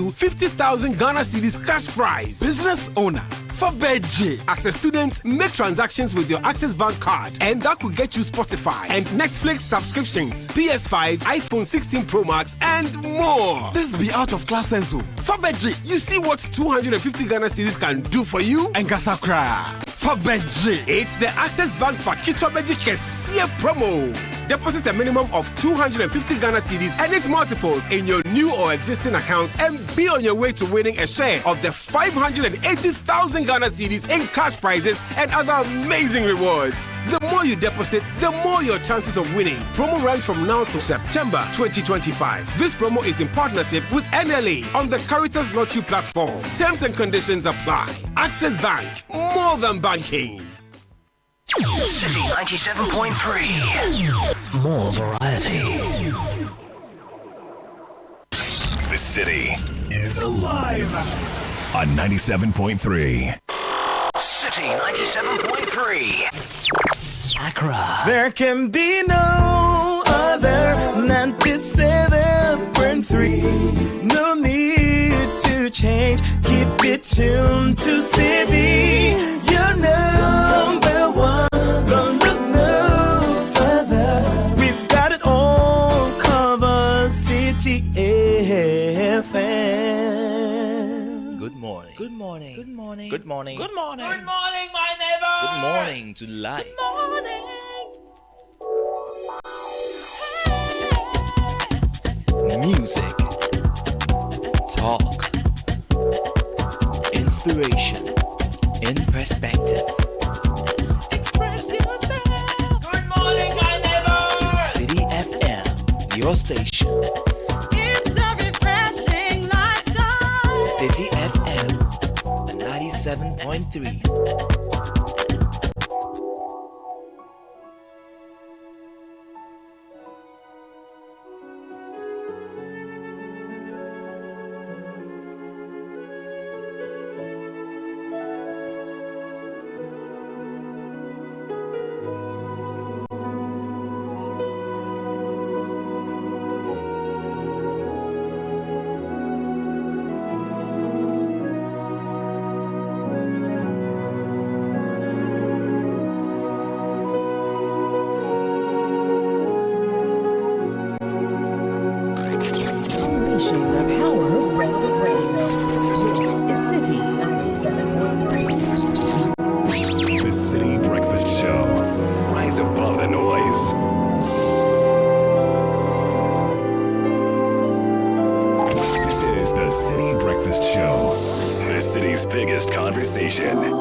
you 50,000 Ghana cedis cash prize. Business owner. Fabeji. As a student, make transactions with your Access Bank card, and that could get you Spotify and Netflix subscriptions, PS5, iPhone 16 Pro Max, and more. This be out of class Enzo. Fabeji. You see what 250 Ghana cedis can do for you? And Gasakra. Fabeji. It's the Access Bank Fakitwa Beji Kesie promo. Deposit a minimum of 250 Ghana cedis and its multiples in your new or existing account and be on your way to winning a share of the 580,000 Ghana cedis in cash prizes and other amazing rewards. The more you deposit, the more your chances of winning. Promo runs from now to September 2025. This promo is in partnership with NLA on the Caritas Lottery platform. Terms and conditions apply. Access Bank, more than banking. City 97.3. More variety. The city is alive on 97.3. City 97.3. Accra. There can be no other 97.3. No need to change. Keep it tuned to City. You're number one. Don't look no further. We've got it all covered. City FM. Good morning. Good morning. Good morning. Good morning. Good morning. Good morning, my neighbor. Good morning to life. Good morning. Music, talk, inspiration, in perspective. Express yourself. Good morning, my neighbor. City FM, your station. It's a refreshing lifestyle. City FM 97.3. The City Breakfast Show. Rise above the noise. This is the City Breakfast Show. The city's biggest conversation.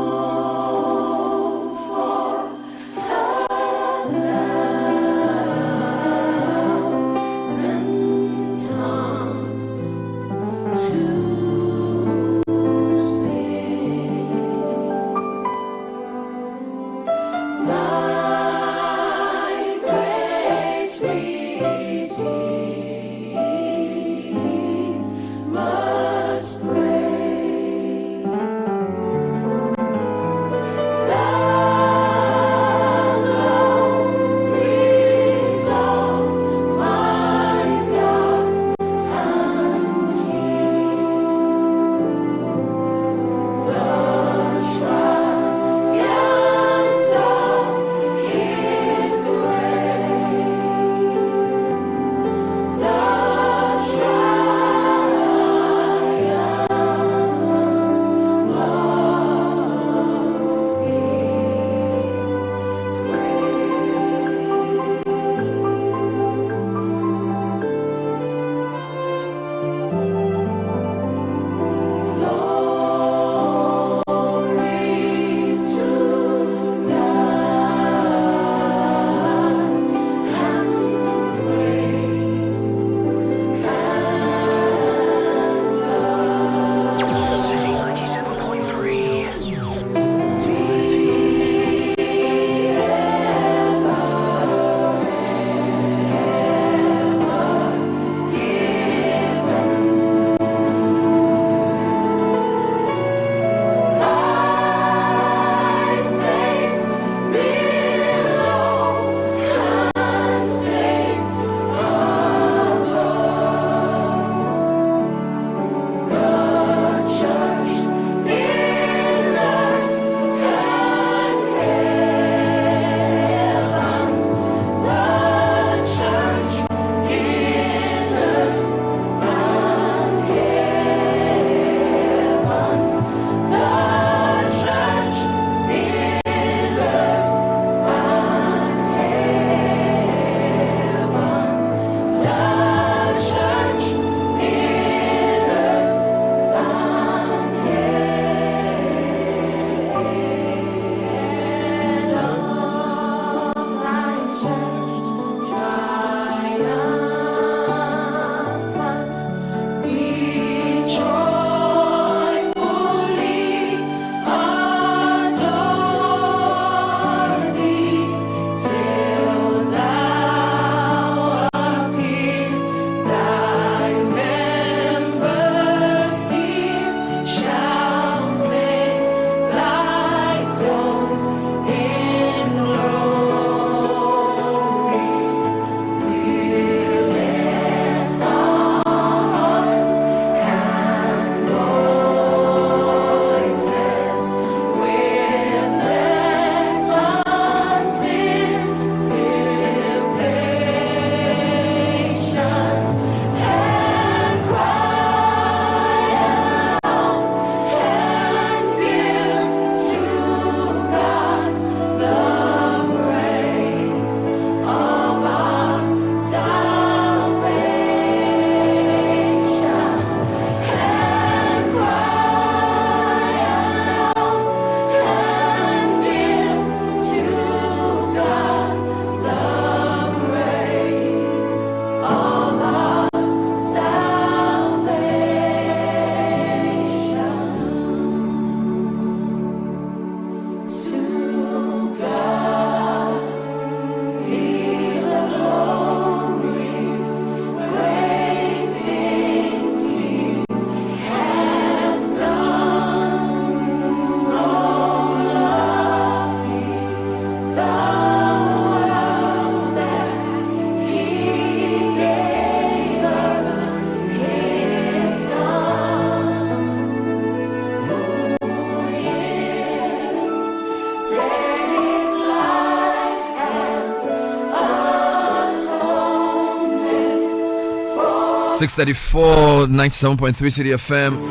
634, 97.3 City FM.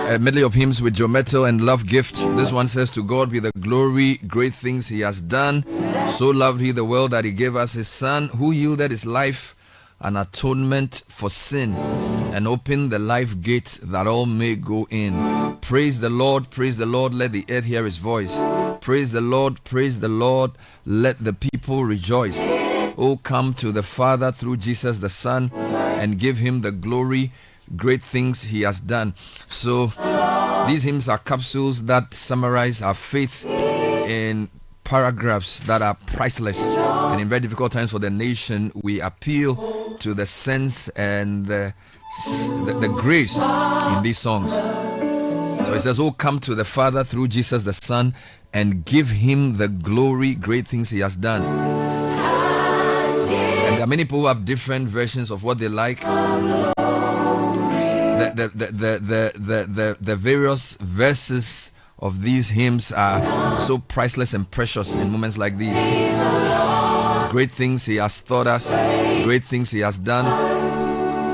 A medley of hymns with Joe Metal and Love Gift. This one says, to God be the glory, great things he has done. So loved he the world that he gave us his son, who yielded his life an atonement for sin and opened the life gate that all may go in. Praise the Lord, let the earth hear his voice. Praise the Lord, let the people rejoice. Oh, come to the Father through Jesus the Son and give him the glory, great things he has done. So these hymns are capsules that summarize our faith in paragraphs that are priceless. And in very difficult times for the nation, we appeal to the sense and the grace in these songs. So it says, oh, come to the Father through Jesus the Son and give him the glory, great things he has done. And there are many people who have different versions of what they like. The various verses of these hymns are so priceless and precious in moments like these. Great things he has taught us, great things he has done,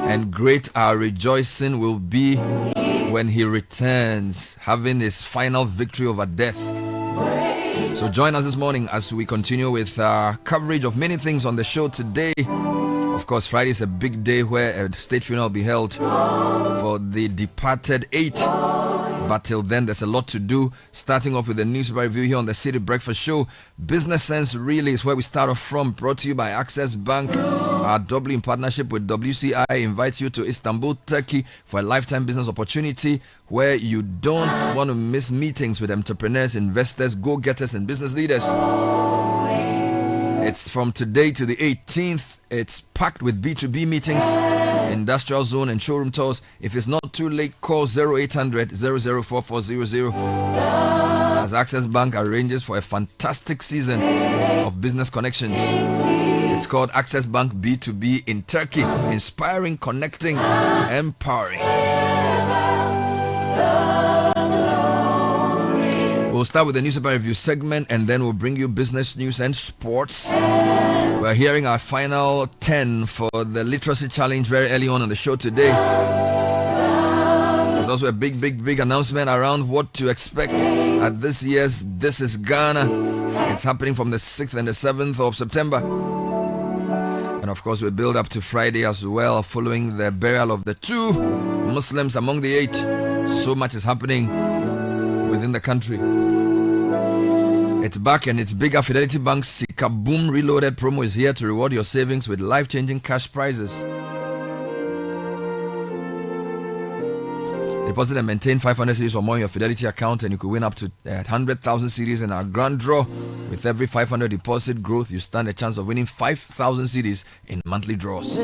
and great our rejoicing will be when he returns, having his final victory over death. So join us this morning as we continue with our coverage of many things on the show today. Of course, Friday is a big day where a state funeral will be held for the departed 8. But till then, there's a lot to do. Starting off with the newspaper review here on the Citi Breakfast Show. Business Sense really is where we start off from. Brought to you by Access Bank. Our doubly in partnership with WCI invites you to Istanbul, Turkey for a lifetime business opportunity where you don't want to miss meetings with entrepreneurs, investors, go-getters, and business leaders. It's from today to the 18th. It's packed with B2B meetings, industrial zone and showroom tours. If it's not too late, call 0800 004400 as Access Bank arranges for a fantastic season of business connections. It's called Access Bank B2B in Turkey, inspiring, connecting, empowering. We'll start with the newspaper review segment and then we'll bring you business news and sports. We're hearing our final 10 for the literacy challenge very early on the show today. There's also a big announcement around what to expect at this year's This is Ghana. It's happening from the 6th and the 7th of September. And of course, we build up to Friday as well, following the burial of the 2 Muslims among the 8. So much is happening within the country. It's back and it's bigger. Fidelity Bank's Sika Boom Reloaded promo is here to reward your savings with life-changing cash prizes. Deposit and maintain 500 cedis or more in your Fidelity account and you could win up to 100,000 cedis in our grand draw. With every 500 deposit growth, you stand a chance of winning 5,000 cedis in monthly draws.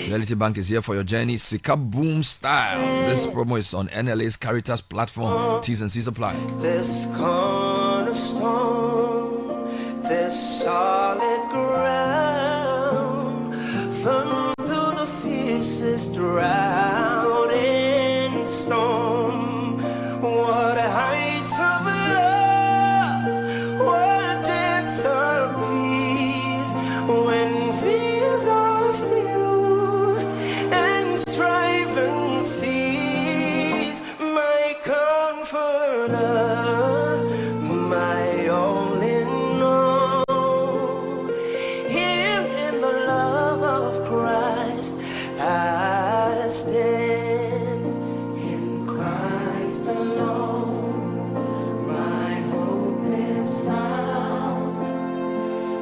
Fidelity Bank is here for your journey, Sika Boom style. This promo is on NLA's Caritas platform. T's and C's apply. This cornerstone, this solid ground, firm through the fiercest drought and storm. What heights of love, what depths of peace, when fears are still and strife and cease. My comforter, my all in all, here in the love of Christ I stand. In Christ alone my hope is found.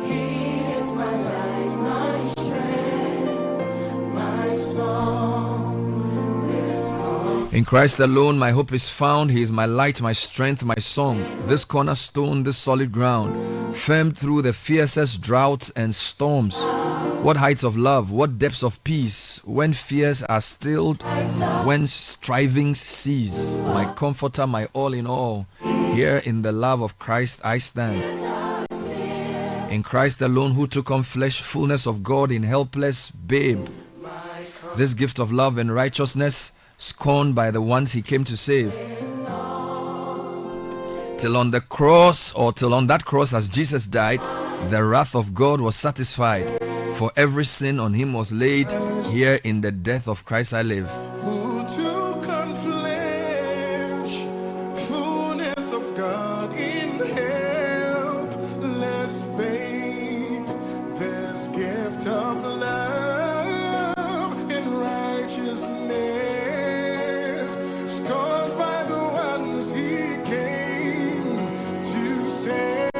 He is my light, my strength, my song. In Christ alone, my hope is found. He is my light, my strength, my song. This cornerstone, this solid ground, firm through the fiercest droughts and storms. What heights of love, what depths of peace, when fears are stilled, when strivings cease. My comforter, my all in all. Here in the love of Christ I stand. In Christ alone, who took on flesh, fullness of God in helpless babe. This gift of love and righteousness, scorned by the ones he came to save. Till on that cross as Jesus died, the wrath of God was satisfied. For every sin on him was laid. Here in the death of Christ I live. Who took on flesh, fullness of God in helpless babe, this gift of love and righteousness, scorned by the ones he came to save.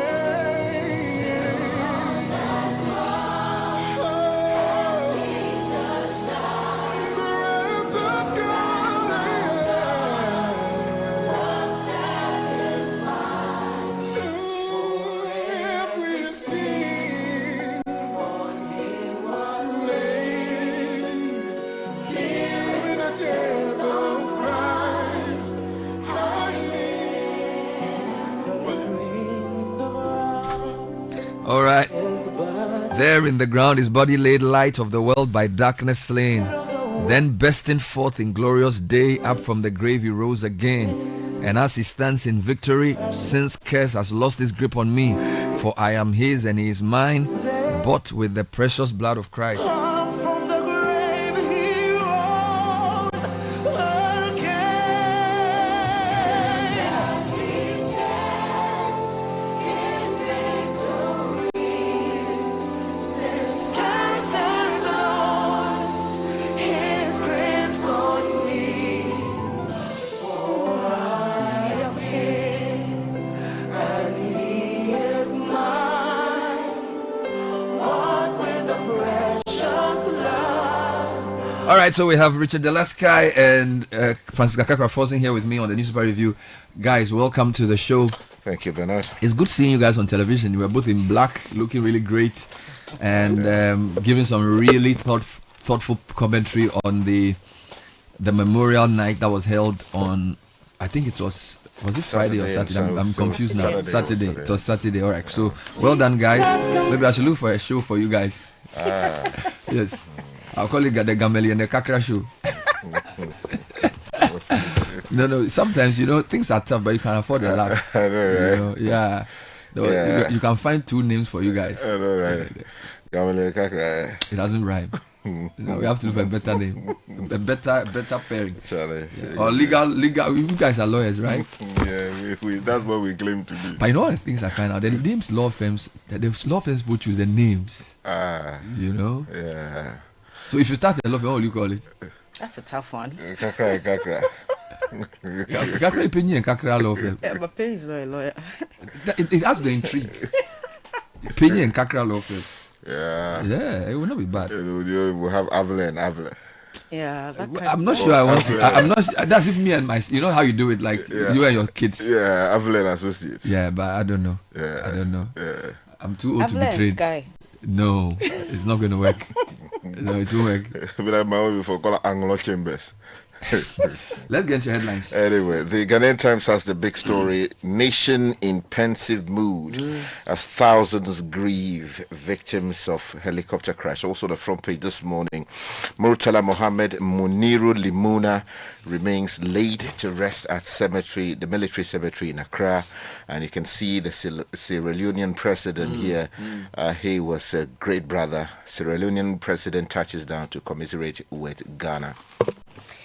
All right. There in the ground his body laid, light of the world by darkness slain. Then bursting forth in glorious day, up from the grave he rose again. And as he stands in victory, sin's curse has lost his grip on me. For I am his and he is mine, bought with the precious blood of Christ. From the grave he rose again. As he stands in victory, since curse has lost his grip on me. For I am his and he is mine, bought with the precious blood. All right, so we have Richard Delaskai and Francis Kakra forcing here with me on the Newspaper Review. Guys, welcome to the show. Thank you, Bernard. It's good seeing you guys on television. You were both in black, looking really great, and giving some really thoughtful commentary on the memorial night that was held on, I think it was it Friday or Saturday? I'm confused now. Saturday. It was Saturday. All right. So well done, guys. Maybe I should look for a show for you guys. Yes. I'll call it the Gameli and the Kakra show. No. Sometimes, things are tough, but you can afford a laugh. I know, right? Yeah. You can find two names for you guys. I know, right? Gamele Kakra. It doesn't rhyme. We have to look for a better name, a better pairing. Charlie. Or legal. You guys are lawyers, right? Yeah, we that's what we claim to be. But you know what the things I find out? The names law firms will choose the names. Yeah. So if you start a law firm, what will you call it? That's a tough one. Kakra. Kakra Penny and Kakra law firm. Yeah, but Penny is not a lawyer. It has the intrigue. Penny and Kakra law firm. Yeah, it will not be bad. We'll have Avila and Avila. Yeah, I'm not sure I want to. I'm not. That's if me and my. You know how you do it, like you and your kids. Yeah, Avila and Associates. Yeah, but I don't know. Yeah, I don't know. Yeah. I'm too old Avila to be trained. Sky. No, it's not going to work. No, it won't work. But like my own before call Anglo Chambers. Let's get into headlines. Anyway, the Ghanaian Times has the big story: nation in pensive mood as thousands grieve victims of helicopter crash. Also, the front page this morning: Murtala Mohammed Muniru Limuna remains laid to rest at cemetery, the military cemetery in Accra, and you can see the Sierra Leonean president here. He was a great brother. Sierra Leonean president touches down to commiserate with Ghana.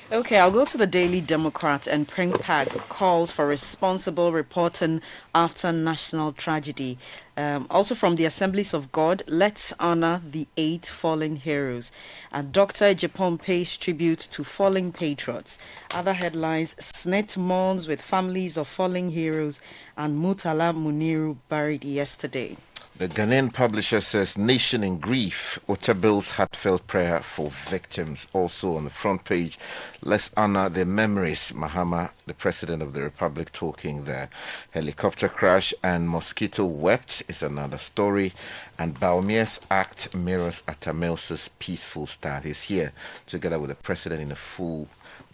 Okay, I'll go to the Daily Democrat, and Pringpag calls for responsible reporting after national tragedy. Also from the Assemblies of God, let's honor the 8 fallen heroes. And Dr. Ejapon pays tribute to fallen patriots. Other headlines: SNET mourns with families of fallen heroes, and Murtala Muniru buried yesterday. The Ghanaian publisher says nation in grief. Otabil's heartfelt prayer for victims. Also on the front page, let's honor their memories. Mahama, the president of the republic, talking there. Helicopter crash and mosquito wept is another story. And Baumia's act mirrors Atamelsa's peaceful start. He's here together with the president in a full,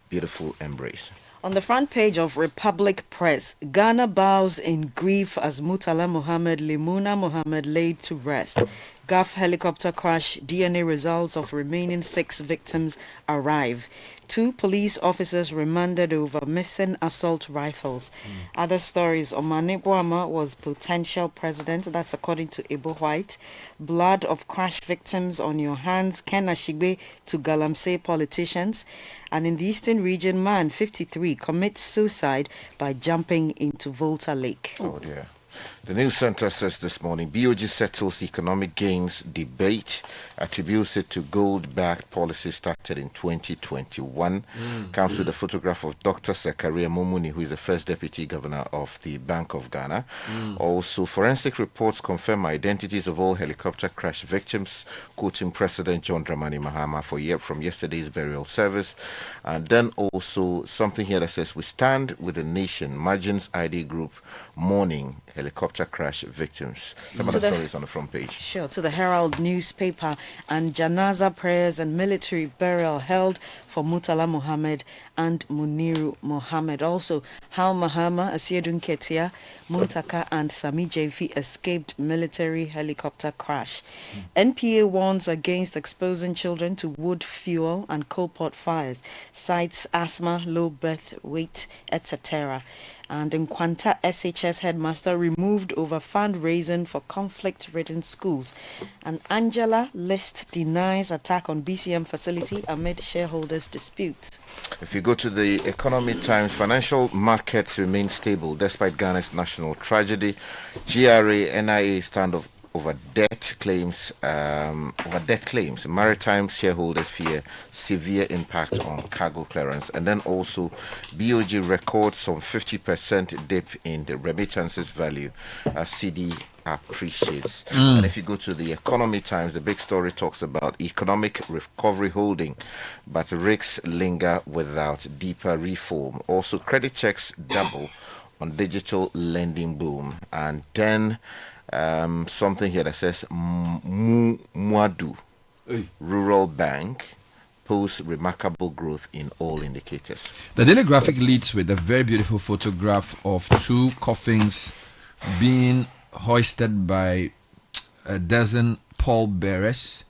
beautiful embrace. On the front page of Republic Press, Ghana bows in grief as Murtala Mohammed Limuna Mohammed laid to rest. Gulf helicopter crash, DNA results of remaining 6 victims arrive. 2 police officers remanded over missing assault rifles. Other stories, Omane Boama was potential president, that's according to Ebo White. Blood of crash victims on your hands, Ken Ashigbe to Galamsey politicians. And in the eastern region, man 53 commits suicide by jumping into Volta Lake. Oh dear. The News Center says this morning, BOG settles economic gains debate, attributes it to gold-backed policy started in 2021. Comes with a photograph of Dr. Zakaria Momuni, who is the first deputy governor of the Bank of Ghana. Also, forensic reports confirm identities of all helicopter crash victims, quoting President John Dramani Mahama from yesterday's burial service. And then also something here that says, we stand with the nation, Margins ID Group, mourning helicopter crash victims. Some of the stories on the front page. Sure, to the Herald newspaper. And janaza prayers and military burial held for Murtala Mohammed and Muniru Mohammed. Also, how Mahama, Asiedun Ketia, Muntaka and Sami Jefi escaped military helicopter crash. NPA warns against exposing children to wood, fuel and coal pot fires. Cites asthma, low birth weight, etc. And in Kwanta, SHS headmaster removed over fundraising for conflict-ridden schools. And Angela List denies attack on BCM facility amid shareholders' dispute. If you go to the Economy Times, financial markets remain stable despite Ghana's national tragedy. GRA, NIA stand over debt claims. Maritime shareholders fear severe impact on cargo clearance. And then also BOG records some 50% dip in the remittances value as CD appreciates. And if you go to the Economy Times, the big story talks about economic recovery holding, but risks linger without deeper reform. Also, credit checks double on digital lending boom. And then something here that says Muadu Rural Bank posts remarkable growth in all indicators. The Daily Graphic leads with a very beautiful photograph of 2 coffins being hoisted by a dozen pallbearers,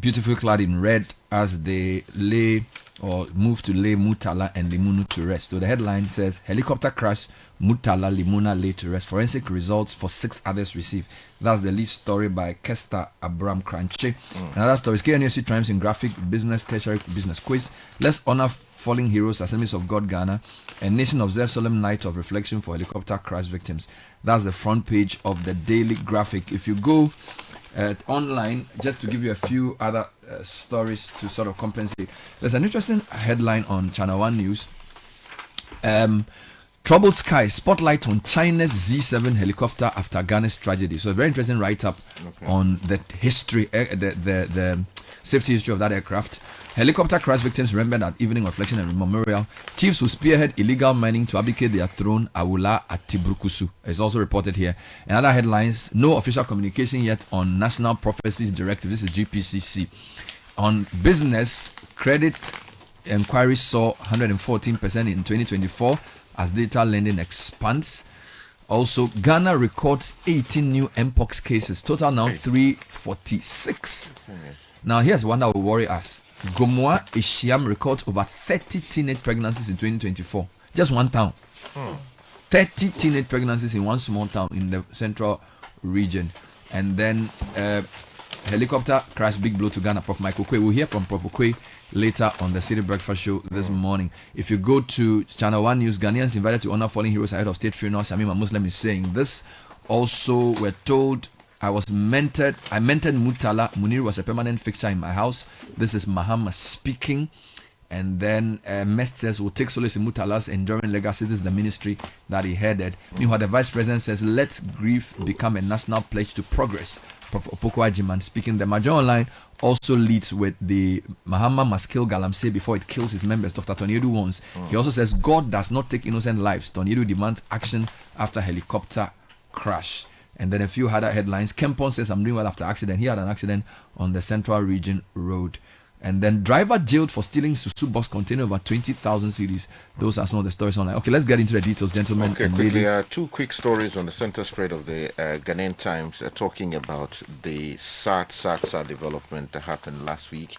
beautifully clad in red, as they lay or move to lay Murtala and Limunu to rest. So the headline says, helicopter crash, Murtala, Limuna lay to rest. Forensic results for 6 others received. That's the lead story by Kester Abram Cranche. Another story is KNUC Times in graphic business, tertiary business quiz. Let's honor fallen heroes, Assemblies of God Ghana. A nation observes solemn night of reflection for helicopter crash victims. That's the front page of the Daily Graphic. If you go online, just to give you a few other stories to sort of compensate, there's an interesting headline on Channel 1 News. Troubled Sky, spotlight on China's Z7 helicopter after Ghana's tragedy. So a very interesting write-up on the history, the safety history of that aircraft. Helicopter crash victims remembered at evening reflection and memorial. Chiefs who spearhead illegal mining to abdicate their throne, Awula at Tibrukusu, is also reported here. And other headlines, no official communication yet on National Prophecies Directive. This is GPCC. On business, credit inquiries saw 114% in 2024 as data lending expands. Also, Ghana records 18 new Mpox cases, total now 346. Now, here's one that will worry us. Gomoa Ishiam records over 30 teenage pregnancies in 2024. Just one town. 30 teenage pregnancies in one small town in the central region. And then helicopter crash, big blow to Ghana. Prof Michael Quay. We'll hear from Prof Quay later on the City Breakfast Show this morning. If you go to Channel 1 News, Ghanaians invited to honor fallen heroes ahead of state funeral. Shamima Muslim is saying this. Also, we're told I mentored Murtala. Munir was a permanent fixture in my house. This is Mahama speaking. And then Mest says, we'll take solace in Murtala's enduring legacy. This is the ministry that he headed. Meanwhile, the vice president says, let grief become a national pledge to progress. Prof. Opoku Ajiman speaking. The Major Online also leads with the Mahama must kill Galamsey before it kills his members. Dr. Toniedu warns. He also says, God does not take innocent lives. Toniedu demands action after helicopter crash. And then a few other headlines. Kempon says, I'm doing well after accident. He had an accident on the Central Region Road. And then driver jailed for stealing Susu box containing over 20,000 CDs. Those are some of the stories online. Okay, let's get into the details, gentlemen. Okay, and quickly, lady. two quick stories on the center spread of the Ghanaian Times talking about the sad development that happened last week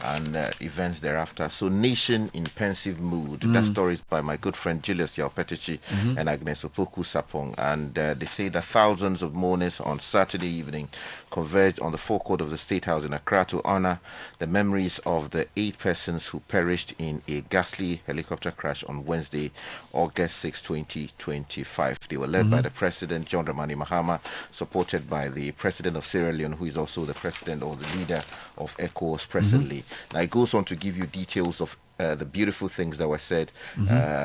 and events thereafter. So, nation in pensive mood. That story is by my good friend Julius Yaupetichi and Agnes Opoku Sapong. And they say that thousands of mourners on Saturday evening converged on the forecourt of the State House in Accra to honor the memories of the 8 persons who perished in a ghastly helicopter crash on Wednesday, August 6, 2025. They were led by the President, John Dramani Mahama, supported by the President of Sierra Leone, who is also the President or the leader of ECOWAS presently. Now, it goes on to give you details of the beautiful things that were said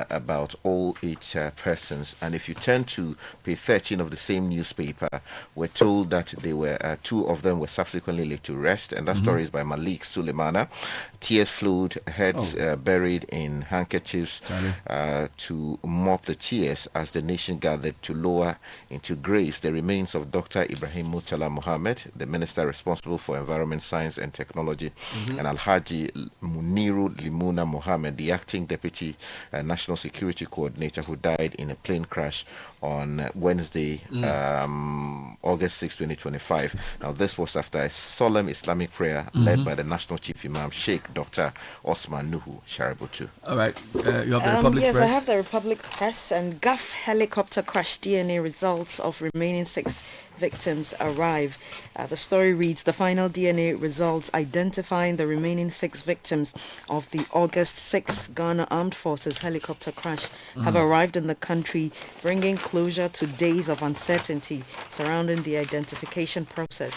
about all 8 persons. And if you turn to page 13 of the same newspaper, we're told that they were 2 of them were subsequently laid to rest, and that story is by Malik Suleimana. Tears flowed, heads buried in handkerchiefs to mop the tears as the nation gathered to lower into graves the remains of Dr. Ibrahim Murtala Mohammed, the minister responsible for environment, science and technology, and Alhaji Muniru Limuna Mohammed, the acting deputy national security coordinator, who died in a plane crash on Wednesday, August 6, 2025. Now, this was after a solemn Islamic prayer led by the national chief imam, Sheikh Dr. Osman Nuhu Shaributu. All right, you have the Republic yes, Press. I have the Republic Press. And Gulf helicopter crash DNA results of remaining 6 victims arrive. The story reads, the final DNA results identifying the remaining 6 victims of the August 6 Ghana Armed Forces helicopter crash have arrived in the country, bringing closure to days of uncertainty surrounding the identification process.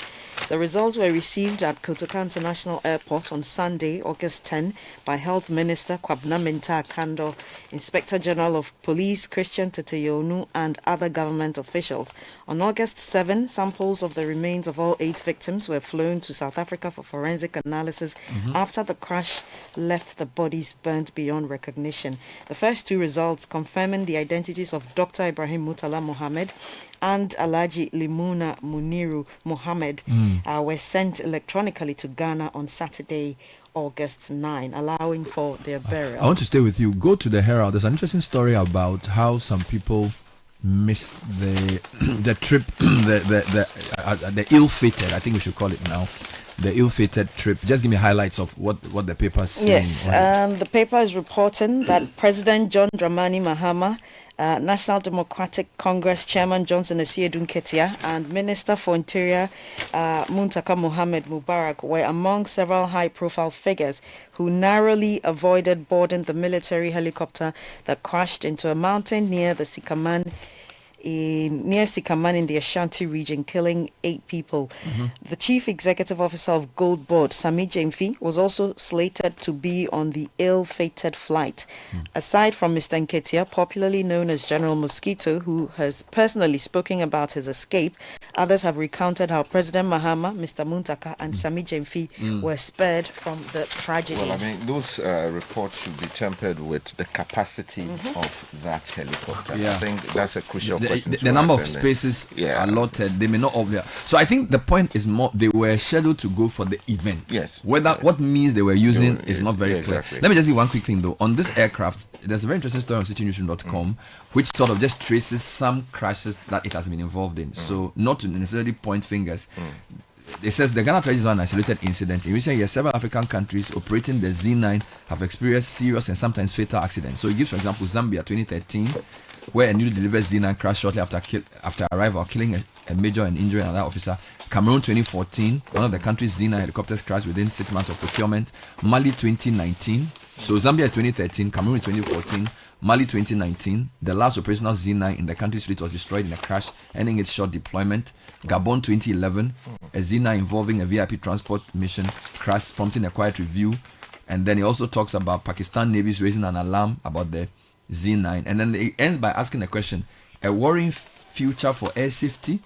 The results were received at Kotoka International Airport on Sunday, August 10, by Health Minister Kwabena Mintah Kando, Inspector General of Police Christian Teteyonu, and other government officials. On August 7, samples of the remains of all 8 victims were flown to South Africa for forensic analysis after the crash left the bodies burnt beyond recognition. The first 2 results confirming the identities of Dr. Ibrahim Murtala Mohammed and Alhaji Limuna Muniru Mohammed were sent electronically to Ghana on Saturday, August 9, allowing for their burial. I want to stay with you. Go to the Herald. There's an interesting story about how some people missed the trip, the ill-fated, I think we should call it now, the ill-fated trip. Just give me highlights of what the paper is saying. Yes, the paper is reporting that President John Dramani Mahama, National Democratic Congress Chairman Johnson Esiedun Ketia, and Minister for Interior Muntaka Mohammed Mubarak were among several high-profile figures who narrowly avoided boarding the military helicopter that crashed into a mountain near Sikaman in the Ashanti region, killing 8 people. The Chief Executive Officer of Gold Board, Sami Jemfi, was also slated to be on the ill-fated flight. Aside from Mr. Nketia, popularly known as General Mosquito, who has personally spoken about his escape, others have recounted how President Mahama, Mr. Muntaka, and Sami Jemfi were spared from the tragedy. Well, I mean, those reports should be tempered with the capacity of that helicopter. Yeah. I think that's a crucial question. The number of spaces allotted, they may not all be. So I think the point is more, they were scheduled to go for the event. Yes. What means they were using is not very clear. Exactly. Let me just say one quick thing though. On this aircraft, there's a very interesting story on citynewsroom.com which sort of just traces some crashes that it has been involved in. So not to necessarily point fingers. It says the Ghana tragedy is an isolated incident. In recent years, several African countries operating the Z9 have experienced serious and sometimes fatal accidents. So it gives, for example, Zambia 2013, where a newly delivered Z9 crashed shortly after arrival, killing a major and injuring another officer. Cameroon 2014, one of the country's Z9 helicopters crashed within 6 months of procurement. Mali 2019, so Zambia is 2013, Cameroon is 2014, Mali 2019, the last operational Z9 in the country's fleet was destroyed in a crash, ending its short deployment. Gabon 2011, a Z9 involving a VIP transport mission crashed, prompting a quiet review. And then he also talks about Pakistan Navy's raising an alarm about the Z9. And then it ends by asking a question, a worrying future for air safety?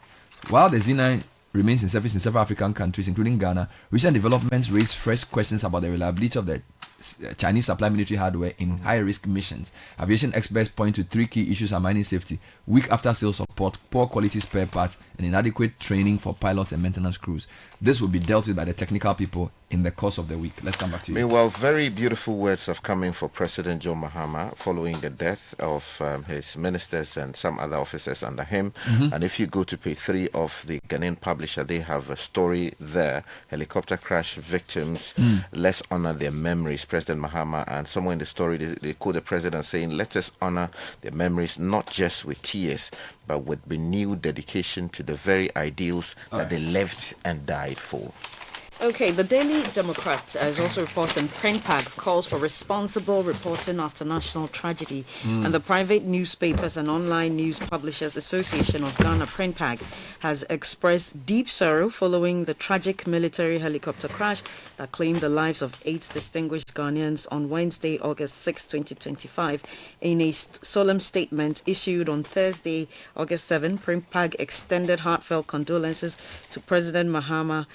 While the Z9 remains in service in several African countries, including Ghana, recent developments raise fresh questions about the reliability of the Chinese supply military hardware in high-risk missions. Aviation experts point to 3 key issues: mining safety, weak after-sales support, poor quality spare parts, and inadequate training for pilots and maintenance crews. This will be dealt with by the technical people in the course of the week? Let's come back to you. Meanwhile, very beautiful words have come in for President John Mahama following the death of his ministers and some other officers under him. And if you go to page 3 of the Ghanaian Publisher, they have a story there, helicopter crash victims, let's honor their memories, President Mahama. And somewhere in the story, they quote the president saying, let us honor their memories not just with tears, but with renewed dedication to the very ideals that they lived and died for. Okay, the Daily Democrat is also reporting PRINPAG calls for responsible reporting after national tragedy. And the Private Newspapers and Online News Publishers Association of Ghana, PRINPAG, has expressed deep sorrow following the tragic military helicopter crash that claimed the lives of 8 distinguished Ghanaians on Wednesday, August 6, 2025. In a solemn statement issued on Thursday, August 7, PRINPAG extended heartfelt condolences to President Mahama,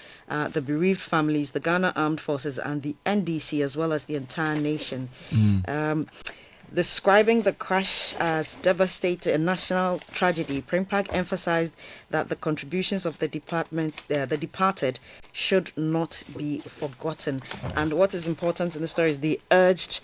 the bereaved families, the Ghana Armed Forces, and the NDC, as well as the entire nation. Describing the crash as devastating a national tragedy, PRINPAG emphasized that the contributions of the departed should not be forgotten. And what is important in the story is they urged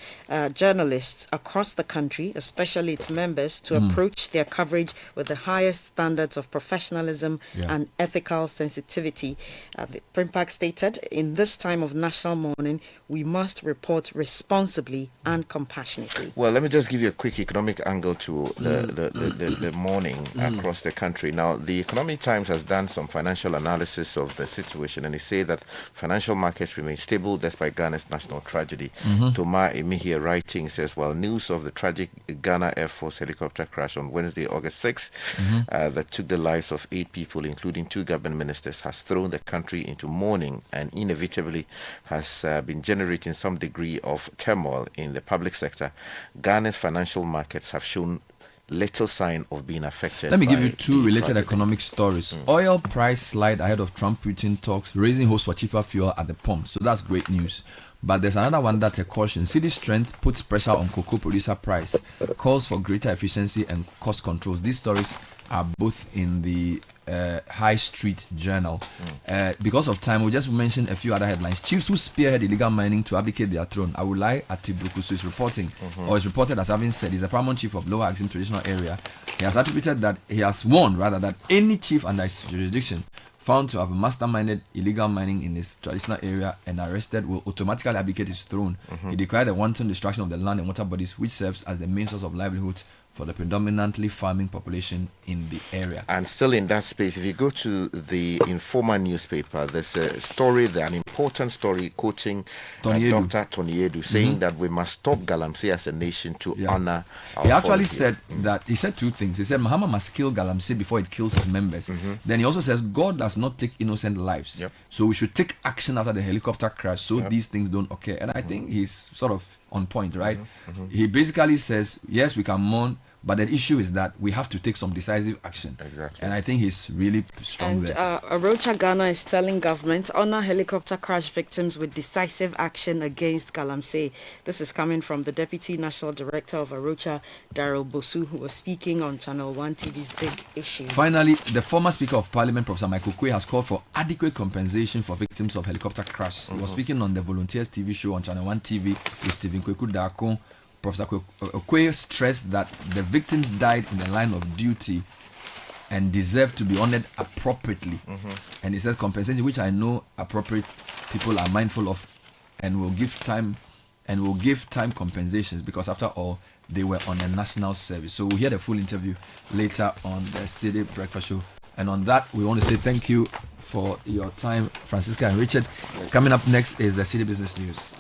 journalists across the country, especially its members, to approach their coverage with the highest standards of professionalism and ethical sensitivity. The PRINPAG stated, in this time of national mourning, we must report responsibly and compassionately. Well, let me just give you a quick economic angle to the mourning across the country. Now, the Economic Times has done some financial analysis of the situation, and they say that financial markets remain stable despite Ghana's national tragedy. Toma Emi writing says, well, news of the tragic Ghana Air Force helicopter crash on Wednesday, August 6, that took the lives of 8 people, including 2 government ministers, has thrown the country into mourning and inevitably has been generating some degree of turmoil in the public sector. Ghana's financial markets have shown little sign of being affected. Let me give you 2 related economic stories. Oil price slide ahead of Trump-Putin talks, raising hopes for cheaper fuel at the pump. So that's great news. But there's another one that's a caution. City strength puts pressure on cocoa producer price, calls for greater efficiency and cost controls. These stories are both in the High Street Journal. Because of time, we'll just mention a few other headlines. Chiefs who spearhead illegal mining to abdicate their throne. Awulai Atibrukusu is reporting, or is reported as having said, he's the paramount chief of Lower Axim traditional area. He has attributed that, he has warned rather, that any chief under his jurisdiction found to have masterminded illegal mining in his traditional area and arrested will automatically abdicate his throne. He declared the wanton destruction of the land and water bodies, which serves as the main source of livelihood for the predominantly farming population in the area. And still in that space, if you go to the Informer newspaper, there's a story, an important story, quoting Dr. Tony Edu, saying that we must stop Galamsey as a nation to honor our He actually policy. said that, he said 2 things. He said Mahama must kill Galamsey before it kills his members. Then he also says God does not take innocent lives. So we should take action after the helicopter crash so these things don't occur. And I think he's sort of on point, right? He basically says, yes, we can mourn, but the issue is that we have to take some decisive action. And I think he's really strong And there. Arocha Ghana is telling government, honor helicopter crash victims with decisive action against Galamsey. This is coming from the Deputy National Director of Arocha, Daryl Bosu, who was speaking on Channel 1 TV's Big Issue. Finally, the former Speaker of Parliament, Professor Michael Quay, has called for adequate compensation for victims of helicopter crash. He was speaking on the Volunteers TV show on Channel 1 TV with Stephen Kweku Darko. Professor Quay stressed that the victims died in the line of duty and deserve to be honored appropriately. And he says compensation, which I know appropriate people are mindful of, and will give time compensations, because after all, they were on a national service. So we'll hear the full interview later on the Citi Breakfast Show. And on that, we want to say thank you for your time, Francisca and Richard. Coming up next is the Citi Business News.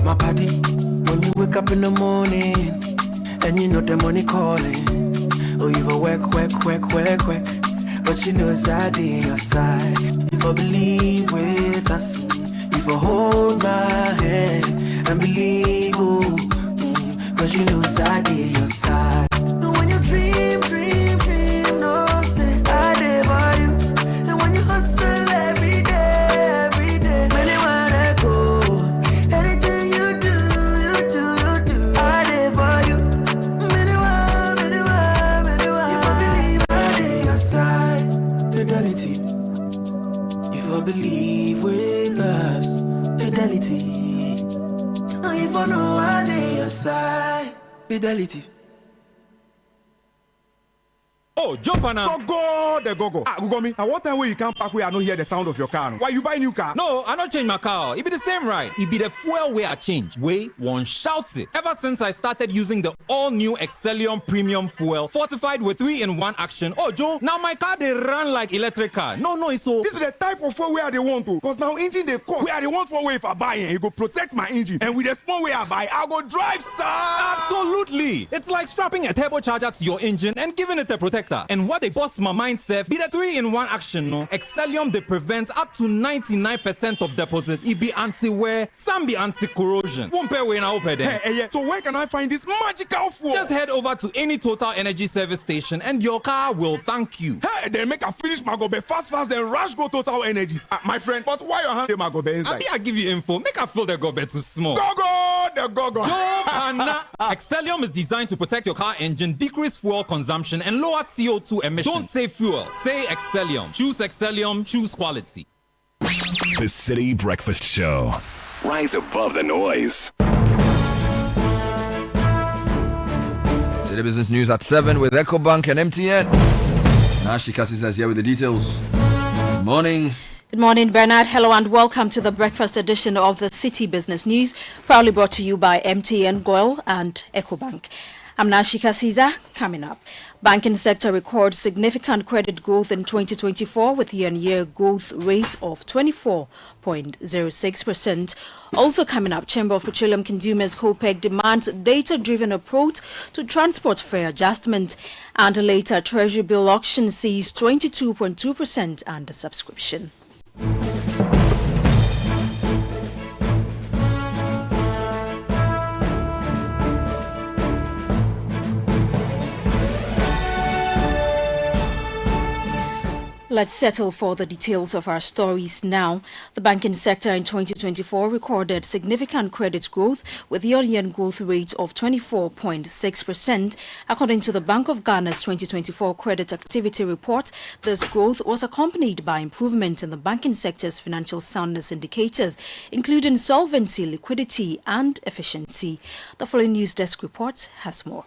My body, when you wake up in the morning and you know the money calling, oh, you go work, but you know it's at your side. If I believe with us, if I hold my hand and believe, oh, cause you know it's at your side. And when you dream, no say I did for you. And when you hustle every day, many wanna go. Anything you do, I did for you. Many wanna side. Fidelity. Oh, jump on now. Go, the go. Ah, go me. At what time when you come back where I don't hear the sound of your car? Why you buy new car? No, I don't change my car. It be the same ride. It be the fuel way I change. Way one shouts it. Ever since I started using the all-new Excellium Premium Fuel, fortified with 3-in-1 action. Oh, Joe, now my car they run like electric car. No, so. This is the type of fuel where they want to. Because now engine they cost. Where they want for way if I buy it, it go protect my engine. And with the small way I buy, I go drive, sir. Absolutely. It's like strapping a turbocharger to your engine and giving it a protector. And what they bust my mind self be the 3-in-1 action, no? Excellium they prevent up to 99% of deposit. It be anti-wear, some be anti-corrosion. Won't pay when I open them. Hey, so where can I find this magical fuel? Just head over to any Total Energy service station and your car will thank you. Hey, then make a finish my go be fast, then rush go Total Energies. My friend, but why your hand my go be inside? I give you info. Make I feel the go be too small. The go. Excellium is designed to protect your car engine, decrease fuel consumption, and lower CO2 emissions. Don't say fuel, say Excellium. Choose Excellium, choose quality. The City Breakfast Show. Rise above the noise. City Business News at 7 with EcoBank and MTN. Nashi Kasisa is here with the details. Good morning. Good morning, Bernard. Hello and welcome to the breakfast edition of the City Business News, proudly brought to you by MTN, Goil and EcoBank. I'm Nashika Caesar. Coming up, banking sector records significant credit growth in 2024 with year-on-year growth rate of 24.06%. Also coming up, Chamber of Petroleum Consumers COPEC demands data-driven approach to transport fare adjustment, and later Treasury bill auction sees 22.2% under subscription. Let's settle for the details of our stories now. The banking sector in 2024 recorded significant credit growth with year-on-year growth rate of 24.6%. According to the Bank of Ghana's 2024 Credit Activity Report, this growth was accompanied by improvement in the banking sector's financial soundness indicators, including solvency, liquidity, and efficiency. The following News Desk report has more.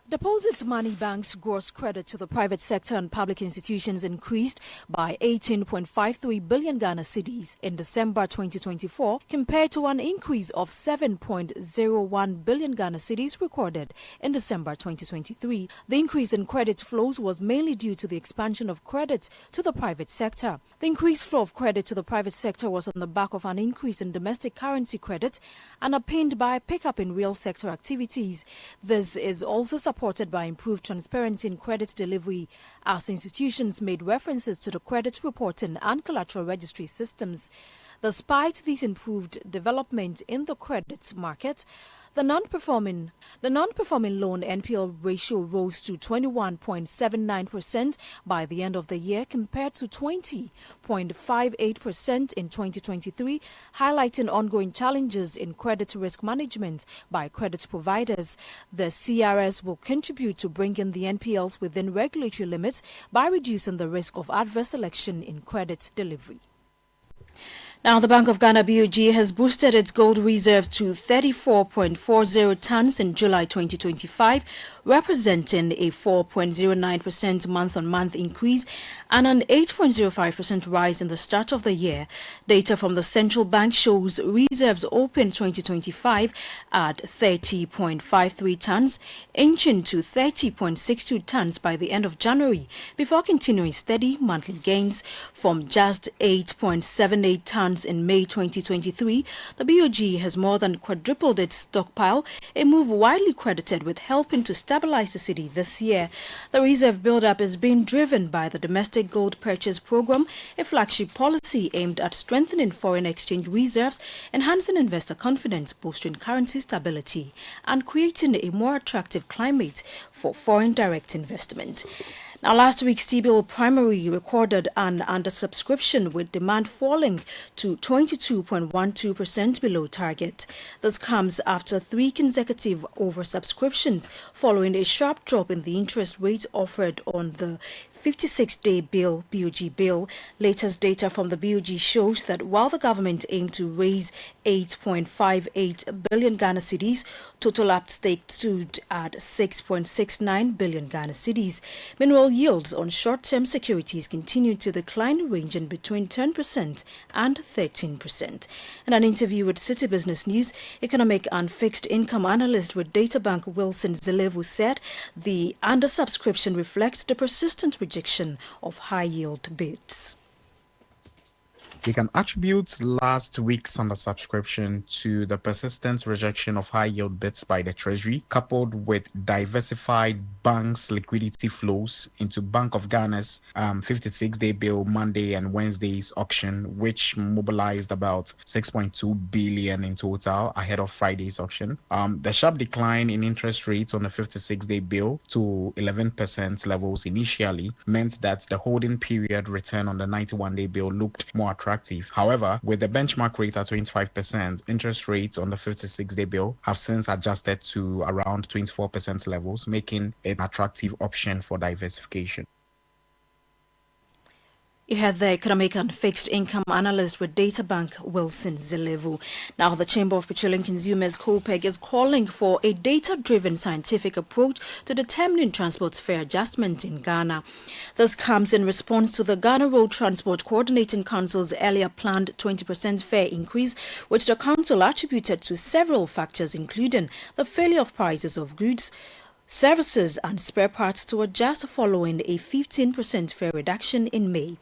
Deposit money banks' gross credit to the private sector and public institutions increased by 18.53 billion Ghana cedis in December 2024 compared to an increase of 7.01 billion Ghana cedis recorded in December 2023. The increase in credit flows was mainly due to the expansion of credit to the private sector. The increased flow of credit to the private sector was on the back of an increase in domestic currency credit and underpinned by a pickup in real sector activities. This is also supported by improved transparency in credit delivery as institutions made references to the credit reporting and collateral registry systems. Despite these improved developments in the credit market, the non-performing loan NPL ratio rose to 21.79% by the end of the year compared to 20.58% in 2023, highlighting ongoing challenges in credit risk management by credit providers. The CRS will contribute to bringing the NPLs within regulatory limits by reducing the risk of adverse selection in credit delivery. Now, the Bank of Ghana BOG has boosted its gold reserves to 34.40 tons in July 2025, representing a 4.09% month-on-month increase and an 8.05% rise in the start of the year. Data from the central bank shows reserves opened 2025 at 30.53 tons, inching to 30.62 tons by the end of January, before continuing steady monthly gains from just 8.78 tons in May 2023. The BOG has more than quadrupled its stockpile, a move widely credited with helping to stabilize the city this year. The reserve buildup is being driven by the domestic gold purchase program, a flagship policy aimed at strengthening foreign exchange reserves, enhancing investor confidence, boosting currency stability, and creating a more attractive climate for foreign direct investment. Now, last week's T-bill primary recorded an undersubscription with demand falling to 22.12% below target. This comes after 3 consecutive oversubscriptions following a sharp drop in the interest rate offered on the 56-day BOG bill. Latest data from the BOG shows that while the government aimed to raise 8.58 billion Ghana cedis, total up stake stood at 6.69 billion Ghana cedis. Meanwhile, yields on short-term securities continued to decline, ranging between 10% and 13%. In an interview with Citi Business News, economic and fixed income analyst with Databank Wilson Zelevu said the undersubscription reflects the persistent rejection of high-yield bids. We can attribute last week's undersubscription to the persistent rejection of high-yield bids by the Treasury, coupled with diversified banks' liquidity flows into Bank of Ghana's 56-day bill Monday and Wednesday's auction, which mobilized about 6.2 billion in total ahead of Friday's auction. The sharp decline in interest rates on the 56-day bill to 11% levels initially meant that the holding period return on the 91-day bill looked more attractive. However, with the benchmark rate at 25%, interest rates on the 56-day bill have since adjusted to around 24% levels, making it an attractive option for diversification. You had the economic and fixed income analyst with Databank Wilson Zelevu. Now, the Chamber of Petroleum Consumers (COPEC) is calling for a data-driven scientific approach to determining transport fare adjustment in Ghana. This comes in response to the Ghana Road Transport Coordinating Council's earlier planned 20% fare increase, which the council attributed to several factors, including the failure of prices of goods, services and spare parts to adjust following a 15% fare reduction in May.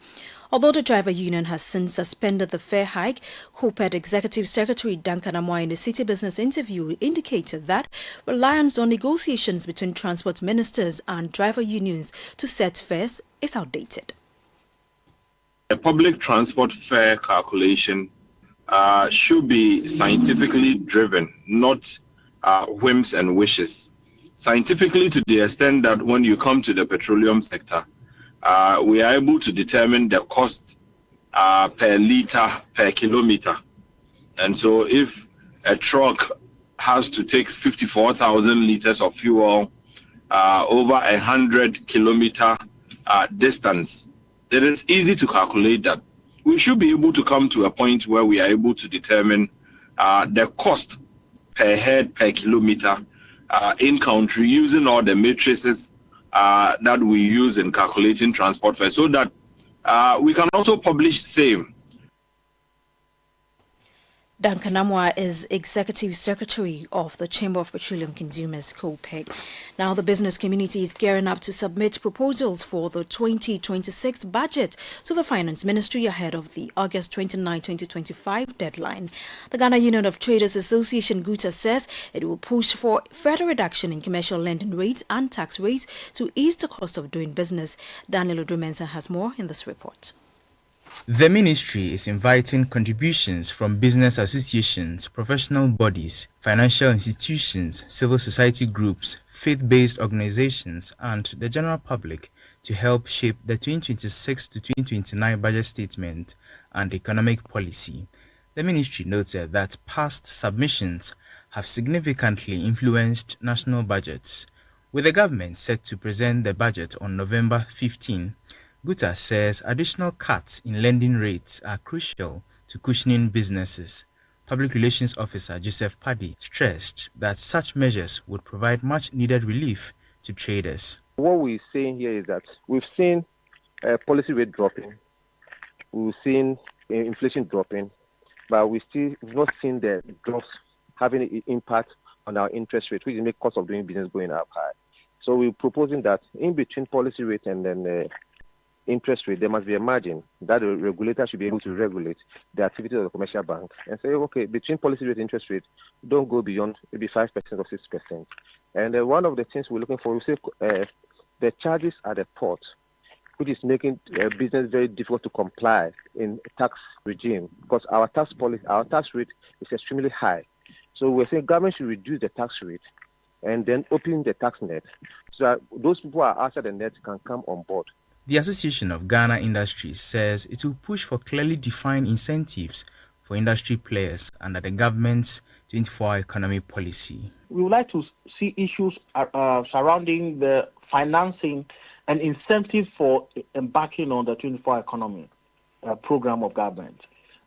Although the driver union has since suspended the fare hike, COPEC Executive Secretary Duncan Amoy in a Citi Business interview indicated that reliance on negotiations between transport ministers and driver unions to set fares is outdated. A public transport fare calculation should be scientifically driven, not whims and wishes. Scientifically, to the extent that when you come to the petroleum sector, we are able to determine the cost per liter, per kilometer. And so if a truck has to take 54,000 liters of fuel over 100-kilometer distance, it is easy to calculate that. We should be able to come to a point where we are able to determine the cost per head, per kilometer in country, using all the matrices that we use in calculating transport fare, so that we can also publish same. Duncan Amwa is Executive Secretary of the Chamber of Petroleum Consumers (COPEC). Now, the business community is gearing up to submit proposals for the 2026 budget to the Finance Ministry ahead of the August 29, 2025 deadline. The Ghana Union of Traders Association (GUTA) says it will push for further reduction in commercial lending rates and tax rates to ease the cost of doing business. Daniel Odrumensa has more in this report. The ministry is inviting contributions from business associations, professional bodies, financial institutions, civil society groups, faith-based organizations, and the general public to help shape the 2026 to 2029 budget statement and economic policy. The ministry noted that past submissions have significantly influenced national budgets. With the government set to present the budget on November 15, GUTA says additional cuts in lending rates are crucial to cushioning businesses. Public Relations Officer Joseph Paddy stressed that such measures would provide much needed relief to traders. What we're saying here is that we've seen policy rate dropping, we've seen inflation dropping, but we've not seen the drops having an impact on our interest rate, which makes cost of doing business going up high. So we're proposing that in between policy rate and then interest rate, there must be a margin that the regulator should be able to regulate the activities of the commercial bank and say, okay, between policy rate and interest rate, don't go beyond maybe 5% or 6%. And one of the things we're looking for, we say the charges at the port, which is making business very difficult to comply in tax regime, because our tax rate is extremely high. So we're saying government should reduce the tax rate and then opening the tax net so that those people who are outside the net can come on board. The Association of Ghana Industries says it will push for clearly defined incentives for industry players under the government's 24-hour economy policy. We would like to see issues surrounding the financing and incentives for embarking on the 24-hour economy program of government.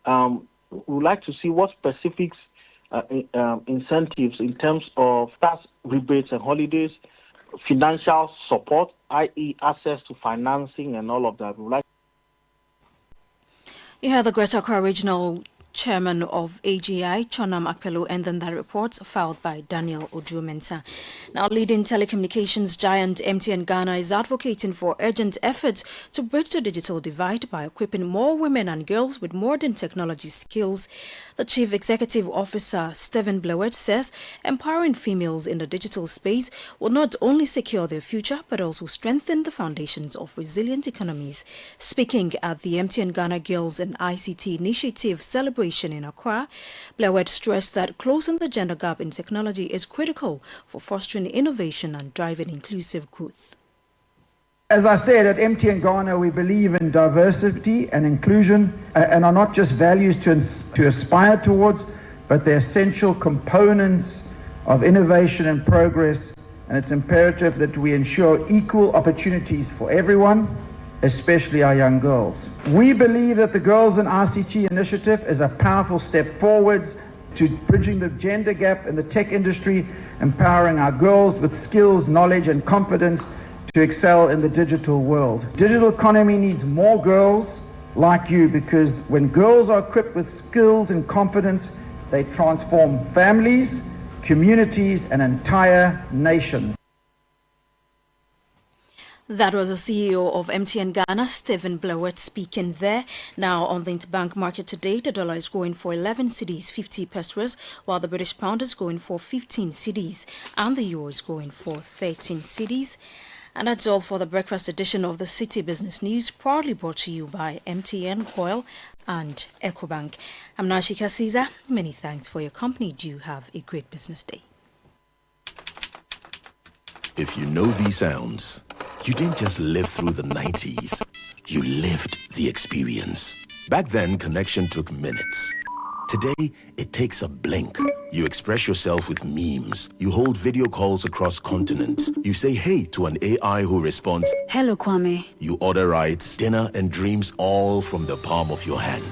We would like to see what specifics incentives in terms of tax rebates and holidays, financial support, i.e. access to financing and all of that. We would like. You heard the Greater Accra Regional Chairman of AGI, Chonam Akpelu, and then that report filed by Daniel Oduo-Mensah. Now, leading telecommunications giant MTN Ghana is advocating for urgent efforts to bridge the digital divide by equipping more women and girls with modern technology skills. The Chief Executive Officer, Stephen Blewett, says empowering females in the digital space will not only secure their future, but also strengthen the foundations of resilient economies. Speaking at the MTN Ghana Girls and ICT Initiative celebration in Accra, Blewett stressed that closing the gender gap in technology is critical for fostering innovation and driving inclusive growth. As I said, at MTN Ghana, we believe in diversity and inclusion and are not just values to aspire towards, but they're essential components of innovation and progress. And it's imperative that we ensure equal opportunities for everyone, especially our young girls. We believe that the Girls in ICT initiative is a powerful step forwards to bridging the gender gap in the tech industry, empowering our girls with skills, knowledge, and confidence to excel in the digital world. Digital economy needs more girls like you, because when girls are equipped with skills and confidence, they transform families, communities, and entire nations. That was the CEO of MTN Ghana, Stephen Blewett, speaking there. Now, on the interbank market today, the dollar is going for 11 cedis, 50 pesos, while the British pound is going for 15 cedis, and the euro is going for 13 cedis. And that's all for the breakfast edition of the Citi Business News, proudly brought to you by MTN, Quay, and EcoBank. I'm Nashika Caesar. Many thanks for your company. Do have a great business day. If you know these sounds, you didn't just live through the 90s. You lived the experience. Back then, connection took minutes. Today, it takes a blink. You express yourself with memes. You hold video calls across continents. You say hey to an AI who responds, "Hello, Kwame." You order rides, dinner, and dreams all from the palm of your hand.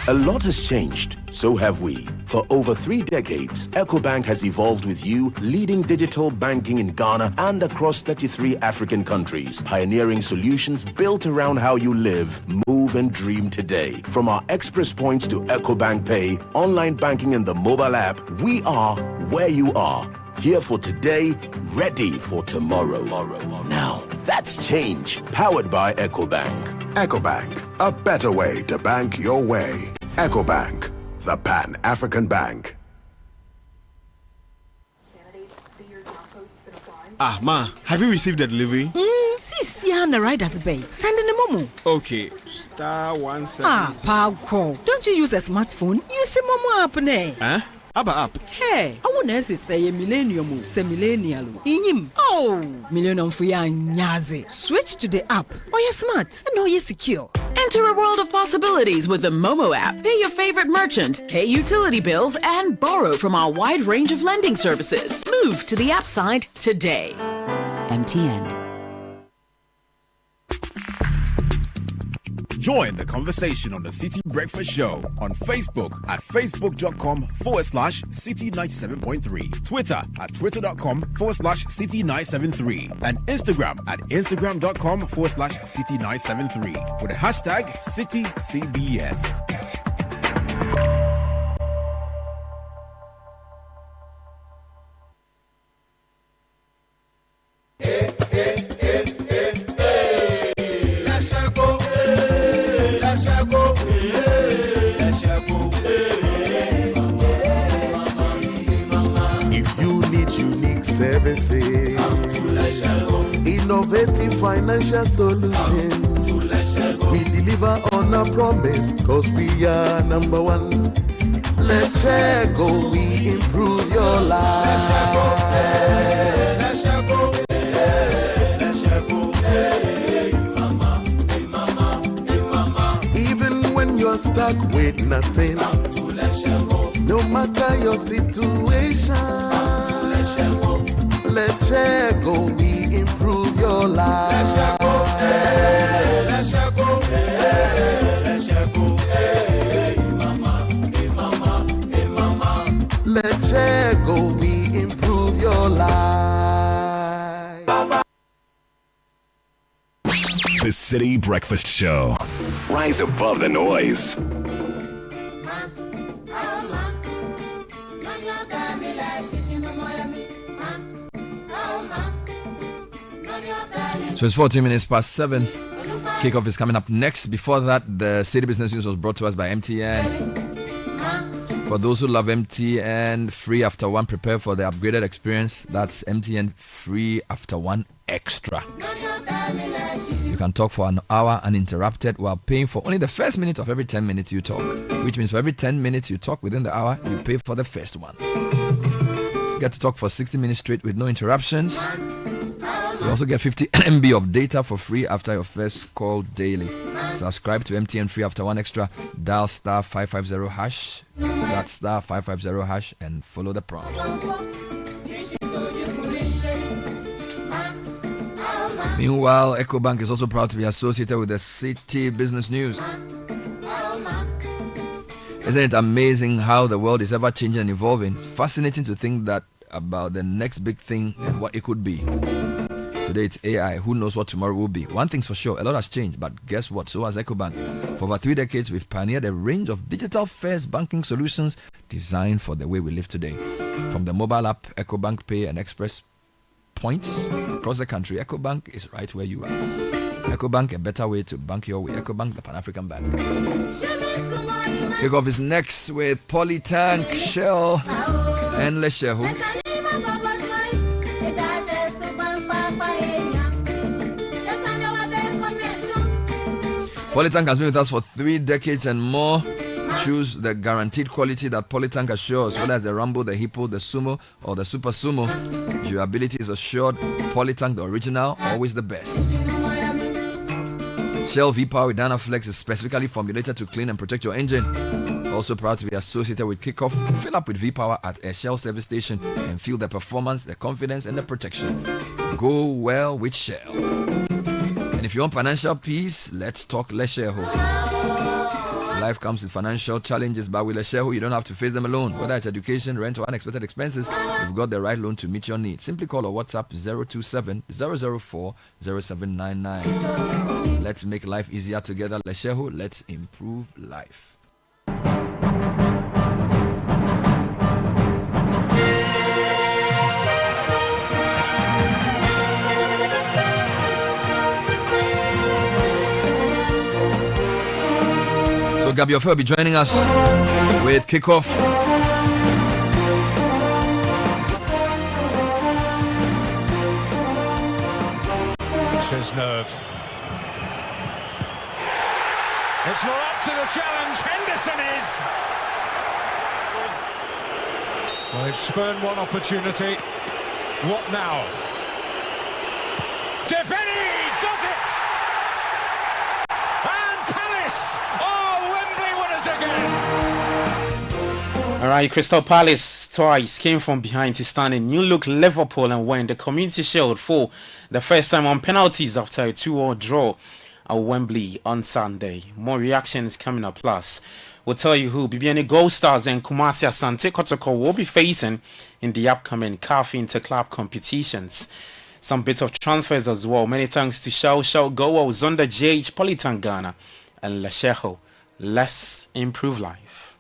A lot has changed, so have we. For over 3 decades, EcoBank has evolved with you, leading digital banking in Ghana and across 33 African countries, pioneering solutions built around how you live, move, and dream today. From our express points to EcoBank Pay, online banking, and the mobile app, we are where you are. Here for today, ready for tomorrow. Now, that's change, powered by EcoBank. EcoBank, a better way to bank your way. EcoBank, the Pan-African Bank. Ah, Ma, have you received the delivery? Sis, yeah, the riders bay. Send in a momo. Okay, *176. Ah, power call. Don't you use a smartphone? Use a momo app, ne? Huh? Abba app. Hey, I want to say a millennium, say millennial. Inim. Oh, millennium for ya nyaze. Switch to the app. Oh, you're smart. And oh, you're secure. Enter a world of possibilities with the Momo app. Pay your favorite merchant, pay utility bills, and borrow from our wide range of lending services. Move to the app side today. MTN. Join the conversation on the Citi Breakfast Show on Facebook at facebook.com/Citi97.3, Twitter at twitter.com/Citi973, and Instagram at instagram.com/Citi973 with the hashtag CitiCBS. Services, innovative financial solutions. We deliver on our promise, cause we are number one. Let's go, we improve your your life. Even when you're stuck with nothing, no matter your situation, let's go, we improve your life. Let's go, we improve your life. The City Breakfast Show. Rise above the noise. So it's 14 minutes past 7. Kickoff is coming up next. Before that, the City Business News was brought to us by MTN. For those who love MTN, free after one, prepare for the upgraded experience. That's MTN free after one extra. You can talk for an hour uninterrupted while paying for only the first minute of every 10 minutes you talk. Which means for every 10 minutes you talk within the hour, you pay for the first one. You get to talk for 60 minutes straight with no interruptions. You also get 50 MB of data for free after your first call daily. Subscribe to MTN free after one extra. Dial star 550 hash. That's star 550 hash and follow the prompt. Meanwhile, EcoBank is also proud to be associated with the Citi Business News. Isn't it amazing how the world is ever changing and evolving? Fascinating to think that about the next big thing and what it could be. Today it's AI. Who knows what tomorrow will be? One thing's for sure, a lot has changed, but guess what? So has EcoBank. For over 3 decades, we've pioneered a range of digital-first banking solutions designed for the way we live today. From the mobile app, EcoBank Pay and Express Points across the country, EcoBank is right where you are. EcoBank, a better way to bank your way. EcoBank, the Pan-African Bank. Kickoff is next with Polytank, Shell, and Lesheho. Polytank has been with us for 3 decades and more. Choose the guaranteed quality that Polytank assures, whether it's the Rambo, the Hippo, the Sumo, or the Super Sumo. Durability is assured. Polytank, the original, always the best. Shell V-Power with Dynaflex is specifically formulated to clean and protect your engine. Also proud to be associated with Kickoff. Fill up with V-Power at a Shell service station and feel the performance, the confidence, and the protection. Go well with Shell. And if you want financial peace, let's talk Lesheho. Life comes with financial challenges, but with Lesheho, you don't have to face them alone. Whether it's education, rent, or unexpected expenses, you've got the right loan to meet your needs. Simply call or WhatsApp 027-004-0799. Let's make life easier together. Lesheho, let's improve life. So Gabi Ofe will be joining us with Kickoff. Says nerve. It's not up to the challenge. Henderson is. Well, they've spurned one opportunity. What now? Defendi does it! And Palace are Wembley winners again! Alright, Crystal Palace twice came from behind to stand in new look Liverpool and win the Community Shield for the first time on penalties after a 2-2 draw at Wembley on Sunday. More reactions coming up. Plus, we'll tell you who BBN Gold Stars and Kumasi Asante Kotoko will be facing in the upcoming CAF Interclub competitions. Some bits of transfers as well. Many thanks to Shao Goa, Zonda JH, Polytank Ghana, and Lesheho. Let's improve life.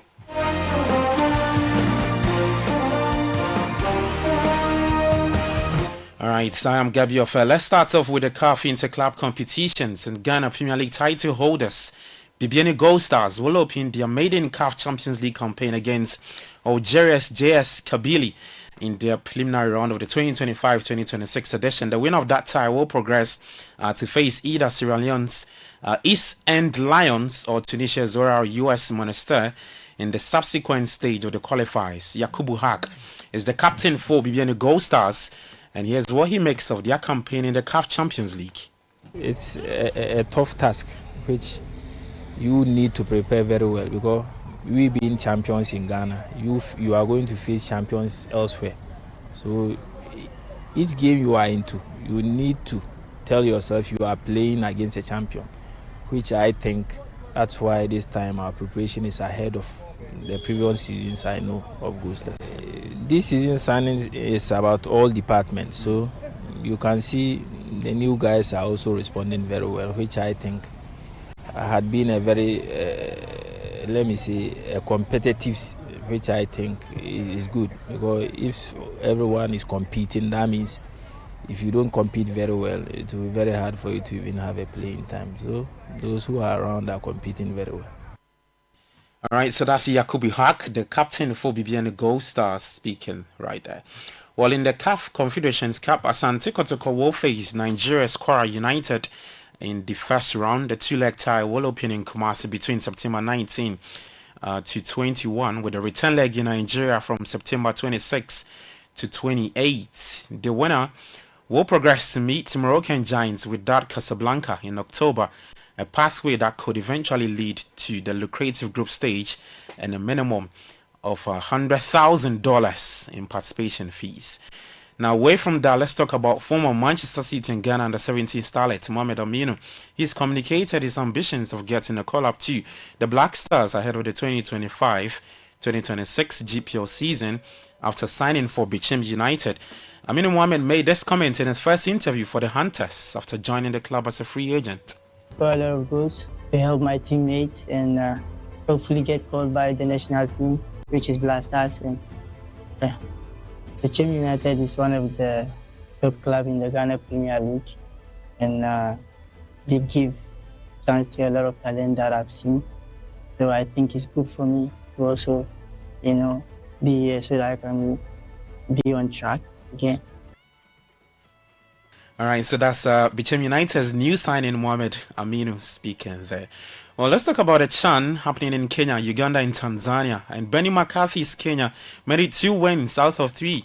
Alright, so I'm Gabi Ofe. Let's start off with the CAF Interclub competitions and Ghana Premier League title holders. BBN Gold Stars will open their maiden CAF Champions League campaign against Algeria's JS Kabylie in their preliminary round of the 2025-2026 edition. The winner of that tie will progress to face either Sierra Leone's East End Lions or Tunisia's Royal US Monastir in the subsequent stage of the qualifiers. Yakubu Haq is the captain for BBN Gold Stars, and here's what he makes of their campaign in the CAF Champions League. It's a tough task, which you need to prepare very well, because we being champions in Ghana, you are going to face champions elsewhere. So each game you are into, you need to tell yourself you are playing against a champion, which I think that's why this time our preparation is ahead of the previous seasons I know of Gold Stars. This season signing is about all departments, so you can see the new guys are also responding very well, which I think had been a very, let me say, a competitive, which I think is good, because if everyone is competing, that means if you don't compete very well, it will be very hard for you to even have a playing time. So those who are around are competing very well. All right, so that's Yakubu Haq, the captain for BBN Gold Stars, speaking right there. Well, in the CAF Confederations Cup, Asante Kotoko will face Nigeria's Quay United in the first round. The two-leg tie will open in Kumasi between September 19 to 21, with the return leg in Nigeria from September 26 to 28. The winner will progress to meet Moroccan giants Wydad Casablanca in October, a pathway that could eventually lead to the lucrative group stage and a minimum of $100,000 in participation fees. Now, away from that, let's talk about former Manchester City and Ghana under-17 starlet Mohamed Aminu. He's communicated his ambitions of getting a call-up to the Black Stars ahead of the 2025-2026 GPL season after signing for Bichim United. Aminu Mohamed made this comment in his first interview for the Hunters after joining the club as a free agent. For a lot of goals to help my teammates and hopefully get called by the national team, which is Black Stars. And Bichim United is one of the top clubs in the Ghana Premier League, and they give chance to a lot of talent that I've seen. So I think it's good for me to also, be here so that I can be on track again. All right, so that's Bichim United's new signing, Mohamed Aminu, speaking there. Well, let's talk about a CHAN happening in Kenya, Uganda, and Tanzania. And Benny McCarthy's Kenya made it 2 wins out of 3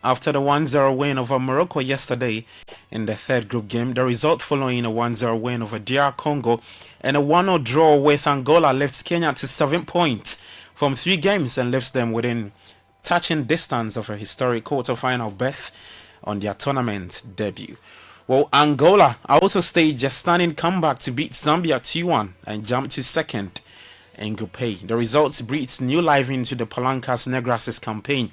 after the 1-0 win over Morocco yesterday in the third group game. The result following a 1-0 win over DR Congo and a 1-0 draw with Angola lifts Kenya to 7 points from 3 games and lifts them within touching distance of a historic quarter-final berth on their tournament debut. Well, Angola also staged a stunning comeback to beat Zambia 2-1 and jump to second in Group A. The results breathed new life into the Palancas Negras' campaign,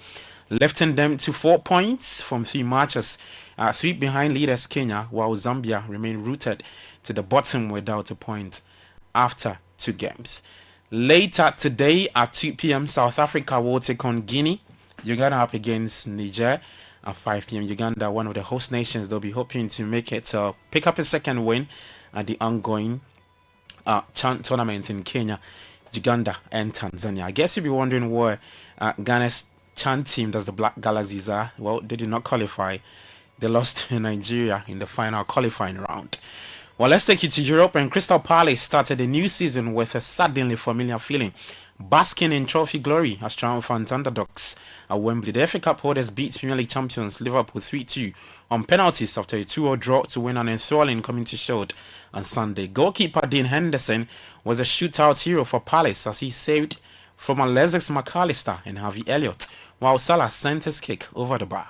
lifting them to 4 points from 3 matches, 3 behind leaders Kenya, while Zambia remained rooted to the bottom without a point after 2 games. Later today at 2 p.m., South Africa will take on Guinea. Uganda up against Niger. At 5 p.m. Uganda, one of the host nations, they'll be hoping to make it pick up a second win at the ongoing CHAN tournament in Kenya, Uganda, and Tanzania. I guess you'll be wondering where Ghana's CHAN team, that's the Black Galaxies, are. Well, they did not qualify. They lost to Nigeria in the final qualifying round. Well, let's take you to Europe, and Crystal Palace started a new season with a suddenly familiar feeling, basking in trophy glory as triumphant underdogs at Wembley. The FA Cup holders beat Premier League champions Liverpool 3-2 on penalties after a 2-0 draw to win an enthralling Community Shield on Sunday. Goalkeeper Dean Henderson was a shootout hero for Palace as he saved from Alexis McAllister and Harvey Elliott, while Salah sent his kick over the bar.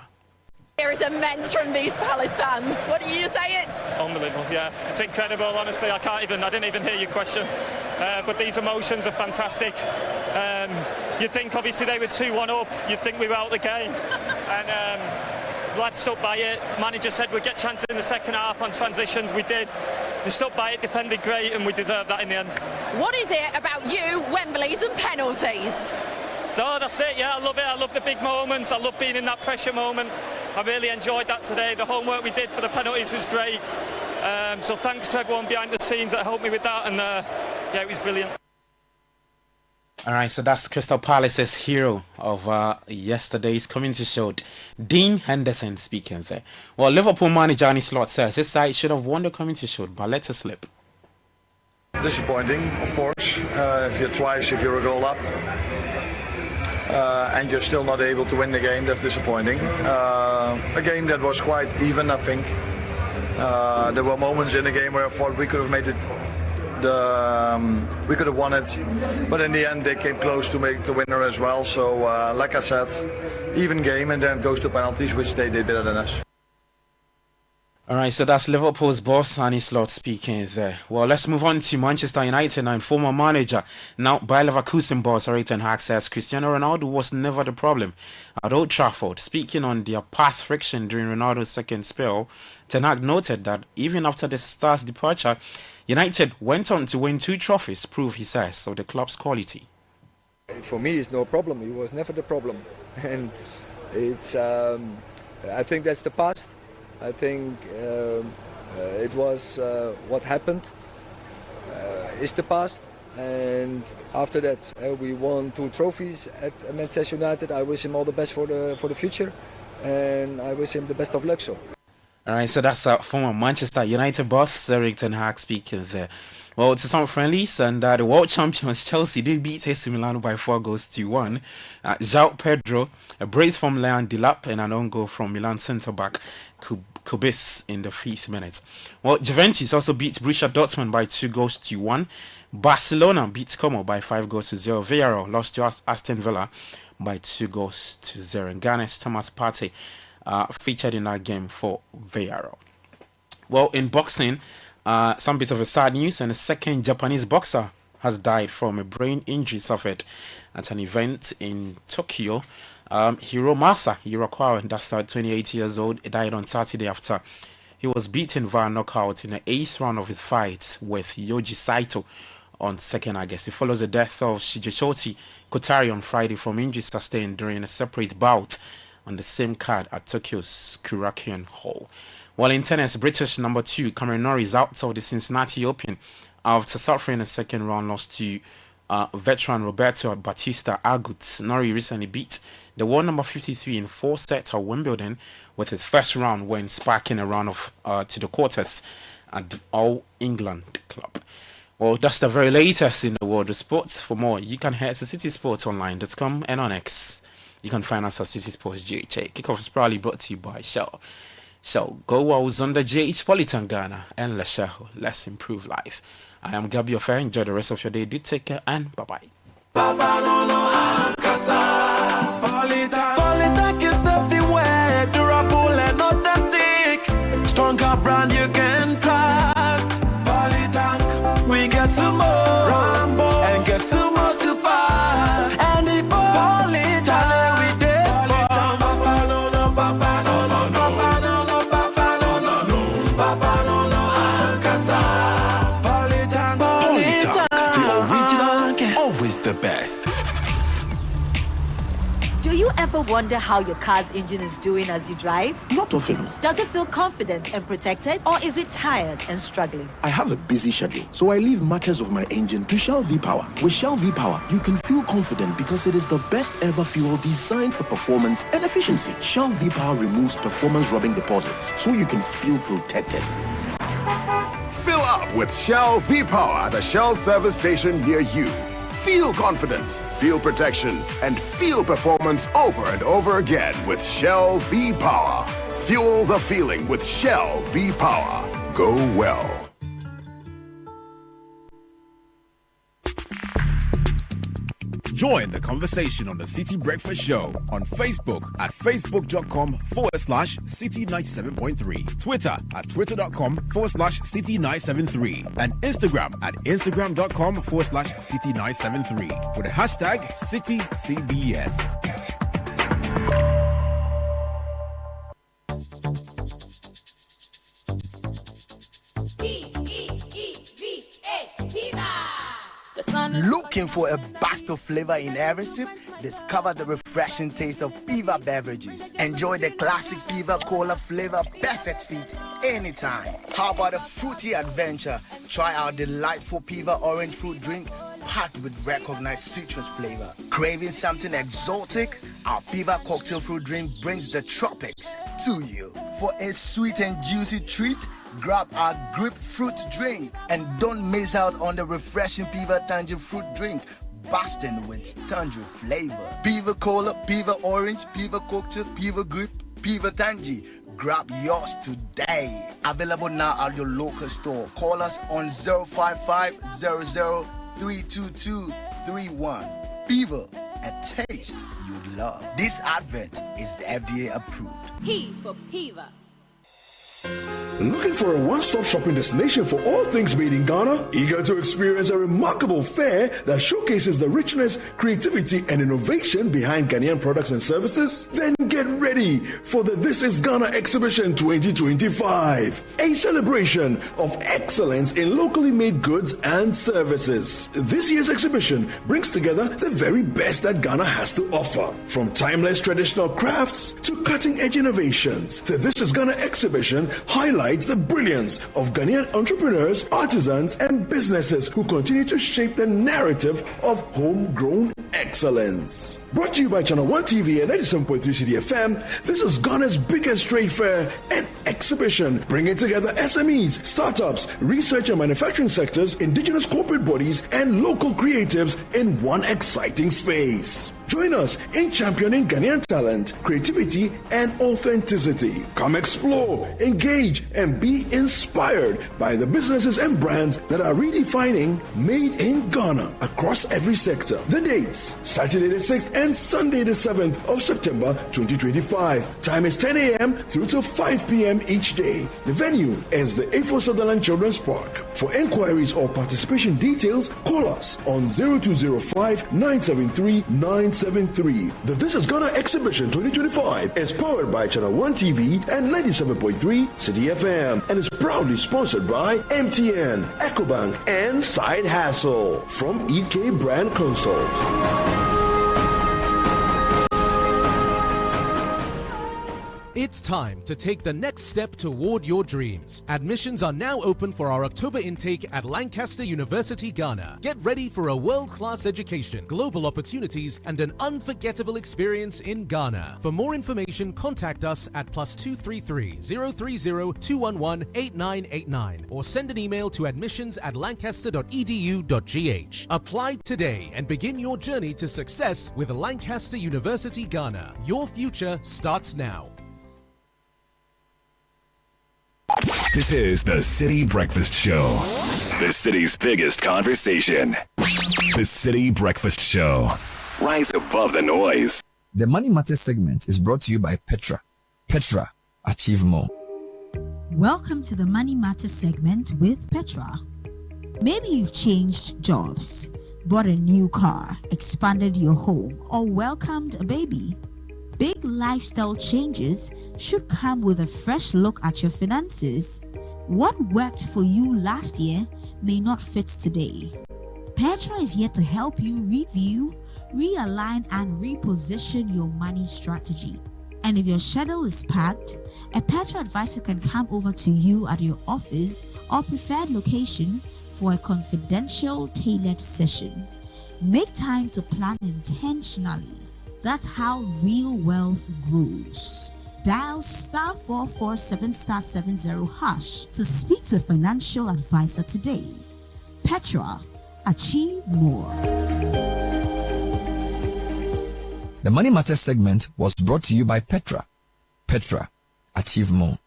Here is immense from these Palace fans. What did you just say? It's unbelievable. Yeah, it's incredible. Honestly, I didn't even hear your question. But these emotions are fantastic. You'd think obviously they were 2-1 up. You'd think we were out of the game. And lads stuck by it. Manager said we'd get chances in the second half on transitions. We did. They stuck by it, defended great, and we deserved that in the end. What is it about you, Wembleys and penalties? No, that's it. Yeah, I love it. I love the big moments. I love being in that pressure moment. I really enjoyed that today. The homework we did for the penalties was great. So thanks to everyone behind the scenes that helped me with that. And yeah, it was brilliant. All right, so that's Crystal Palace's hero of yesterday's Community Shield, Dean Henderson, speaking there. Well, Liverpool manager Arne Slot says his side should have won the Community Shield, but let it slip. The disappointing, of course. If you're a goal up, and you're still not able to win the game, that's disappointing. A game that was quite even, I think. There were moments in the game where I thought we could have made it. We could have won it, but in the end they came close to make the winner as well. So, like I said, even game, and then it goes to penalties, which they did better than us. All right, so that's Liverpool's boss, Arne Slot, speaking there. Well, let's move on to Manchester United now. And former manager, now Bayer Leverkusen boss, Erik ten Hag says Cristiano Ronaldo was never the problem at Old Trafford. Speaking on their past friction during Ronaldo's second spell, Ten Hag noted that even after the star's departure, United went on to win 2 trophies, proof, he says, of the club's quality. For me, it's no problem. He was never the problem. And it's, I think that's the past. I think it was what happened is the past, and after that we won 2 trophies at Manchester United. I wish him all the best for the future, and I wish him the best of luck. So. All right, so that's former Manchester United boss Erik ten Hag speaking there. Well, to some friendlies, and the world champions Chelsea did beat AC Milan by 4-1. João Pedro, a brace from Leon Delap, and an own goal from Milan centre-back Kubis in the 5th minute. Well, Juventus also beat Borussia Dortmund by 2-1. Barcelona beat Como by 5-0. Villarreal lost to Aston Villa by 2-0. And Ghana's Thomas Partey featured in that game for Villarreal. Well, in boxing, some bit of a sad news, and a second Japanese boxer has died from a brain injury suffered at an event in Tokyo. Hiromasa Hirakawa, that's 28 years old, died on Saturday after he was beaten via knockout in the 8th round of his fight with Yoji Saito on 2nd August. It follows the death of Shigechoshi Kotari on Friday from injuries sustained during a separate bout on the same card at Tokyo's Kurakuin Hall. While in tennis, British number 2 Cameron Norrie is out of the Cincinnati Open after suffering a second round loss to veteran Roberto Batista Agut. Norrie recently beat the world number 53 in 4 sets at Wimbledon with his first round when sparking a run of to the quarters at the All England Club. Well, that's the very latest in the world of sports. For more, you can head to citysportsonline.com and on X. You can find us at City Sports GHA. Kickoff is proudly brought to you by Shell. So go Wolves under JH Politan Ghana and let's improve life. I am Gabi Ofer. Enjoy the rest of your day. Do take care and bye-bye. Politan is everywhere, durable and authentic. Stronger brand you can trust. Politan, we get some more Rambo and get some more super. And the Politan we did the best. Do you ever wonder how your car's engine is doing as you drive? Not often. Does it feel confident and protected, or is it tired and struggling? I have a busy schedule, so I leave matters of my engine to Shell V-Power. With Shell V-Power, you can feel confident because it is the best ever fuel designed for performance and efficiency. Shell V-Power removes performance-robbing deposits, so you can feel protected. Fill up with Shell V-Power at a Shell service station near you. Feel confidence, feel protection, and feel performance over and over again with Shell V-Power. Fuel the feeling with Shell V-Power. Go well. Join the conversation on the City Breakfast Show on Facebook at facebook.com/City97.3, Twitter at twitter.com/City973, and Instagram at instagram.com/City973 with the hashtag CityCBS. Looking for a burst of flavor in every sip? Discover the refreshing taste of Piva beverages. Enjoy the classic Piva Cola flavor, perfect fit anytime. How about a fruity adventure? Try our delightful Piva orange fruit drink packed with recognized citrus flavor. Craving something exotic? Our Piva cocktail fruit drink brings the tropics to you. For a sweet and juicy treat, grab our grapefruit drink and don't miss out on the refreshing Piva Tangy fruit drink, busting with tangy flavor. Piva Cola, Piva Orange, Piva Cocktail, Piva Grape, Piva Tangy. Grab yours today. Available now at your local store. Call us on 055-00-322-31. Piva, a taste you love. This advert is FDA approved. P for Piva. Looking for a one-stop shopping destination for all things made in Ghana? Eager to experience a remarkable fair that showcases the richness, creativity, and innovation behind Ghanaian products and services? Then get ready for the This is Ghana Exhibition 2025, a celebration of excellence in locally made goods and services. This year's exhibition brings together the very best that Ghana has to offer, from timeless traditional crafts to cutting-edge innovations. The This is Ghana Exhibition highlights the brilliance of Ghanaian entrepreneurs, artisans, and businesses who continue to shape the narrative of homegrown excellence. Brought to you by Channel 1 TV and 97.3 Citi FM, this is Ghana's biggest trade fair and exhibition, bringing together SMEs, startups, research and manufacturing sectors, indigenous corporate bodies, and local creatives in one exciting space. Join us in championing Ghanaian talent, creativity, and authenticity. Come explore, engage, and be inspired by the businesses and brands that are redefining Made in Ghana across every sector. The dates, Saturday the 6th and Sunday the 7th of September 2025. Time is 10 a.m. through to 5 p.m. each day. The venue is the A4 Sutherland Children's Park. For inquiries or participation details, call us on 0205-973-973. The This is Ghana Exhibition 2025 is powered by Channel 1 TV and 97.3 Citi FM and is proudly sponsored by MTN, EcoBank, and Side Hassle from EK Brand Consult. It's time to take the next step toward your dreams. Admissions are now open for our October intake at Lancaster University, Ghana. Get ready for a world-class education, global opportunities, and an unforgettable experience in Ghana. For more information, contact us at +233 030 211 8989 or send an email to admissions@lancaster.edu.gh. Apply today and begin your journey to success with Lancaster University, Ghana. Your future starts now. This is the City Breakfast Show, the city's biggest conversation. The City Breakfast Show. Rise above the noise. The Money Matters segment is brought to you by Petra. Petra, achieve more. Welcome to the Money Matters segment with Petra. Maybe you've changed jobs, bought a new car, expanded your home, or welcomed a baby. Big lifestyle changes should come with a fresh look at your finances. What worked for you last year may not fit today. Petra is here to help you review, realign, and reposition your money strategy. And if your schedule is packed, a Petra advisor can come over to you at your office or preferred location for a confidential, tailored session. Make time to plan intentionally. That's how real wealth grows. Dial *447*70# to speak to a financial advisor today. Petra, achieve more. The Money Matters segment was brought to you by Petra. Petra, achieve more.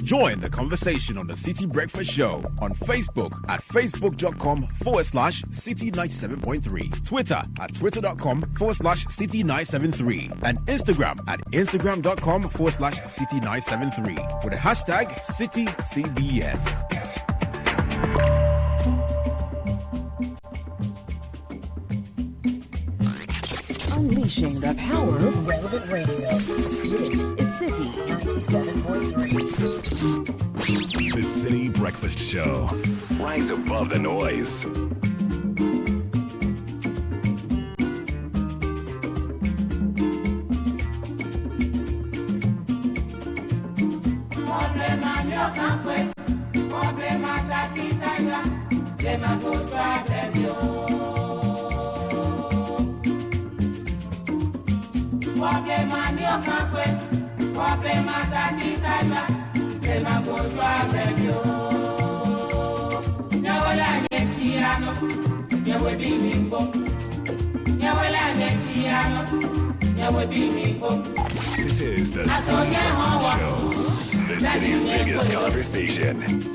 Join the conversation on the City Breakfast Show on Facebook at facebook.com/City97.3, Twitter at twitter.com/City973, and Instagram at instagram.com/City973 with the hashtag CityCBS. Unleashing the power of relevant radio. This is City 97.3. The City Breakfast Show. Rise above the noise. Problema This is the City Breakfast Show, the city's biggest conversation.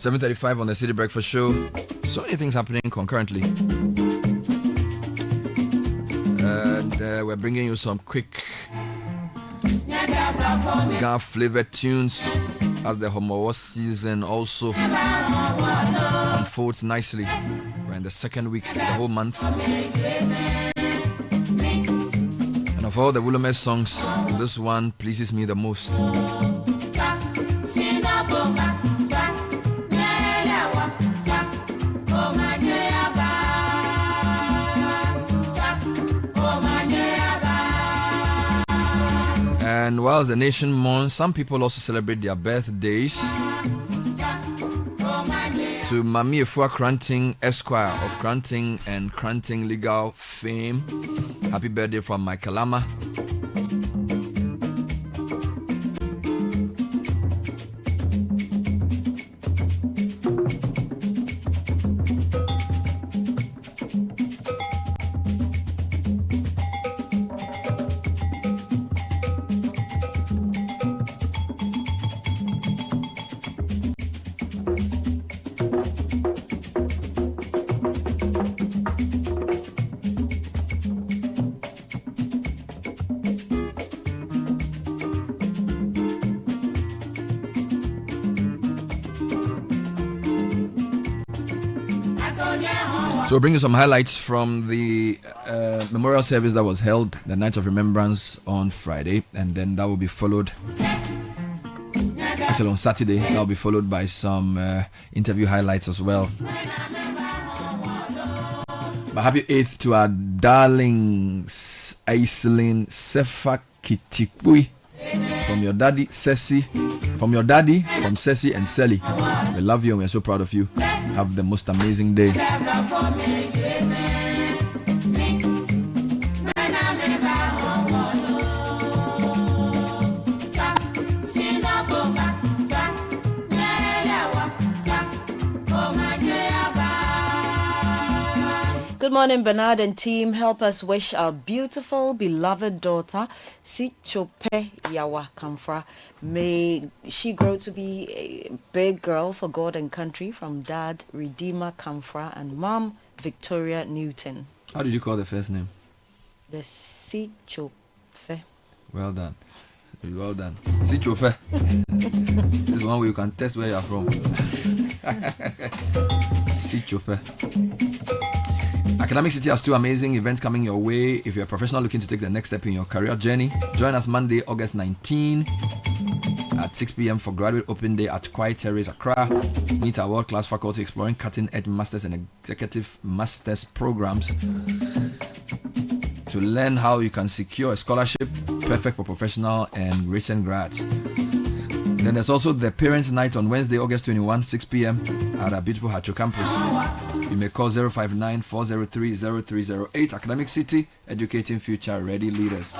.35 on the City Breakfast Show. So many things happening concurrently. And we're bringing you some quick Ghana flavored tunes as the Homo season also unfolds nicely. We're in the second week, it's a whole month. And of all the Willamette songs, this one pleases me the most. And whilst the nation mourns, some people also celebrate their birthdays. To Mami Efua Cranting, Esquire of Cranting and Cranting Legal fame, happy birthday from Michael Lama. So we'll bring you some highlights from the memorial service that was held, the Night of Remembrance on Friday, and then that will be followed, actually on Saturday, that will be followed by some interview highlights as well. But happy 8th to our darlings, Aislinn Sefa Kitikui, from your daddy, Ceci, from Ceci and Sally. We love you and we're so proud of you. Have the most amazing day. Good morning, Bernard and team. Help us wish our beautiful, beloved daughter, Sichope Yawa Kamfra. May she grow to be a big girl for God and country, from Dad Redeemer Kamfra and Mom Victoria Newton. How did you call the first name? The Sichope. Well done. Well done. Sichope. This is one way you can test where you are from. Sichope. Academic City has 2 amazing events coming your way. If you're a professional looking to take the next step in your career journey, join us Monday, August 19 at 6 p.m. for Graduate Open Day at Quay Terrace, Accra. Meet our world-class faculty exploring cutting-edge masters and executive masters programs to learn how you can secure a scholarship perfect for professional and recent grads. Then there's also the Parents' Night on Wednesday, August 21, 6 p.m. at our beautiful Hacho campus. You may call 059-403-0308. Academic City, educating future-ready leaders.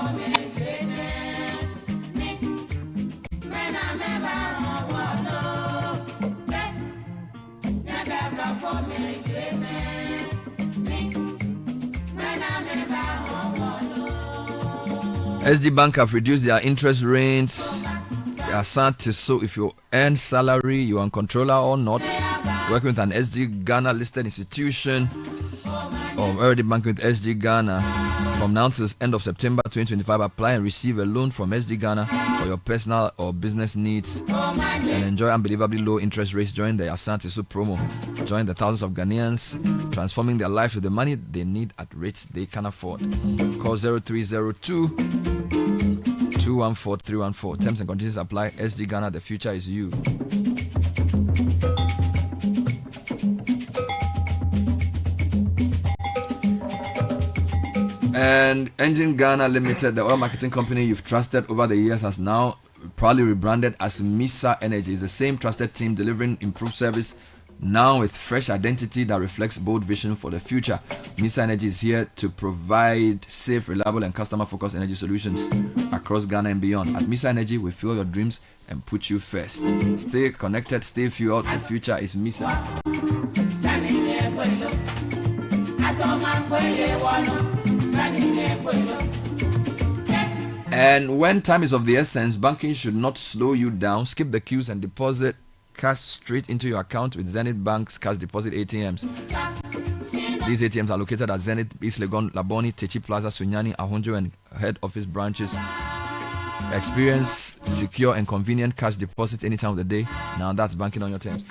SD Bank have reduced their interest rates. So if you earn salary, you are a controller or not, working with an SD Ghana listed institution or already banking with SD Ghana, from now to the end of September 2025, apply and receive a loan from SD Ghana for your personal or business needs and enjoy unbelievably low interest rates. Join the Asante Su promo. Join the thousands of Ghanaians transforming their lives with the money they need at rates they can afford. Call 0302 214-314. Terms and conditions apply. SD Ghana, the future is you. And Engine Ghana Limited, the oil marketing company you've trusted over the years, has now proudly rebranded as Misa Energy. It's the same trusted team delivering improved service, now with fresh identity that reflects bold vision for the future. Misa Energy is here to provide safe, reliable, and customer-focused energy solutions across Ghana and beyond. At Misa Energy, we fuel your dreams and put you first. Stay connected, stay fueled. The future is Misa. And when time is of the essence, banking should not slow you down. Skip the queues and deposit cash straight into your account with Zenith Bank's cash deposit ATMs. These ATMs are located at Zenith, East Legon, Laboni, Techi Plaza, Sunyani, Ahonjo, and head office branches. Experience secure and convenient cash deposits any time of the day. Now that's banking on your terms.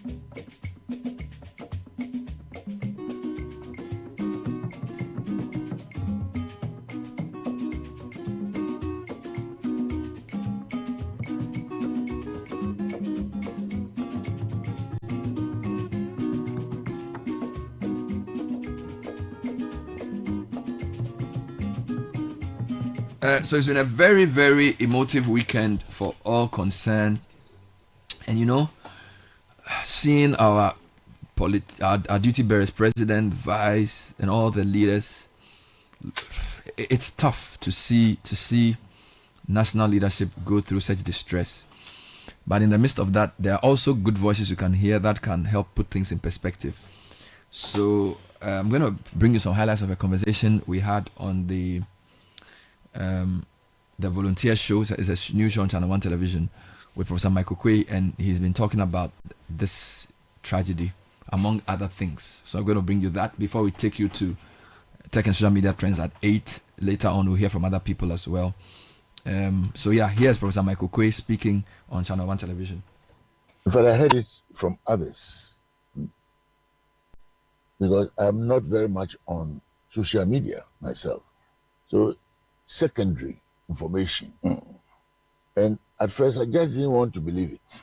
So it's been a very, very emotive weekend for all concerned. And you know, seeing our duty bearers, president, vice, and all the leaders, it's tough to see national leadership go through such distress. But in the midst of that, there are also good voices you can hear that can help put things in perspective. So I'm going to bring you some highlights of a conversation we had on the Volunteer show. It's a new show on Channel 1 television with Professor Michael Quay, and he's been talking about this tragedy, among other things. So I'm going to bring you that before we take you to tech and social media trends at 8. Later on, we'll hear from other people as well. So yeah, here's Professor Michael Quay speaking on Channel 1 television. In fact, I heard it from others because I'm not very much on social media myself. So secondary information. And at first, I just didn't want to believe it.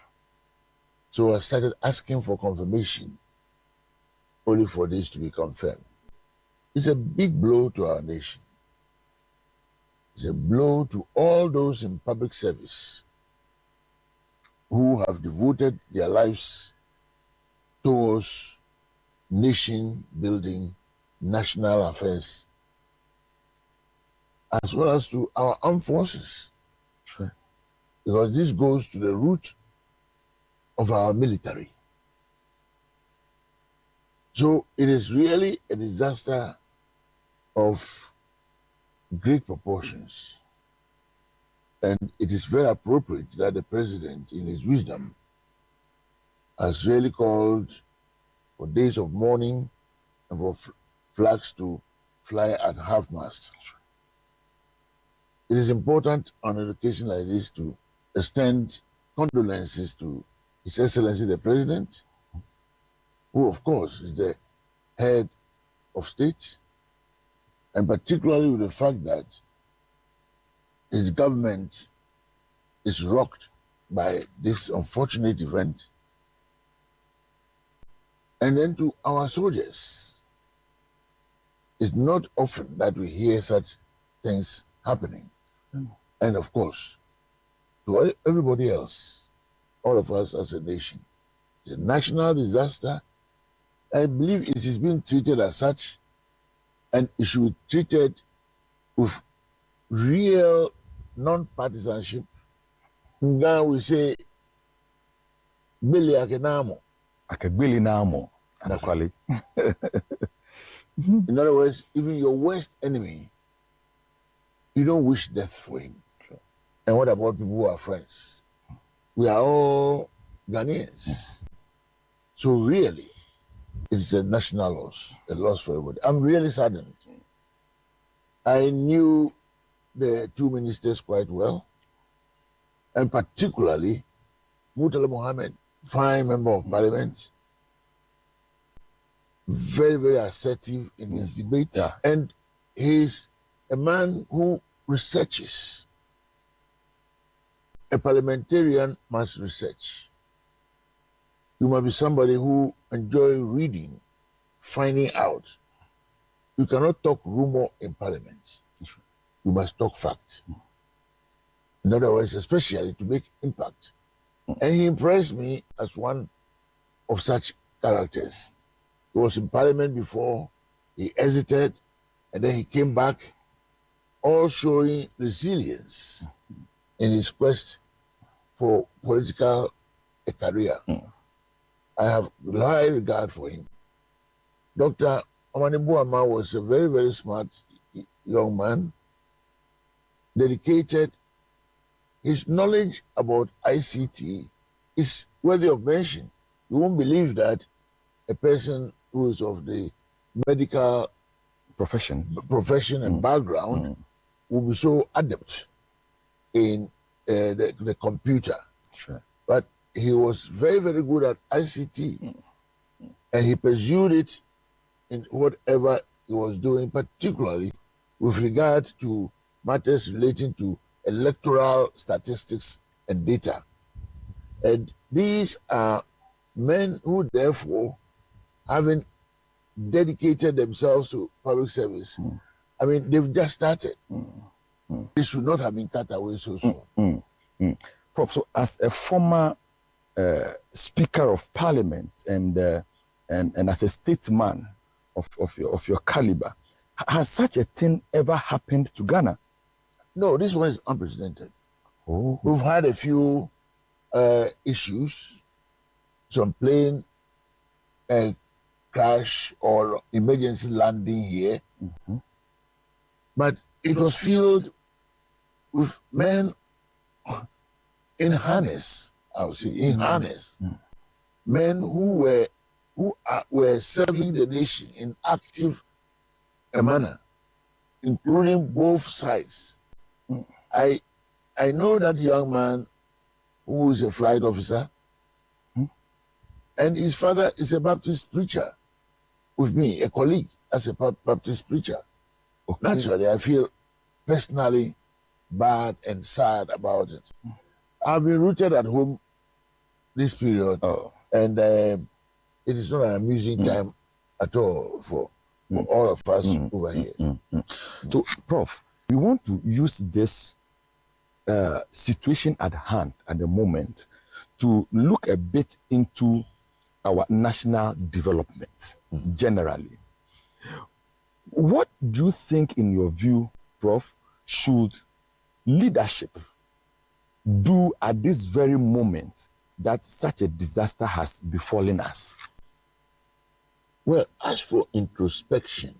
So I started asking for confirmation, only for this to be confirmed. It's a big blow to our nation. It's a blow to all those in public service who have devoted their lives towards nation building, national affairs, as well as to our armed forces. Sure. Because this goes to the root of our military. So it is really a disaster of great proportions. And it is very appropriate that the president, in his wisdom, has really called for days of mourning and for flags to fly at half-mast. It is important on an occasion like this to extend condolences to His Excellency the President who of course is the head of state, and particularly with the fact that his government is rocked by this unfortunate event. And then to our soldiers, it's not often that we hear such things happening. And of course, to everybody else, all of us as a nation, it's a national disaster. I believe it is being treated as such, and it should be treated with real non-partisanship. Nga we say, Billy Akenamo. Akebili Namo. In other words, even your worst enemy, you don't wish death for him. Sure. And what about people who are friends? We are all Ghanaians. So really, it's a national loss, a loss for everybody. I'm really saddened. I knew the two ministers quite well, and particularly Murtala Mohammed, fine member of parliament, very, very assertive in his debate, and he's a man who researches. A parliamentarian must research. You must be somebody who enjoys reading, finding out. You cannot talk rumor in parliament. You must talk fact. In other words, especially to make impact. And he impressed me as one of such characters. He was in parliament before, he hesitated, and then he came back, all showing resilience in his quest for political career. I have high regard for him. Dr. Amanibuama was a very, very smart young man, dedicated. His knowledge about ICT is worthy of mention. You won't believe that a person who is of the medical profession and background will be so adept in the computer. Sure. But he was very, very good at ICT, and he pursued it in whatever he was doing, particularly with regard to matters relating to electoral statistics and data. And these are men who, therefore, having dedicated themselves to public service, I mean, they've just started. They should not have been cut away so soon. Prof, so as a former Speaker of Parliament and as a statesman of your caliber, has such a thing ever happened to Ghana? No, this one is unprecedented. Oh. We've had a few issues, some plane crash or emergency landing here, but it was filled with men in harness, I would say, in harness. Men who were serving the nation in active manner, including both sides. I know that young man who is a flight officer, and his father is a Baptist preacher with me, a colleague as a Baptist preacher. Okay. Naturally, I feel personally bad and sad about it. I've been rooted at home this period, and it is not an amusing time at all for all of us over here. So, Prof, we want to use this situation at hand at the moment to look a bit into our national development generally. What do you think, in your view, Prof, should leadership do at this very moment that such a disaster has befallen us? Well, as for introspection,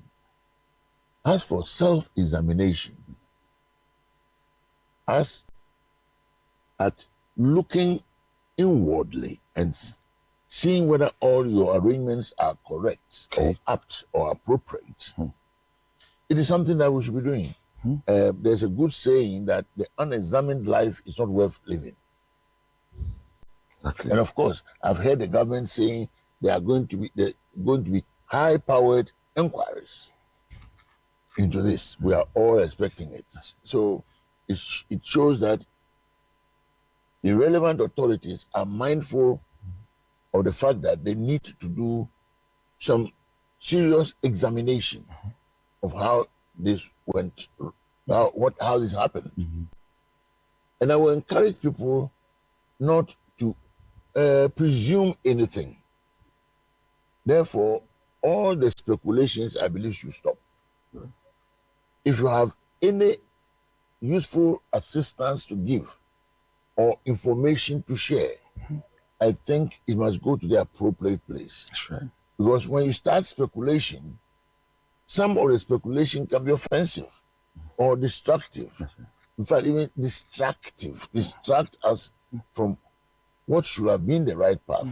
as for self-examination, as at looking inwardly and seeing whether all your arrangements are correct or apt or appropriate, it is something that we should be doing. There's a good saying that the unexamined life is not worth living. Exactly. And of course, I've heard the government saying there are going to be high-powered inquiries into this. We are all expecting it. So it shows that the relevant authorities are mindful of the fact that they need to do some serious examination of how this went, how this happened. And I will encourage people not to presume anything. Therefore, all the speculations, I believe, should stop. If you have any useful assistance to give or information to share, I think it must go to the appropriate place. That's right. Because when you start speculation, some of the speculation can be offensive or destructive. In fact, even distract us from what should have been the right path.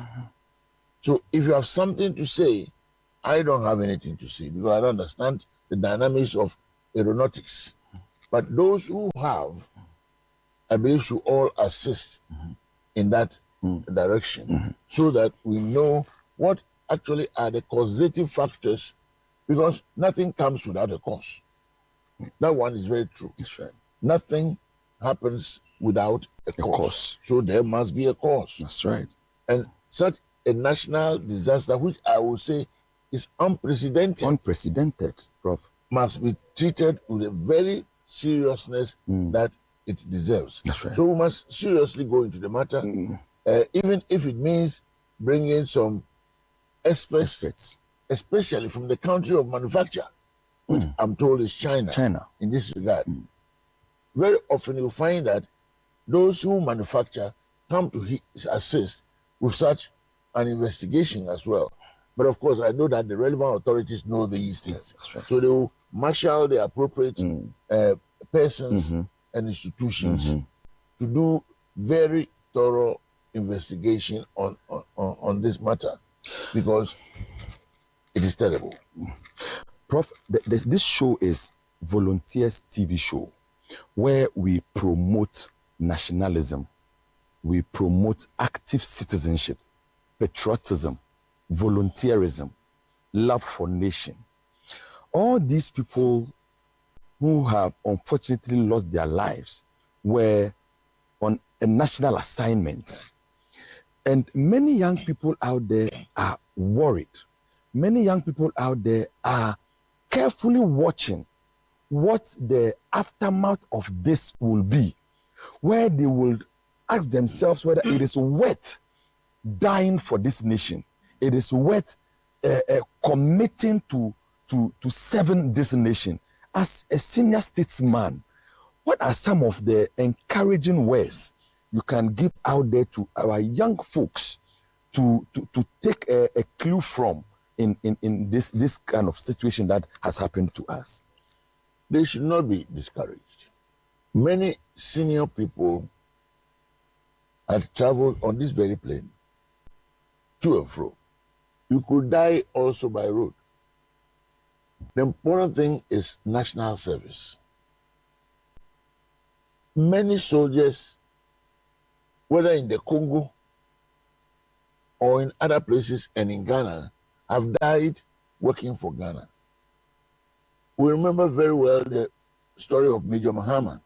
So if you have something to say, I don't have anything to say because I don't understand the dynamics of aeronautics. But those who have, I believe, should all assist in that direction so that we know what actually are the causative factors, because nothing comes without a cause. That one is very true. That's right. Nothing happens without a cause. So there must be a cause. That's right. And such a national disaster, which I will say is unprecedented. Unprecedented, Prof. Must be treated with a very seriousness that it deserves. That's right. So we must seriously go into the matter, even if it means bringing some experts, especially from the country of manufacture, which I'm told is China. In this regard. Very often you find that those who manufacture come to assist with such an investigation as well. But of course, I know that the relevant authorities know these things. Right. So they will marshal the appropriate persons and institutions to do very thorough investigation on this matter, because it is terrible. Prof, this show is Volunteers TV show, where we promote nationalism, we promote active citizenship, patriotism, volunteerism, love for nation. All these people who have unfortunately lost their lives were on a national assignment. And many young people out there are worried. Many young people out there are carefully watching what the aftermath of this will be, where they will ask themselves whether it is worth dying for this nation. It is worth committing to serving this nation. As a senior statesman, what are some of the encouraging words you can give out there to our young folks to take a clue from in this kind of situation that has happened to us? They should not be discouraged. Many senior people have traveled on this very plane to and fro. You could die also by road. The important thing is national service. Many soldiers, whether in the Congo or in other places and in Ghana, have died working for Ghana. We remember very well the story of Major Mahama.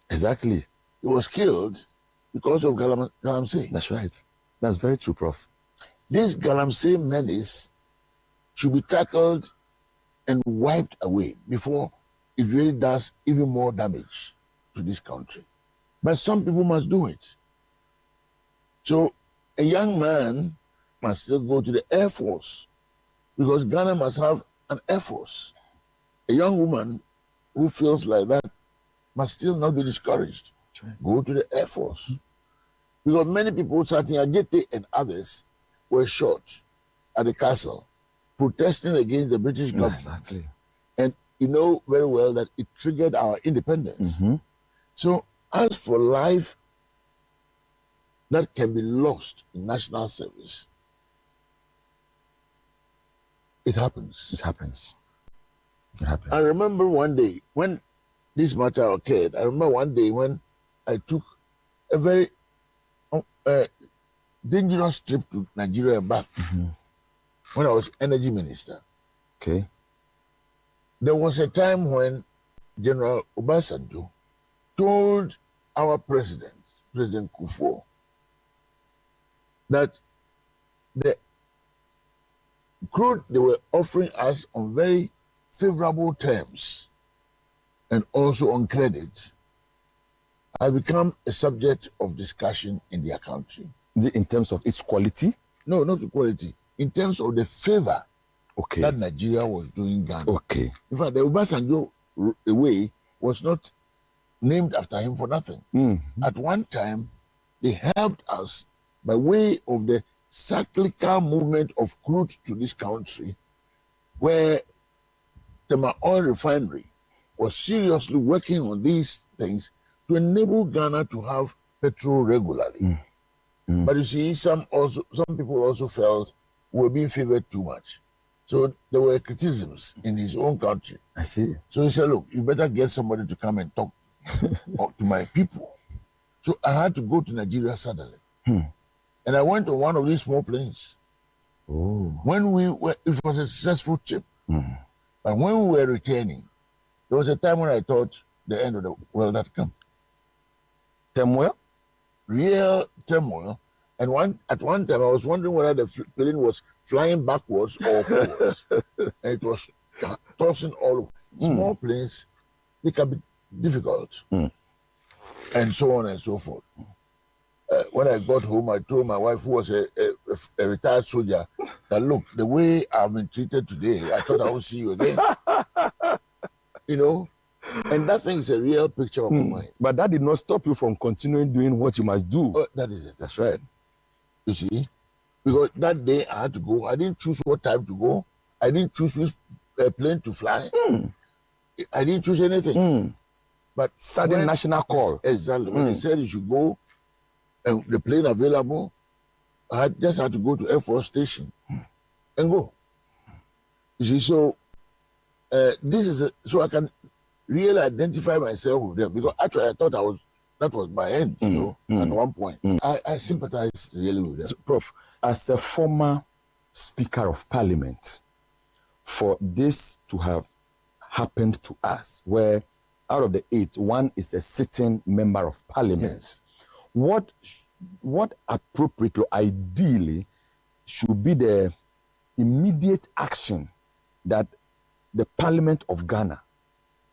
Exactly. He was killed because of Galamsey. That's right. That's very true, Prof. This Galamsey menace should be tackled and wiped away before it really does even more damage to this country. But some people must do it. So a young man must still go to the Air Force, because Ghana must have an Air Force. A young woman who feels like that must still not be discouraged. Right. Go to the Air Force. Because many people, Sati Ajete and others, were shot at the castle, protesting against the British government. Exactly. And you know very well that it triggered our independence. So as for life that can be lost in national service, it happens. It happens. It happens. I remember one day when this matter occurred, I remember one day when I took a very dangerous trip to Nigeria and back. when I was energy minister. Okay. There was a time when General Obasanjo told our president, President Quay, that the crude they were offering us on very favorable terms and also on credit has become a subject of discussion in their country. In terms of its quality? No, not the quality. In terms of the favor okay. that Nigeria was doing Ghana. Okay. In fact, the Obasanjo way was not named after him for nothing. Mm-hmm. At one time, they helped us by way of the cyclical movement of crude to this country, where the oil refinery was seriously working on these things to enable Ghana to have petrol regularly. But you see, some people also felt we were being favored too much. So there were criticisms in his own country. I see. So he said, look, you better get somebody to come and talk to my people. So I had to go to Nigeria suddenly. And I went on one of these small planes. When we were, it was a successful trip. But when we were returning, there was a time when I thought the end of the world had come. Turmoil? Real turmoil. And at one time, I was wondering whether the plane was flying backwards or forwards. And it was tossing all over. Small planes, they can be difficult. And so on and so forth. When I got home, I told my wife, who was a retired soldier, that look, the way I've been treated today, I thought I would see you again. You know? And that thing is a real picture of my mind. But that did not stop you from continuing doing what you must do. That is it. That's right. You see? Because that day I had to go. I didn't choose what time to go. I didn't choose which plane to fly. I didn't choose anything. But sudden national call. Exactly. When they said you should go, and the plane available, I just had to go to Air Force Station and go. You see, so this is so I can really identify myself with them, because actually I thought that was my end, you know, at one point. I sympathize really with them. So, Prof, as a former Speaker of Parliament, for this to have happened to us, where out of the 8, 1 is a sitting member of Parliament, what appropriately, ideally, should be the immediate action that the Parliament of Ghana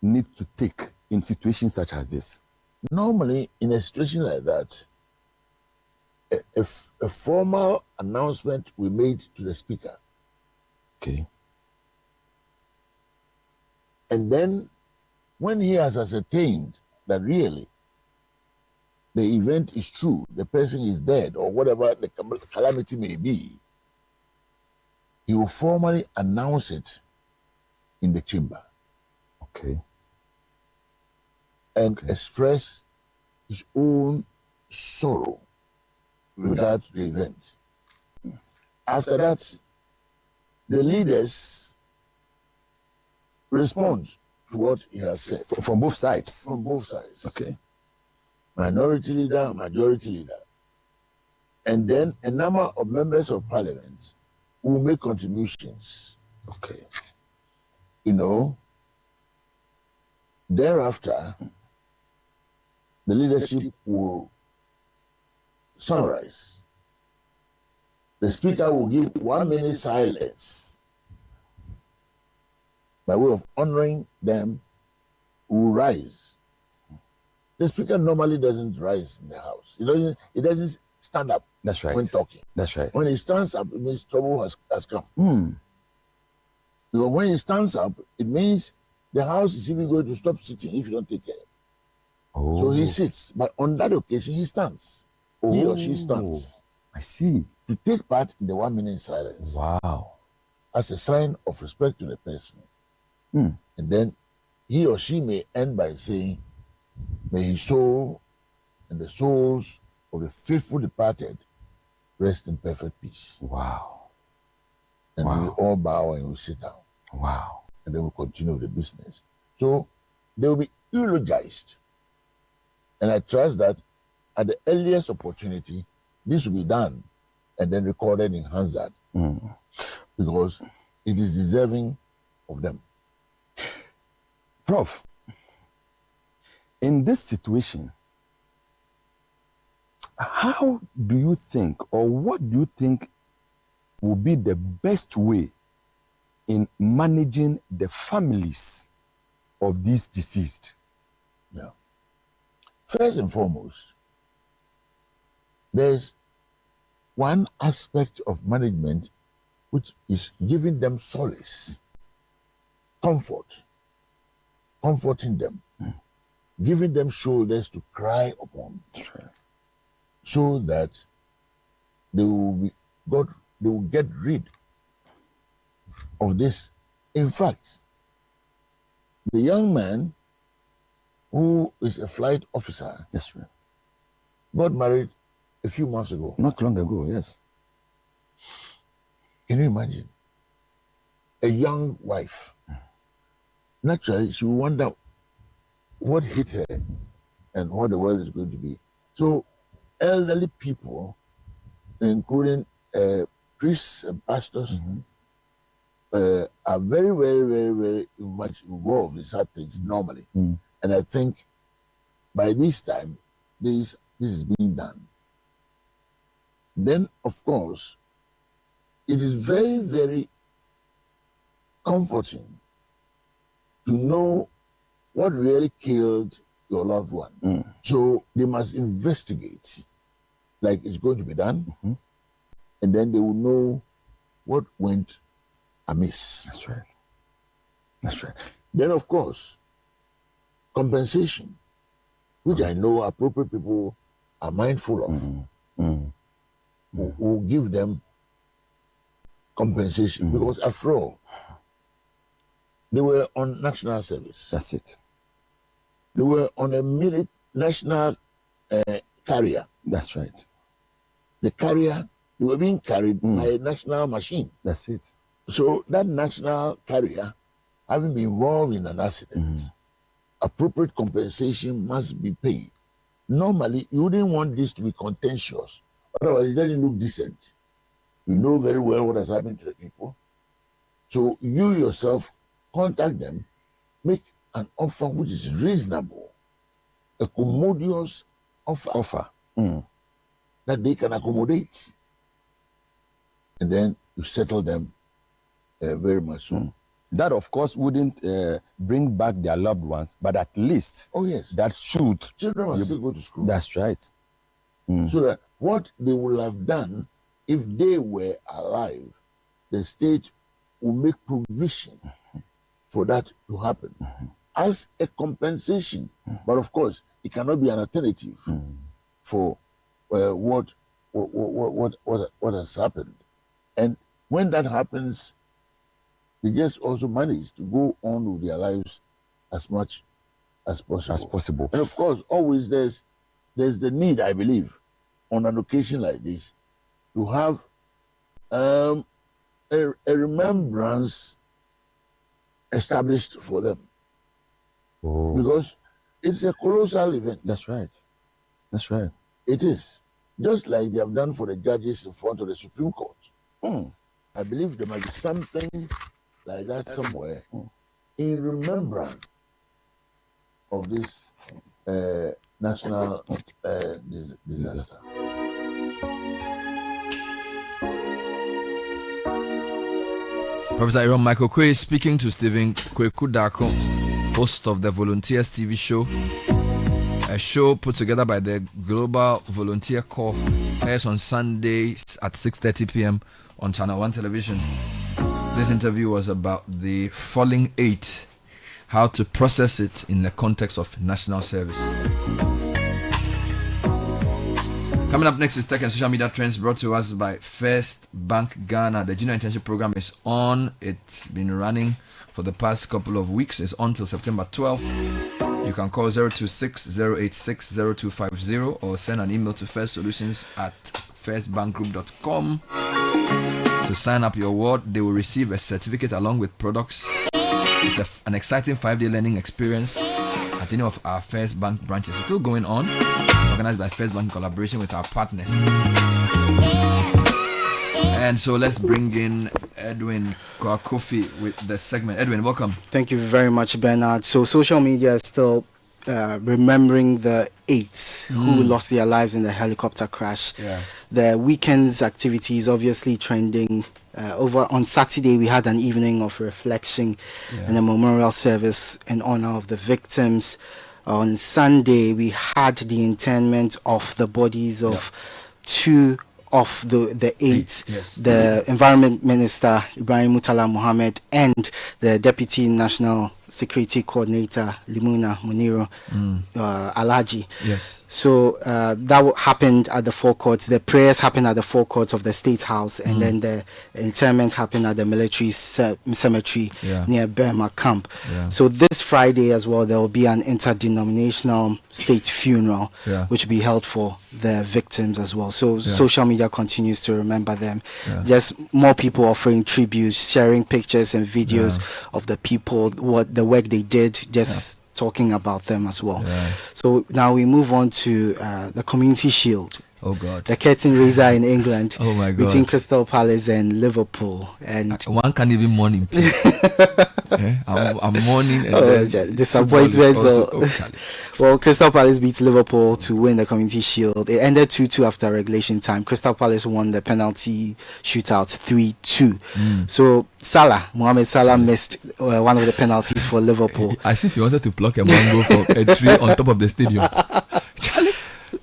needs to take in situations such as this? Normally, in a situation like that, a formal announcement we made to the Speaker. Okay. And then, when he has ascertained that really the event is true, the person is dead, or whatever the calamity may be, he will formally announce it in the chamber. Okay. And express his own sorrow with regard to the event. After that, the leaders respond to what he has said. From both sides? From both sides. Okay. Minority leader, majority leader. And then a number of members of parliament will make contributions. Okay. You know, thereafter, the leadership will summarize. The speaker will give 1 minute silence by way of honoring them who will rise. The speaker normally doesn't rise in the house. He doesn't stand up. That's right. When talking. That's right. When he stands up, it means trouble has come. Because when he stands up, it means the house is even going to stop sitting if you don't take care. So he sits, but on that occasion he stands. He or she stands. I see. To take part in the 1 minute silence. Wow. As a sign of respect to the person. And then he or she may end by saying, may his soul and the souls of the faithful departed rest in perfect peace. Wow. And we all bow and we sit down. Wow. And then we continue the business. So they will be eulogized. And I trust that at the earliest opportunity, this will be done and then recorded in Hansard. because it is deserving of them. Prof, in this situation, how do you think, or what do you think will be the best way in managing the families of these deceased? Yeah. First and foremost, there's one aspect of management which is giving them solace, comforting them, giving them shoulders to cry upon, so that they will get rid of this. In fact, the young man who is a flight officer, yes, sir, got married a few months ago. Not long ago, yes. Can you imagine? A young wife. Naturally, she will wonder what hit her and what the world is going to be. So, elderly people, including priests and pastors, are very, very, very, very much involved in such things normally. And I think by this time, this is being done. Then, of course, it is very, very comforting to know what really killed your loved one. So they must investigate, like it's going to be done, and then they will know what went amiss. That's right. That's right. Then, of course, compensation, which I know appropriate people are mindful of, will give them compensation, because after all, they were on national service. That's it. They were on a national carrier. That's right. The carrier, they were being carried by a national machine. That's it. So that national carrier, having been involved in an accident, appropriate compensation must be paid. Normally, you wouldn't want this to be contentious. Otherwise, it doesn't look decent. You know very well what has happened to the people. So you yourself contact them, make an offer which is reasonable, a commodious offer. That they can accommodate. And then you settle them very much so. That, of course, wouldn't bring back their loved ones, but at least that should. Children must still go to school. That's right. So that what they would have done if they were alive, the state will make provision for that to happen as a compensation. But of course, it cannot be an alternative for what has happened. And when that happens, they just also manage to go on with their lives as much as possible. And of course, always there's the need, I believe, on an occasion like this, to have a remembrance established for them. Because it's a colossal event. That's right. That's right. It is. Just like they have done for the judges in front of the Supreme Court. I believe there might be something like that somewhere in remembrance of this national disaster. Professor Aaron Michael Quay speaking to Stephen Kwekudako, host of the Volunteers TV show, a show put together by the Global Volunteer Corps, airs on Sundays at 6:30 p.m. on Channel 1 television. This interview was about the falling 8, how to process it in the context of national service. Coming up next is Tech and Social Media Trends, brought to us by First Bank Ghana. The Junior Internship Program is on. It's been running for the past couple of weeks. It's on till September 12th. You can call 026-086-0250 or send an email to firstsolutions@firstbankgroup.com. To sign up your award, they will receive a certificate along with products. It's an exciting 5-day learning experience at any of our First Bank branches. It's still going on, organized by First Bank in collaboration with our partners. And so let's bring in Edwin Kofi with the segment. Edwin, welcome. Thank you very much, Bernard. So social media is still remembering the 8 who lost their lives in the helicopter crash. Yeah. The weekend's activities obviously trending. Over on Saturday, we had an evening of reflection and a memorial service in honor of the victims. On Sunday, we had the interment of the bodies of 2 of the 8, the Environment Minister Ibrahim Mutala Mohammed and the Deputy National Security Coordinator Limuna Muniro Alaji. Yes. So that happened at the forecourts. The prayers happened at the forecourts of the State House, and then the interment happened at the military cemetery near Burma Camp. Yeah. So this Friday as well, there will be an interdenominational state funeral, which will be held for the victims as well. So social media continues to remember them. Just more people offering tributes, sharing pictures and videos of the people, what the work they did, just talking about them as well. So now we move on to the Community Shield. Oh God! The curtain raiser in England. Oh my God! Between Crystal Palace and Liverpool, and one can't even mourn in peace. I'm mourning. And disappointment. Well, Crystal Palace beat Liverpool to win the Community Shield. It ended 2-2 after regulation time. Crystal Palace won the penalty shootout 3-2. So Mohamed Salah missed one of the penalties for Liverpool. As if he wanted to pluck a mango from a tree on top of the stadium. Charlie.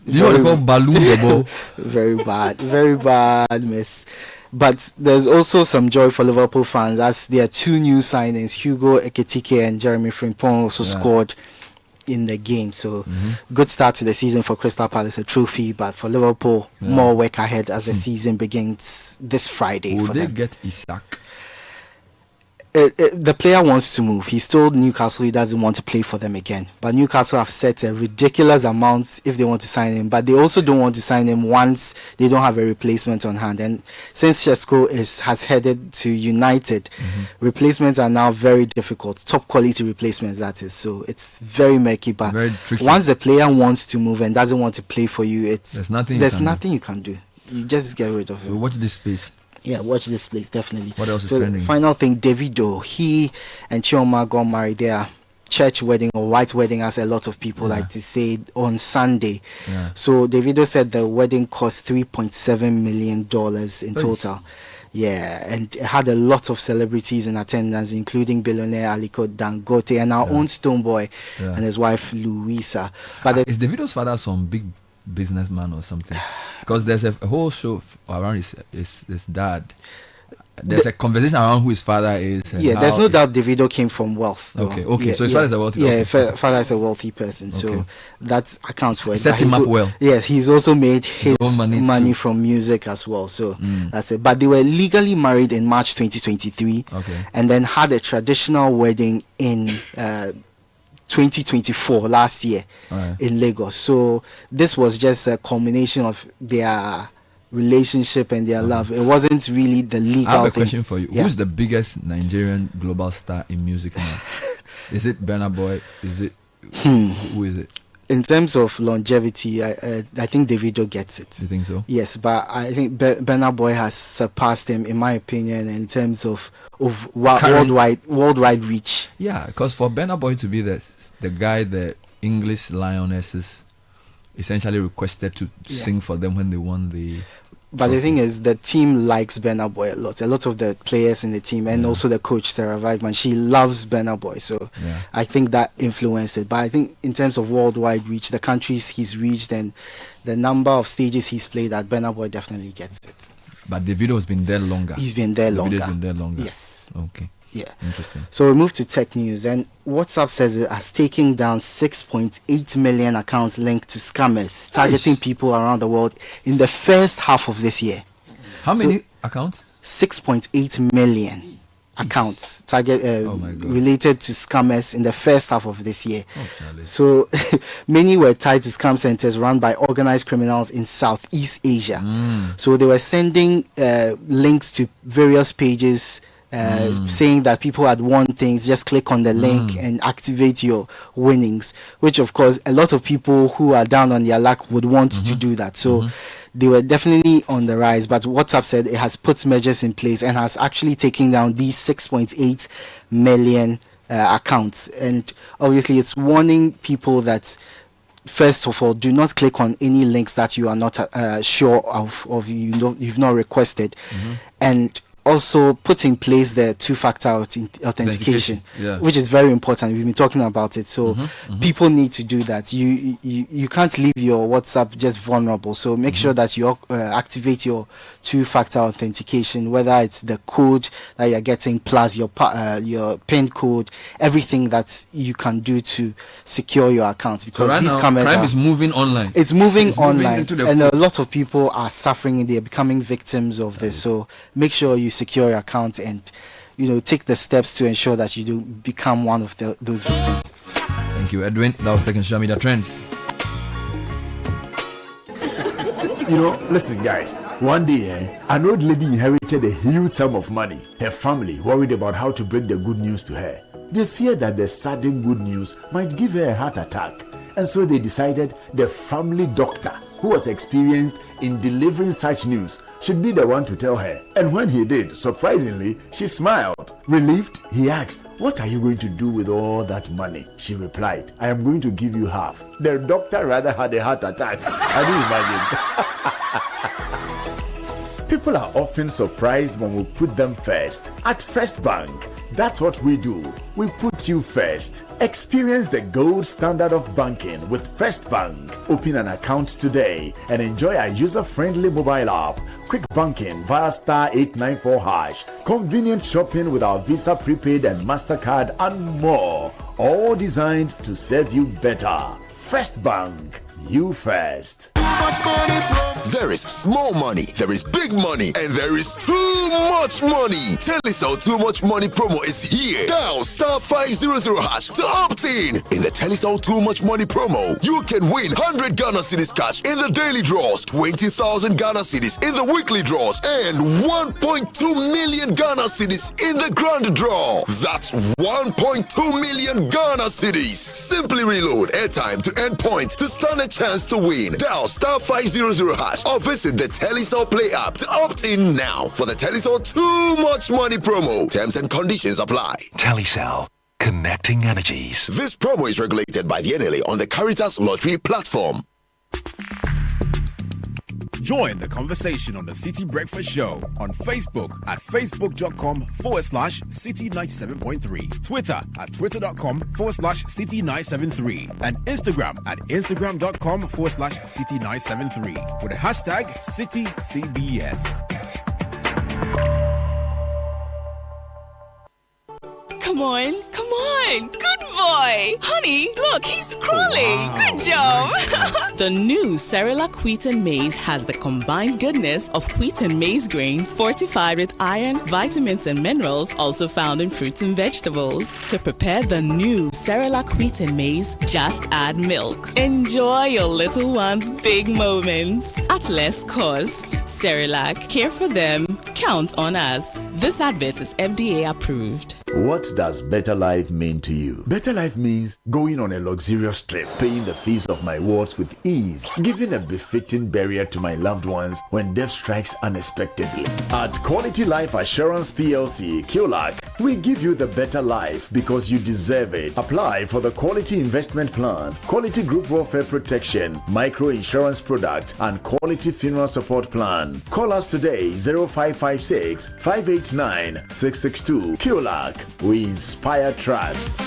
You know what they call balloon the ball? Very bad miss. But there's also some joy for Liverpool fans as there are 2 new signings. Hugo Ekitike and Jeremy Frimpong also scored in the game. So good start to the season for Crystal Palace, a trophy. But for Liverpool, more work ahead as the season begins this Friday. Will they get Isak? The player wants to move. He's told Newcastle he doesn't want to play for them again. But Newcastle have set a ridiculous amount if they want to sign him. But they also don't want to sign him once they don't have a replacement on hand. And since Shesko has headed to United, replacements are now very difficult. Top quality replacements, that is. So it's very murky. But very tricky. Once the player wants to move and doesn't want to play for you, there's nothing you can do. You just get rid of him. So watch this space. Yeah, watch this place, definitely. What else is trending? Final thing, Davido. He and Chioma got married. Their church wedding or white wedding, as a lot of people like to say, on Sunday. So Davido said the wedding cost $3.7 million in total. Yeah, and it had a lot of celebrities in attendance, including billionaire Aliko Dangote and our own Stonebwoy and his wife Louisa. But is Davido's father some big businessman or something? Because there's a whole show around his dad. There's a conversation around who his father is. There's no doubt Davido came from wealth. Okay. So his father is a wealthy person. Yeah, father is a wealthy person. So that accounts for it. Set him up well. Yes, he's also made his money from music as well. So that's it. But they were legally married in March 2023. And then had a traditional wedding in 2024 last year in Lagos. So this was just a culmination of their relationship and their love. It wasn't really the legal thing. I have a question for you. Who's the biggest Nigerian global star in music now? Is it Burna Boy? Is it who is it? In terms of longevity, I think Davido gets it. You think so? Yes, but I think Burna Boy has surpassed him, in my opinion, in terms of worldwide reach. Yeah, because for Burna Boy to be the guy the English Lionesses essentially requested to sing for them when they won the But the thing is, the team likes Burna Boy a lot. A lot of the players in the team and also the coach, Sarah Weigman, she loves Burna Boy. So I think that influenced it. But I think in terms of worldwide reach, the countries he's reached and the number of stages he's played at, Burna Boy definitely gets it. But Davido has been there longer. He's been there longer. Davido's been there longer. Yes. Okay. Yeah. Interesting. So we move to tech news, and WhatsApp says it has taken down 6.8 million accounts linked to scammers targeting people around the world in the first half of this year. How many accounts? 6.8 million accounts related to scammers in the first half of this year. So many were tied to scam centers run by organized criminals in Southeast Asia. So they were sending links to various pages saying that people had won things. Just click on the link and activate your winnings, which of course a lot of people who are down on their luck would want to do that. So they were definitely on the rise. But WhatsApp said it has put measures in place and has actually taken down these 6.8 million accounts. And obviously, it's warning people that, first of all, do not click on any links that you are not sure of you've not requested, and also put in place the two-factor authentication, which is very important. We've been talking about it, so people need to do that. You can't leave your WhatsApp just vulnerable, so make sure that you activate your two-factor authentication, whether it's the code that you're getting plus your PIN code, everything that you can do to secure your account, because so right these now, cameras crime is moving online. It's moving online, into the and a lot of people are suffering and they're becoming victims of this. So make sure you secure your account and take the steps to ensure that you don't become one of those victims. Thank you, Edwin. That was taking social media trends. Listen, guys. One day, an old lady inherited a huge sum of money. Her family worried about how to break the good news to her. They feared that the sudden good news might give her a heart attack, and so they decided the family doctor, who was experienced in delivering such news, should be the one to tell her. And when he did, surprisingly, she smiled. Relieved, he asked, "What are you going to do with all that money?" She replied, "I am going to give you half." The doctor rather had a heart attack. Can you imagine? People are often surprised when we put them first. At First Bank, that's what we do. We put you first. Experience the gold standard of banking with First Bank. Open an account today and enjoy our user-friendly mobile app, quick banking via *894#, convenient shopping with our Visa Prepaid and MasterCard, and more. All designed to serve you better. First Bank, you first. There is small money, there is big money, and there is too much money. Telecel Too Much Money promo is here. Dial *500# to opt in. In the Telecel Too Much Money promo, you can win 100 Ghana cedis cash in the daily draws, 20,000 Ghana cedis in the weekly draws, and 1.2 million Ghana cedis in the grand draw. That's 1.2 million Ghana cedis. Simply reload airtime to earn points to stand a chance to win. Dial *500# or visit the Telecel Play app to opt in now for the Telecel Too Much Money promo. Terms and conditions apply. Telecel, connecting energies. This promo is regulated by the NLA on the Caritas Lottery platform. Join the conversation on the City Breakfast Show on Facebook at facebook.com/City97.3, Twitter at twitter.com/City973, and Instagram at instagram.com/City973 with the hashtag CityCBS. Come on. Good boy. Honey, look, he's crawling. Wow. Good job. The new Cerelac Wheat and Maize has the combined goodness of wheat and maize grains fortified with iron, vitamins, and minerals also found in fruits and vegetables. To prepare the new Cerelac Wheat and Maize, just add milk. Enjoy your little one's big moments at less cost. Cerelac, care for them. Count on us. This advert is FDA approved. What does better life mean to you? Better life means going on a luxurious trip, paying the fees of my wards with ease, giving a befitting burial to my loved ones when death strikes unexpectedly. At Quality Life Assurance PLC, QLAC, we give you the better life because you deserve it. Apply for the Quality Investment Plan, Quality Group Welfare Protection, Micro Insurance Product, and Quality Funeral Support Plan. Call us today, 0556 589 662. QLAC, we inspire trust.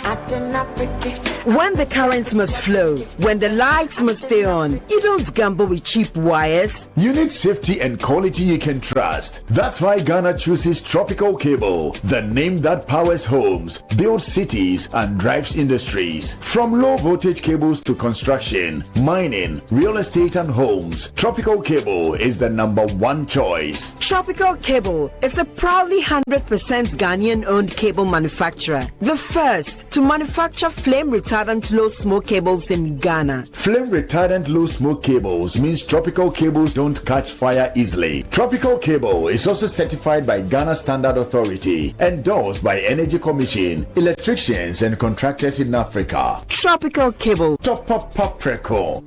When the current must flow, when the lights must stay on, you don't gamble with cheap wires. You need safety and quality you can trust. That's why Ghana chooses Tropical Cable, the name that powers homes, builds cities, and drives industries. From low voltage cables to construction, mining, real estate, and homes, Tropical Cable is the #1 choice. Tropical Cable is a proudly 100% Ghanaian owned cable manufacturer, the first to manufacture flame retardant low smoke cables in Ghana. Flame retardant low smoke cables means Tropical Cables don't catch fire easily. Tropical Cable is also certified by Ghana Standard Authority, endorsed by Energy Commission, electricians and contractors in Africa. Tropical Cable. Top Preco.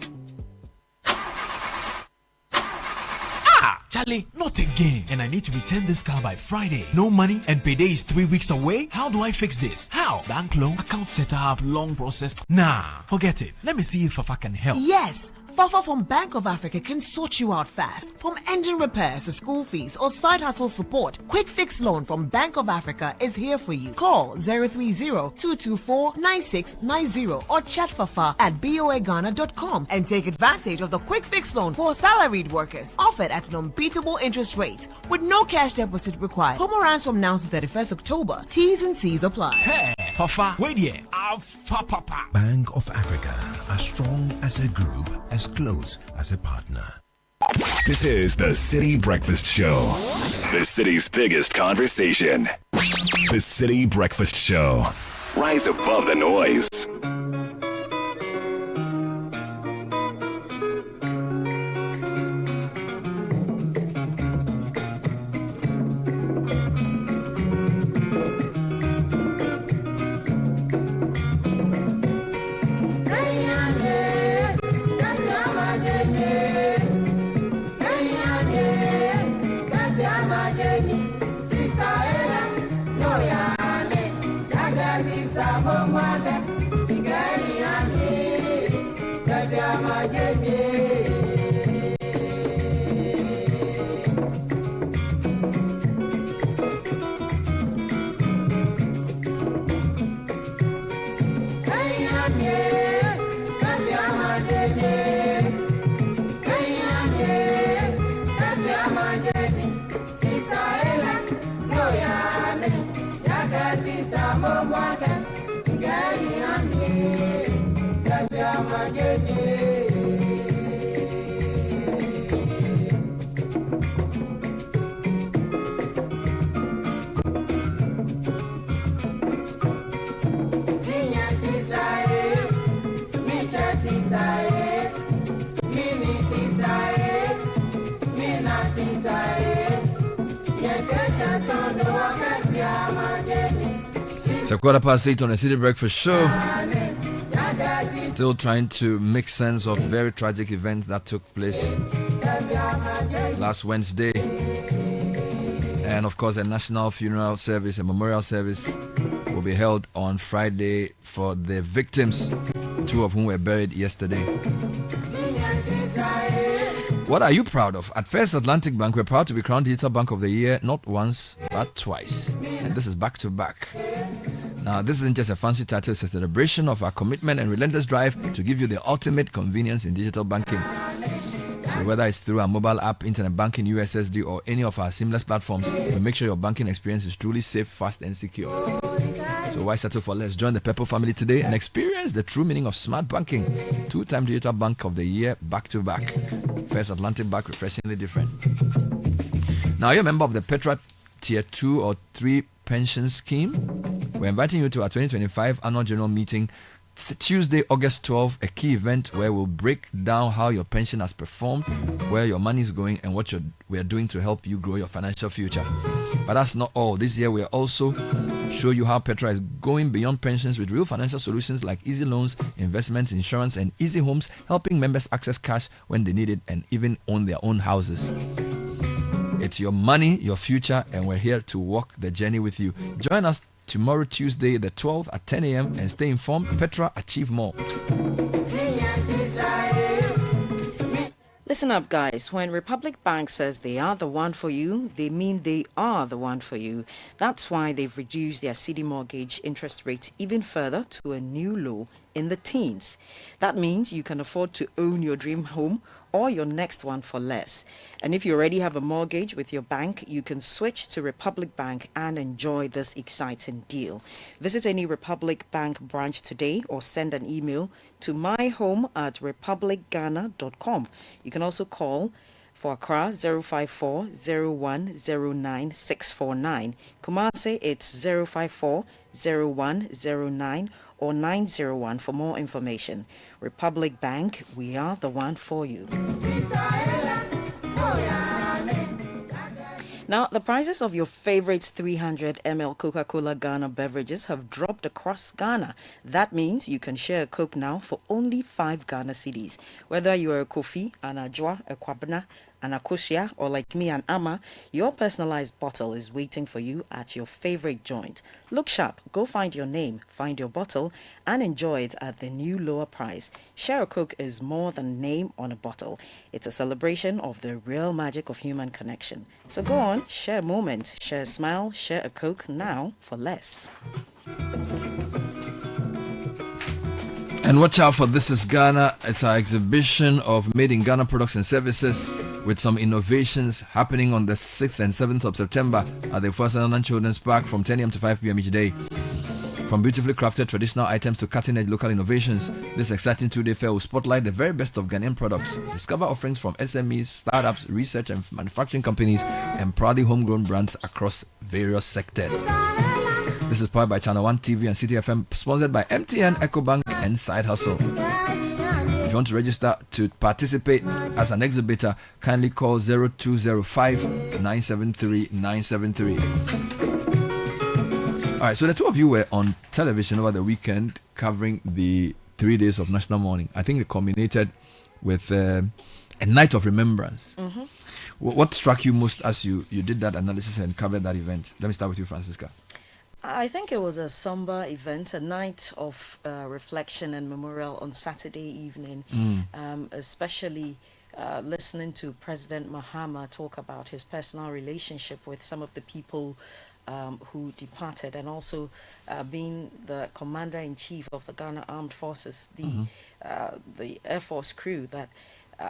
Charlie, not again. And I need to return this car by Friday. No money and payday is 3 weeks away? How do I fix this? How? Bank loan, account setup, long process. Nah, forget it. Let me see if Fafa can help. Yes. Fafa from Bank of Africa can sort you out fast. From engine repairs to school fees or side hustle support, Quick Fix Loan from Bank of Africa is here for you. Call 030-224-9690 or chat Fafa at boaghana.com and take advantage of the Quick Fix Loan for salaried workers, offered at an unbeatable interest rate with no cash deposit required. Promo runs from now to 31st October. T's and C's apply. Hey, Fafa, wait here. Papa. Bank of Africa, as strong as a group, as close as a partner. This is the City Breakfast Show, the city's biggest conversation. The City Breakfast Show. Rise above the noise. It's a 8:15 on the City Breakfast Show. Still trying to make sense of very tragic events that took place last Wednesday. And of course, a national funeral service, a memorial service, will be held on Friday for the victims, 2 of whom were buried yesterday. What are you proud of? At First Atlantic Bank, we're proud to be crowned Digital Bank of the Year, not once, but twice. And this is back to back. Now, this isn't just a fancy title, it's a celebration of our commitment and relentless drive to give you the ultimate convenience in digital banking. So whether it's through our mobile app, internet banking, USSD, or any of our seamless platforms, we make sure your banking experience is truly safe, fast, and secure. So why settle for less? Join the Pepper family today and experience the true meaning of smart banking. 2-time Digital Bank of the Year, back to back. First Atlantic Bank, refreshingly different. Now, you're a member of the Petra Tier 2 or 3 pension scheme. We're inviting you to our 2025 annual general meeting, Tuesday, August 12th, a key event where we'll break down how your pension has performed, where your money is going, and what we are doing to help you grow your financial future. But that's not all. This year, we'll also show you how Petra is going beyond pensions with real financial solutions like easy loans, investments, insurance, and easy homes, helping members access cash when they need it and even own their own houses. It's your money, your future, and we're here to walk the journey with you. Join us tomorrow, Tuesday, the 12th at 10 a.m. and stay informed. Petra, achieve more. Listen up, guys. When Republic Bank says they are the one for you, they mean they are the one for you. That's why they've reduced their CD mortgage interest rate even further to a new low in the teens. That means you can afford to own your dream home or your next one for less. And if you already have a mortgage with your bank, you can switch to Republic Bank and enjoy this exciting deal. Visit any Republic Bank branch today or send an email to myhome@republicghana.com. You can also call for Accra 054-0109-649. Kumasi, it's 054-0109 or 901 for more information. Republic Bank, we are the one for you. Now, the prices of your favorite 300 ml Coca-Cola Ghana beverages have dropped across Ghana. That means you can share a Coke now for only 5 Ghana cedis. Whether you are a Kofi, an Ajwa, a Kwabena, an Akosia, or like me, an Ama, your personalized bottle is waiting for you at your favorite joint. Look sharp, go find your name, find your bottle, and enjoy it at the new lower price. Share a Coke is more than name on a bottle. It's a celebration of the real magic of human connection. So go on, share a moment, share a smile, share a Coke now for less. And watch out for This is Ghana. It's our exhibition of made in Ghana products and services with some innovations happening on the 6th and 7th of September at the First and Children's Park from 10 a.m. to 5 p.m. each day. From beautifully crafted traditional items to cutting-edge local innovations, this exciting two-day fair will spotlight the very best of Ghanaian products. Discover offerings from SMEs, startups, research and manufacturing companies, and proudly homegrown brands across various sectors. This is powered by Channel 1 TV and Citi FM, sponsored by MTN, EcoBank, and Side Hustle. If you want to register to participate as an exhibitor, kindly call 0205 973 973. All right, so the two of you were on television over the weekend covering the 3 days of National Mourning. I think it culminated with a night of remembrance. Mm-hmm. What struck you most as you did that analysis and covered that event? Let me start with you, Francisca. I think it was a somber event, a night of reflection and memorial on Saturday evening, especially listening to President Mahama talk about his personal relationship with some of the people who departed, and also being the commander-in-chief of the Ghana Armed Forces, the Air Force crew that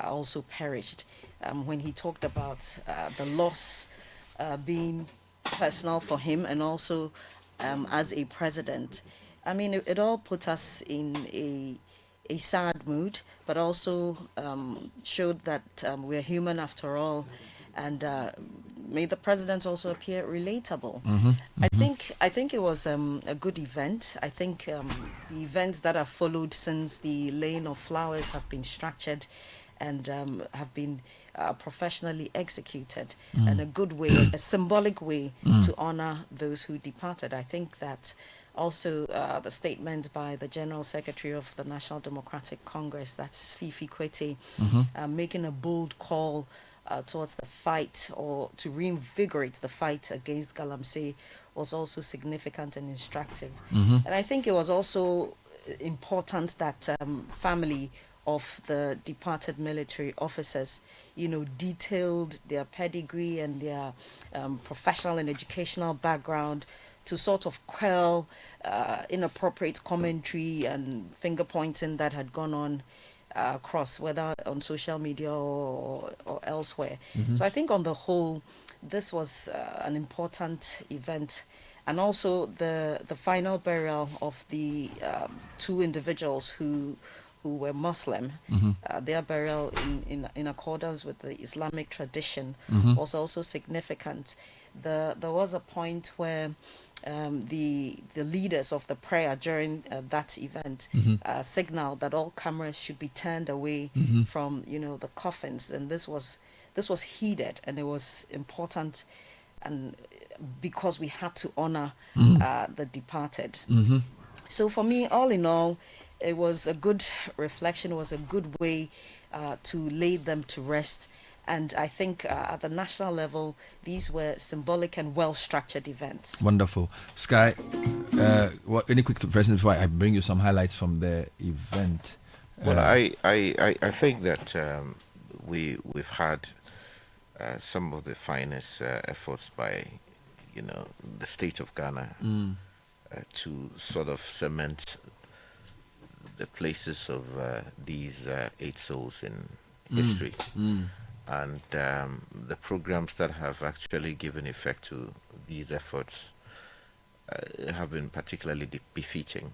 also perished. When he talked about the loss being personal for him and also as a president. I mean, it all put us in a sad mood, but also showed that we're human after all, and made the president also appear relatable. I think it was a good event. I think the events that have followed since the laying of flowers have been structured and have been professionally executed in a good way, a symbolic way to honor those who departed. I think that also the statement by the General Secretary of the National Democratic Congress, that's Quay, making a bold call towards the fight, or to reinvigorate the fight against Galamsey, was also significant and instructive. And I think it was also important that family of the departed military officers, detailed their pedigree and their professional and educational background to sort of quell inappropriate commentary and finger pointing that had gone on across, whether on social media or elsewhere. So I think on the whole, this was an important event. And also the final burial of the two individuals who were Muslim, their burial in accordance with the Islamic tradition was also significant. There was a point where the leaders of the prayer during that event signaled that all cameras should be turned away from the coffins, and this was heeded, and it was important, and because we had to honor the departed. So for me, all in all, it was a good reflection. It was a good way to lay them to rest. And I think at the national level, these were symbolic and well-structured events. Wonderful. Sky, any quick impressions before I bring you some highlights from the event? Well, I think that we've had some of the finest efforts by the state of Ghana to sort of cement the places of these 8 souls in history. And the programs that have actually given effect to these efforts have been particularly befitting.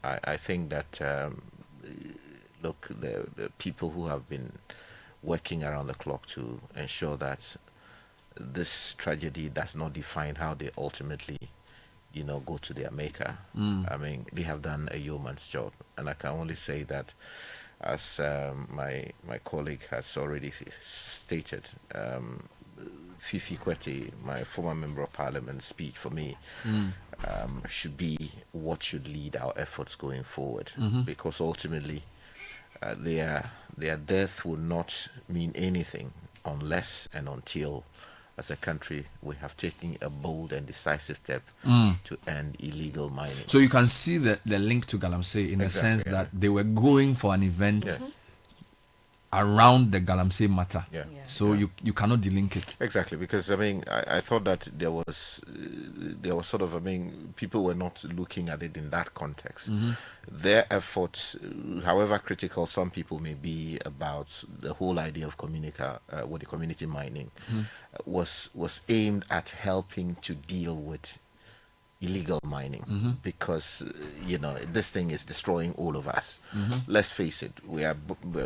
I think that, look, the people who have been working around the clock to ensure that this tragedy does not define how they ultimately go to their maker. I mean, they have done a yeoman's job, and I can only say that, as my colleague has already stated, Fifi Quay, my former member of parliament, speech for me should be what should lead our efforts going forward, because ultimately their death would not mean anything unless and until, as a country, we have taken a bold and decisive step to end illegal mining. So you can see the link to Galamsey in the sense that they were going for an event around the Galamsey matter. So you cannot delink it. Exactly, because I thought that there was sort of, people were not looking at it in that context. Their efforts, however critical some people may be about the whole idea of community mining, was aimed at helping to deal with illegal mining, because this thing is destroying all of us. Let's face it, we're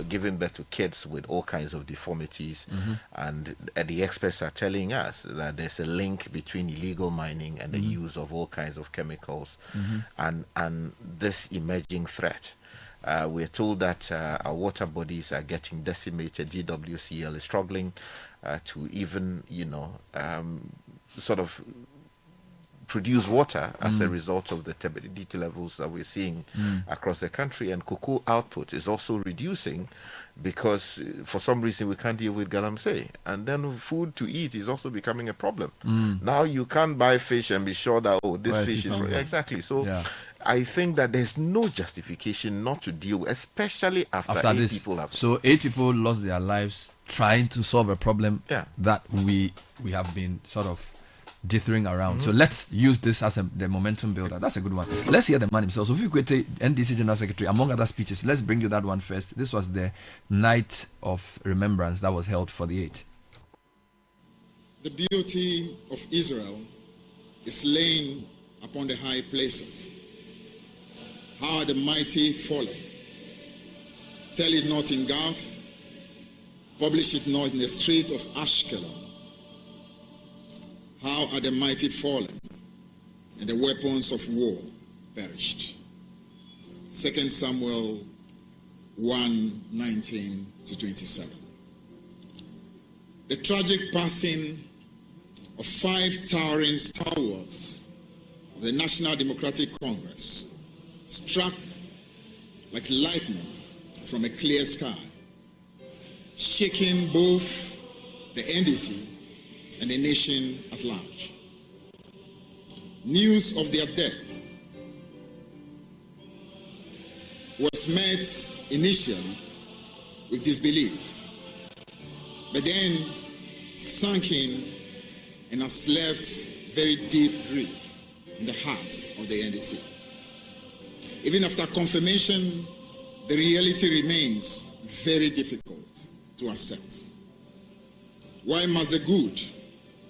giving birth to kids with all kinds of deformities, and the experts are telling us that there's a link between illegal mining and the use of all kinds of chemicals and this emerging threat. We're told that our water bodies are getting decimated. GWCL is struggling to even sort of produce water as a result of the turbidity levels that we're seeing across the country, and cocoa output is also reducing because for some reason we can't deal with Galamsey, and then food to eat is also becoming a problem. Now you can't buy fish and be sure that this fish is exactly so. I think that there's no justification not to deal, especially after 8 this. People have. So 8 people lost their lives trying to solve a problem that we have been sort of dithering around. So let's use this as the momentum builder. That's a good one. Let's hear the man himself. So if you could take NDC General Secretary, among other speeches, let's bring you that one first. This was the night of remembrance that was held for the 8th. The beauty of Israel is laying upon the high places. How are the mighty fallen? Tell it not in Gath, publish it not in the street of Ashkelon. How are the mighty fallen, and the weapons of war perished. 2 Samuel 1:19-27. The tragic passing of 5 towering stalwarts of the National Democratic Congress struck like lightning from a clear sky, shaking both the NDC and the nation at large. News of their death was met initially with disbelief, but then sunk in and has left very deep grief in the hearts of the NDC. Even after confirmation, the reality remains very difficult to accept. Why must the good,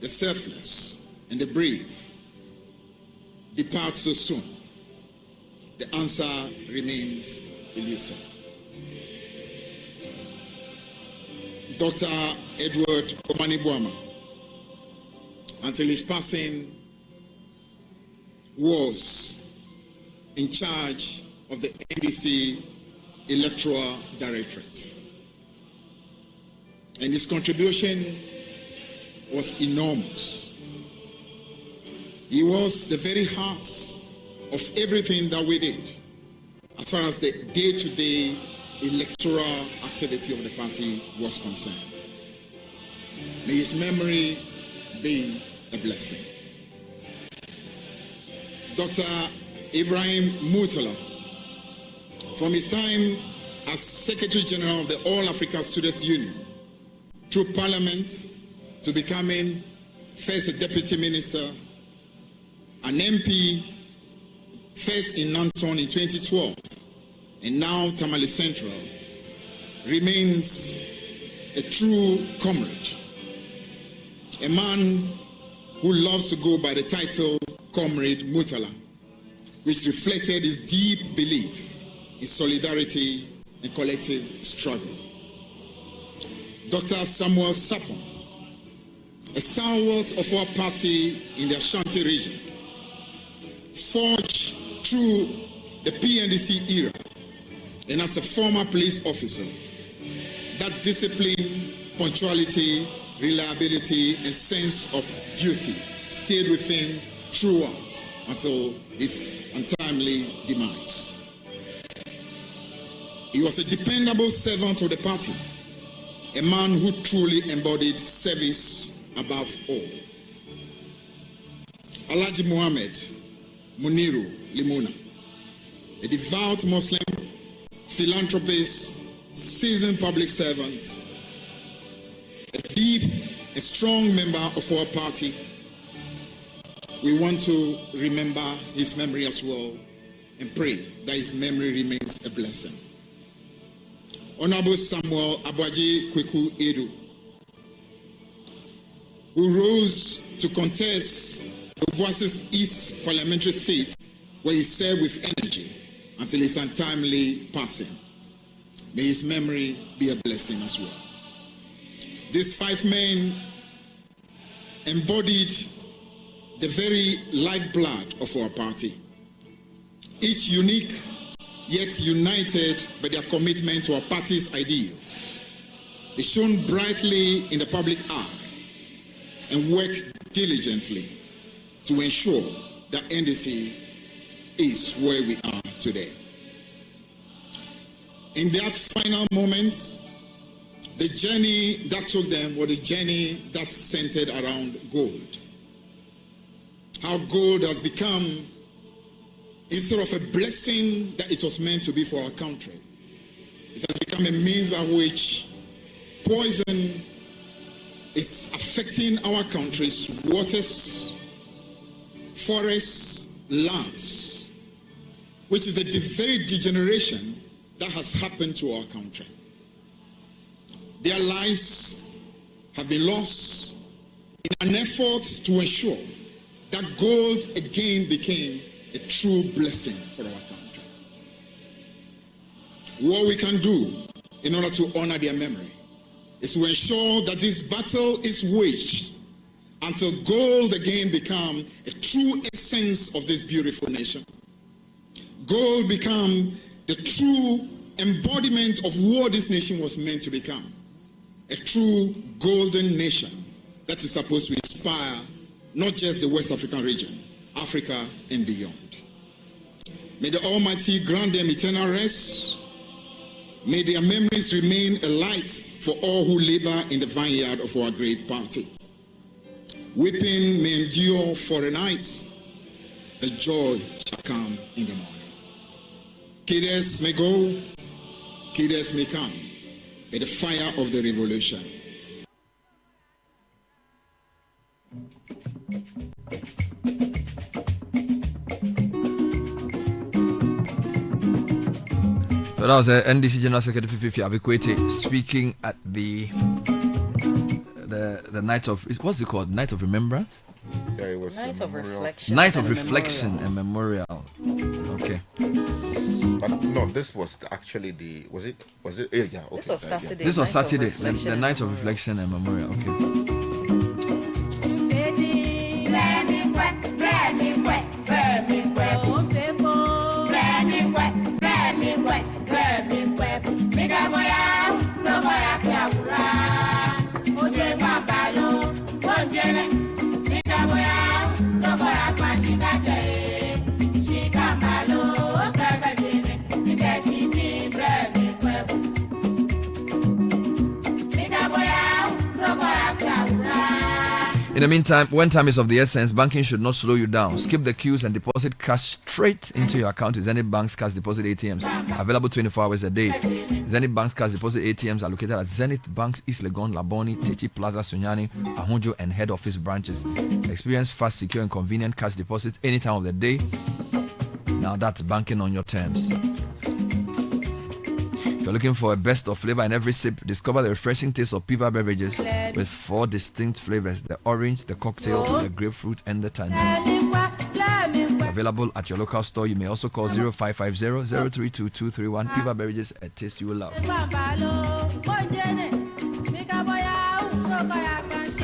the selfless, and the brave depart so soon? The answer remains elusive. Dr. Edward Omanibuama, until his passing, was in charge of the NDC Electoral Directorate. And his contribution was enormous. He was the very heart of everything that we did as far as the day-to-day electoral activity of the party was concerned. May his memory be a blessing. Dr. Ibrahim Murtala, from his time as Secretary General of the All Africa Student Union, through Parliament to becoming first a Deputy Minister, an MP, first in Nanton in 2012, and now Tamale Central, remains a true comrade, a man who loves to go by the title Comrade Murtala, which reflected his deep belief in solidarity and collective struggle. Dr. Samuel Sapon, a stalwart of our party in the Ashanti region, forged through the PNDC era, and as a former police officer, that discipline, punctuality, reliability, and sense of duty stayed with him throughout until his untimely demise. He was a dependable servant of the party, a man who truly embodied service above all. Alhaji Muhammad Muniru Limona, a devout Muslim, philanthropist, seasoned public servant, a deep and strong member of our party. We want to remember his memory as well and pray that his memory remains a blessing. Honorable Samuel Abwaji Kweku Edu, who rose to contest the Obuasi's East parliamentary seat, where he served with energy until his untimely passing. May his memory be a blessing as well. These 5 men embodied the very lifeblood of our party, each unique yet united by their commitment to our party's ideals. They shone brightly in the public eye and worked diligently to ensure that NDC is where we are today. In that final moment, the journey that took them was the journey that centered around gold. How gold has become, instead of a blessing that it was meant to be for our country, it has become a means by which poison is affecting our country's waters, forests, lands, which is the very degeneration that has happened to our country. Their lives have been lost in an effort to ensure that gold again became a true blessing for our country. What we can do in order to honor their memory is to ensure that this battle is waged until gold again become a true essence of this beautiful nation. Gold become the true embodiment of what this nation was meant to become. A true golden nation that is supposed to inspire not just the West African region, Africa and beyond. May the Almighty grant them eternal rest. May their memories remain a light for all who labor in the vineyard of our great party. Weeping may endure for a night, but joy shall come in the morning. Killers may go, killers may come, but the fire of the revolution. So that was NDC General Secretary Fifi Abikwete speaking at the night of, what's it called? Night of Remembrance? Yeah, it was Night of Reflection. Night of Reflection and Memorial. Okay. But no, this was actually the, was it, yeah, okay. This was Saturday. This was Saturday, the Night of Reflection and Memorial. Okay. In the meantime, when time is of the essence, banking should not slow you down. Skip the queues and deposit cash straight into your account with Zenith Bank's cash deposit ATMs, available 24 hours a day. Zenith Bank's cash deposit ATMs are located at Zenith Bank's East Legon, Laboni, Techi Plaza, Sunyani, Ahunjo, and head office branches. Experience fast, secure, and convenient cash deposits any time of the day. Now that's banking on your terms. If you're looking for a best of flavor in every sip, discover the refreshing taste of Piva beverages with 4 distinct flavors: the orange, the cocktail, the grapefruit, and the tangerine. It's available at your local store. You may also call 0550-032-231. Piva beverages, a taste you will love.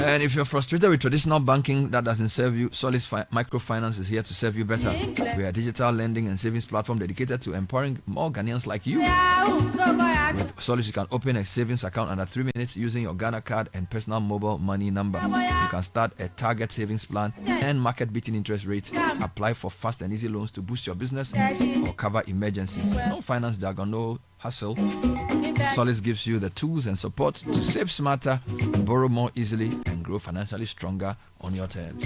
And if you're frustrated with traditional banking that doesn't serve you, Solis Microfinance is here to serve you better. We are a digital lending and savings platform dedicated to empowering more Ghanaians like you. With Solis, you can open a savings account under 3 minutes using your Ghana card and personal mobile money number. You can start a target savings plan and market-beating interest rates. Apply for fast and easy loans to boost your business or cover emergencies. No finance jargon, no hassle. Solace gives you the tools and support to save smarter, borrow more easily, and grow financially stronger on your terms.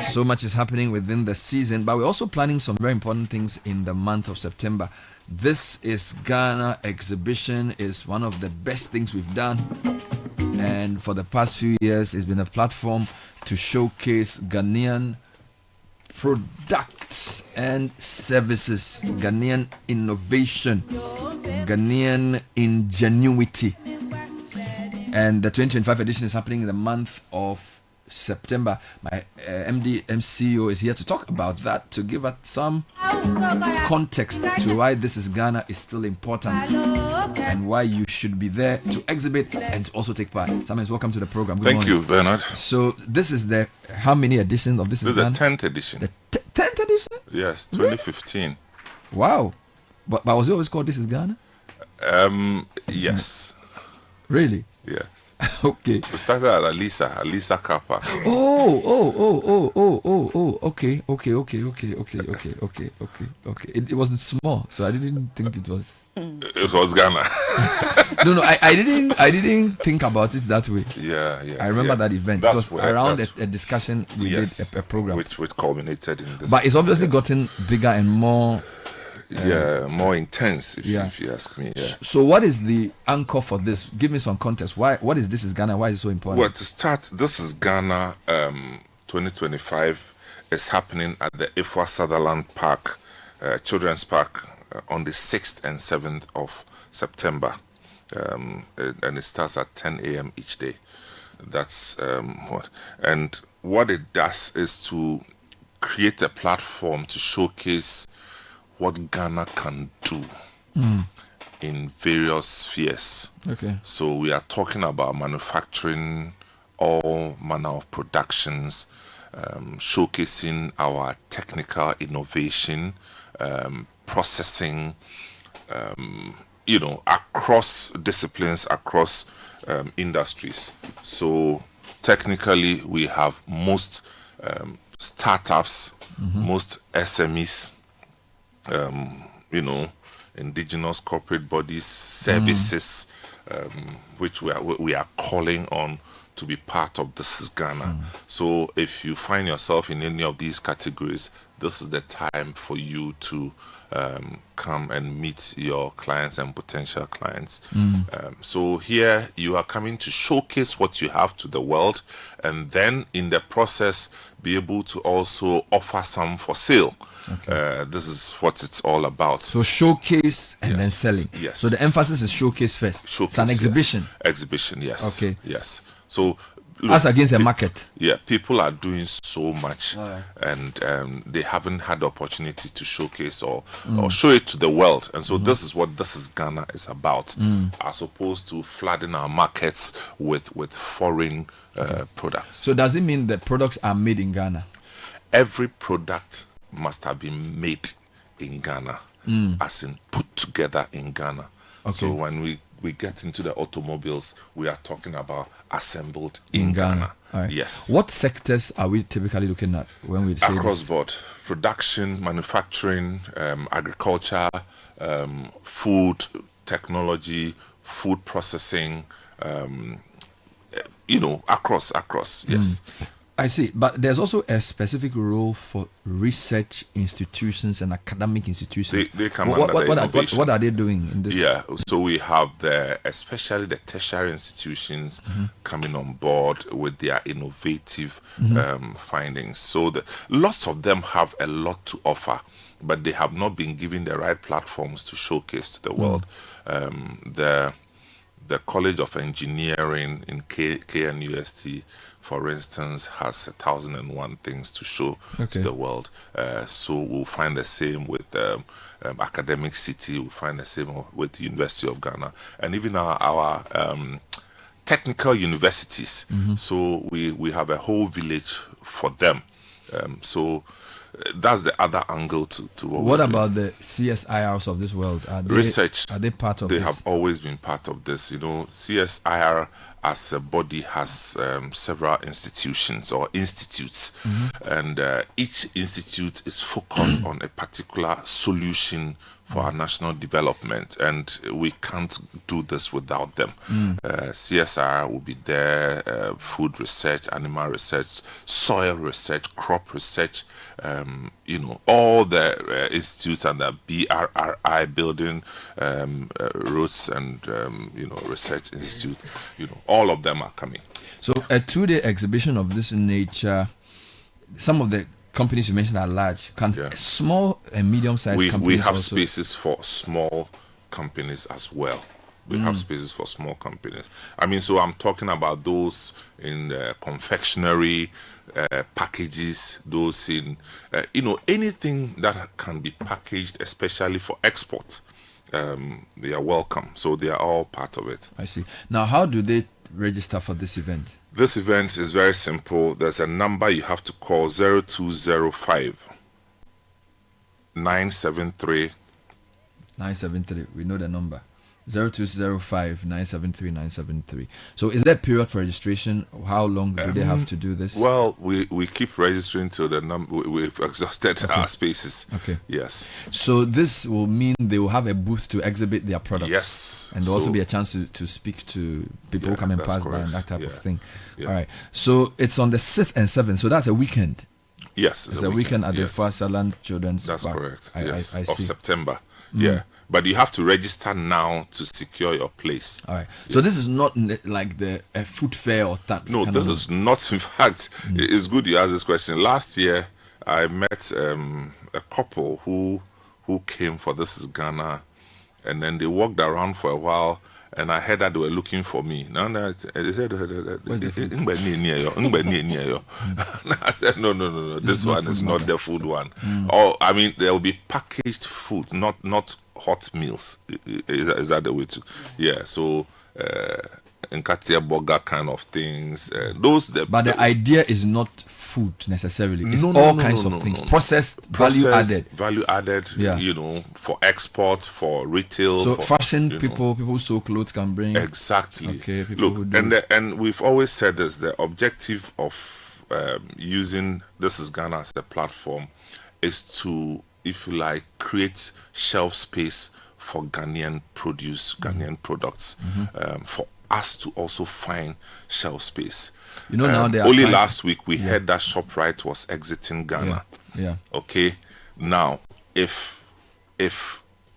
So much is happening within the season, but we're also planning some very important things in the month of September. This is Ghana Exhibition. Is one of the best things we've done, and for the past few years it's been a platform to showcase Ghanaian products and services, Ghanaian innovation, Ghanaian ingenuity. And the 2025 edition is happening in the month of September. My MD MCO is here to talk about that, to give us some context to why This is Ghana is still important and why you should be there to exhibit and to also take part. Simons, welcome to the program. Good Thank morning. you, Bernard. So this is the how many editions of This is Ghana? The 10th edition. The 10th edition? Yes, 2015. Wow. But was it always called This is Ghana? Yes. Really? Yes. Okay. We started at Alisa car park. Okay. It wasn't small, so I didn't think it was. It was Ghana. No, I didn't think about it that way. Yeah. I remember that event. That's it was around a discussion we did a program, which culminated in this. But it's obviously gotten bigger and more. More intense, if you ask me. Yeah. So what is the anchor for this? Give me some context. What is This is Ghana? Why is it so important? Well, to start, This is Ghana 2025 is happening at the Ifwa Sutherland Park, Children's Park, on the 6th and 7th of September. And it starts at 10 a.m. each day. That's what it does is to create a platform to showcase what Ghana can do in various spheres. Okay. So we are talking about manufacturing, all manner of productions, showcasing our technical innovation, processing, across disciplines, across industries. So technically, we have most startups, most SMEs, indigenous corporate bodies, services, which we are calling on to be part of This is Ghana. So if you find yourself in any of these categories, this is the time for you to come and meet your clients and potential clients. So here you are coming to showcase what you have to the world, and then in the process be able to also offer some for sale. Okay. This is what it's all about. So showcase and then selling. Yes. So the emphasis is showcase first. Showcase, it's an exhibition. Yes. Exhibition, yes. Okay. Yes. So as against a market. Yeah, people are doing so much, and they haven't had the opportunity to showcase or show it to the world. And so this is what This is Ghana is about, as opposed to flooding our markets with foreign products. So does it mean that products are made in Ghana? Every product must have been made in Ghana, as in put together in Ghana. Okay. So when we get into the automobiles, we are talking about assembled in Ghana. Right. Yes. What sectors are we typically looking at when we say across this? board? Production, manufacturing, agriculture, food, technology, food processing, across, yes. I see, but there's also a specific role for research institutions and academic institutions. They come under the innovation. What are they doing in this? Yeah, so we have especially the tertiary institutions coming on board with their innovative findings. So lots of them have a lot to offer, but they have not been given the right platforms to showcase to the world. The College of Engineering in KNUST, for instance, has 1,001 things to show to the world. So we'll find the same with Academic City, we'll find the same with the University of Ghana, and even our technical universities. So we have a whole village for them. So that's the other angle to what about the CSIRs of this world? Research. Are they part of this? They have always been part of this. CSIR as a body, has several institutions or institutes, and each institute is focused on a particular solution for our national development, and we can't do this without them. CSR will be there, food research, animal research, soil research, crop research, all the institutes and the BRRI, Building Roads and Research Institute, all of them are coming. So a 2-day exhibition of this nature, some of the companies you mentioned are large. Small and medium-sized companies we have also. spaces for small companies as well. We have spaces for small companies. I mean, so I'm talking about those in confectionery, packages, those in, anything that can be packaged, especially for export. They are welcome. So they are all part of it. I see. Now, how do they register for this event? This event is very simple. There's a number you have to call, 0205 973. 973. We know the number. 0205 973 973. So is there a period for registration? How long do they have to do this? Well, we keep registering till the number we've exhausted our spaces. Okay. Yes. So this will mean they will have a booth to exhibit their products. Yes. And there'll also be a chance to speak to people who come and pass by and that type of thing. Yeah. All right. So it's on the 6th and 7th. So that's a weekend. Yes. It's a weekend at the Fasaland Children's That's Park. correct. I Of see. September. Yeah. But you have to register now to secure your place. All right. So this is not like a food fair or that. No, this is not. In fact, it's good you asked this question. Last year, I met a couple who came for This is Ghana, and then they walked around for a while, and I heard that they were looking for me. Now they said, I said, no. This one is not the food one. Or I mean, there will be packaged food, not hot meals. Is that the way to? Yeah. So. Nkatia burger kind of things. But the idea is not food necessarily. It's all kinds of things. Processed, value added. Value added. Yeah. For export, for retail. So for, fashion people who sew clothes can bring. Exactly. Okay. People Look, who do. and we've always said this: the objective of using This is Ghana as a platform is to, if you like, create shelf space for Ghanaian produce, Ghanaian products, for us to also find shelf space. Now they are only last week we heard that ShopRite was exiting Ghana. Yeah. Okay. Now, if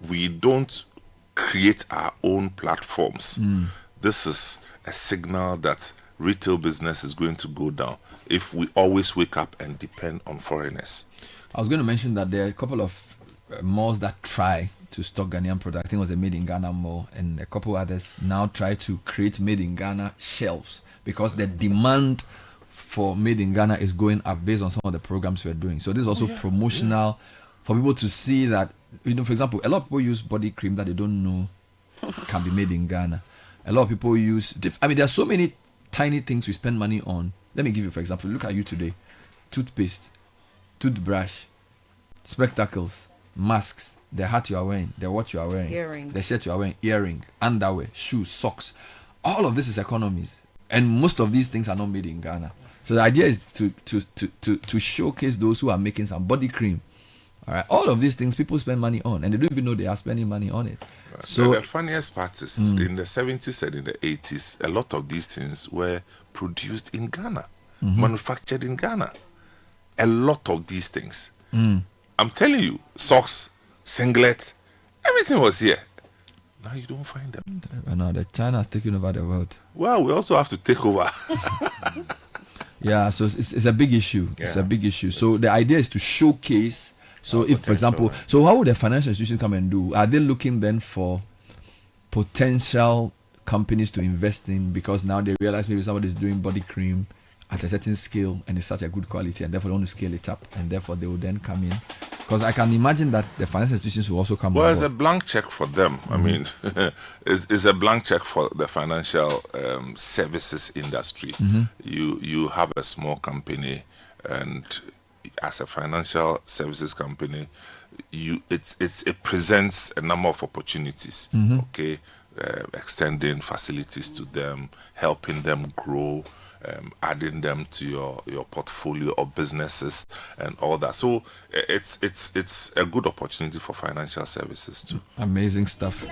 we don't create our own platforms, this is a signal that retail business is going to go down if we always wake up and depend on foreigners. I was going to mention that there are a couple of malls that try to stock Ghanaian products. I think it was a Made in Ghana mall, and a couple others now try to create Made in Ghana shelves because the demand for Made in Ghana is going up based on some of the programs we're doing. So this is also promotional for people to see that, for example, a lot of people use body cream that they don't know can be made in Ghana. A lot of people use, there are so many tiny things we spend money on. Let me give you, for example, look at you today. Toothpaste, toothbrush, spectacles, masks, the hat you are wearing, the watch you are wearing, earrings, the shirt you are wearing, earring, underwear, shoes, socks. All of this is economies, and most of these things are not made in Ghana. So the idea is to showcase those who are making some body cream. All right, all of these things people spend money on, and they don't even know they are spending money on it. So the funniest part is in the 70s and in the 80s, a lot of these things were produced in Ghana, manufactured in Ghana. A lot of these things. I'm telling you, socks, singlet, everything was here. Now you don't find them. No, the China has taken over the world. Well, we also have to take over. Yeah, so it's a big issue. Yeah. It's a big issue. So the idea is to showcase. So if, for example, so how would the financial institution come and do? Are they looking then for potential companies to invest in because now they realize maybe somebody is doing body cream at a certain scale and it's such a good quality and therefore they want to scale it up and therefore they will then come in? Because I can imagine that the financial institutions will also come. Well, it's a blank check for them. I mean, it's a blank check for the financial services industry. You have a small company, and as a financial services company, it presents a number of opportunities. Okay, extending facilities to them, helping them grow, adding them to your portfolio of businesses and all that. So it's a good opportunity for financial services too. Amazing stuff.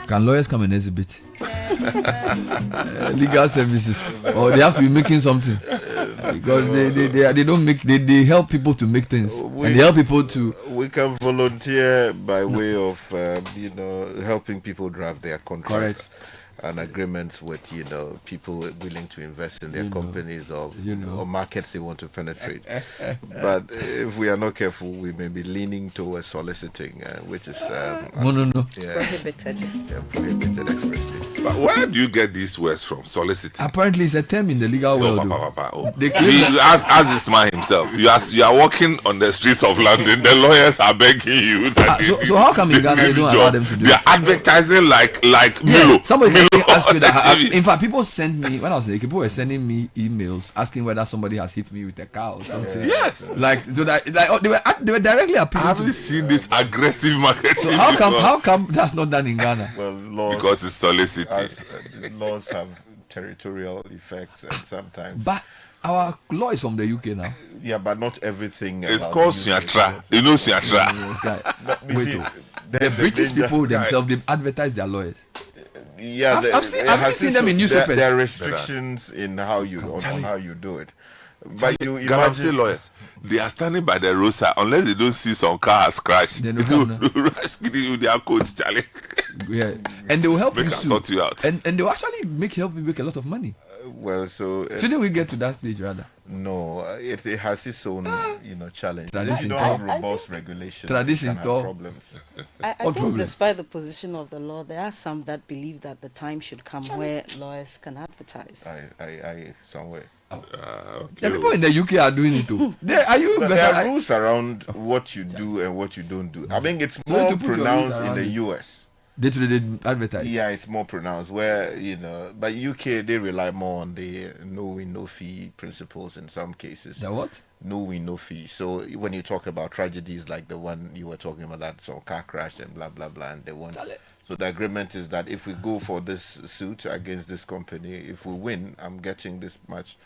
Can lawyers come and exhibit? Legal services, or they have to be making something, because they don't make, they help people to make things, and they help people to. We can volunteer by way of helping people draft their contracts and agreements with people willing to invest in their companies or markets they want to penetrate. But if we are not careful, we may be leaning towards soliciting, which is prohibited. Yeah, prohibited expressly. But where do you get these words from? Soliciting. Apparently, it's a term in the legal world. You ask this man himself. You are walking on the streets of London. The lawyers are begging you. So how come in Ghana you don't allow them to do it? They are advertising like Milo. Somebody can ask you that. In fact, people sent me, when I was there, people were sending me emails asking whether somebody has hit me with a car or something. Yes. They were directly appealing. I haven't seen this aggressive marketing. So how come that's not done in Ghana? Well, because it's soliciting. Laws have territorial effects, and sometimes. But our law is from the UK now. Yeah, but not everything. It's called Siatra. You know Siatra. The British people themselves, they advertise their lawyers. Yeah, I've seen them in newspapers. There are restrictions in how you on how you do it. But you imagine lawyers, they are standing by the roadside unless they don't see some cars crash. They will with their coats, Charlie. Yeah, and they will help you sort you out. And they will actually help you make a lot of money. Shouldn't we get to that stage rather? No, it has its own challenge. If you don't have robust regulation, tradition problems. I think despite the position of the law, there are some that believe that the time should come where lawyers can advertise. I somewhere. The people in the UK are doing it too. There are rules around what you do and what you don't do. I think it's more pronounced in the US. They advertise. Yeah, it's more pronounced where, but UK, they rely more on the no win, no fee principles in some cases. The what? No win, no fee. So when you talk about tragedies like the one you were talking about, that car crash and blah, blah, blah, and they want. So the agreement is that if we go for this suit against this company, if we win, I'm getting this much.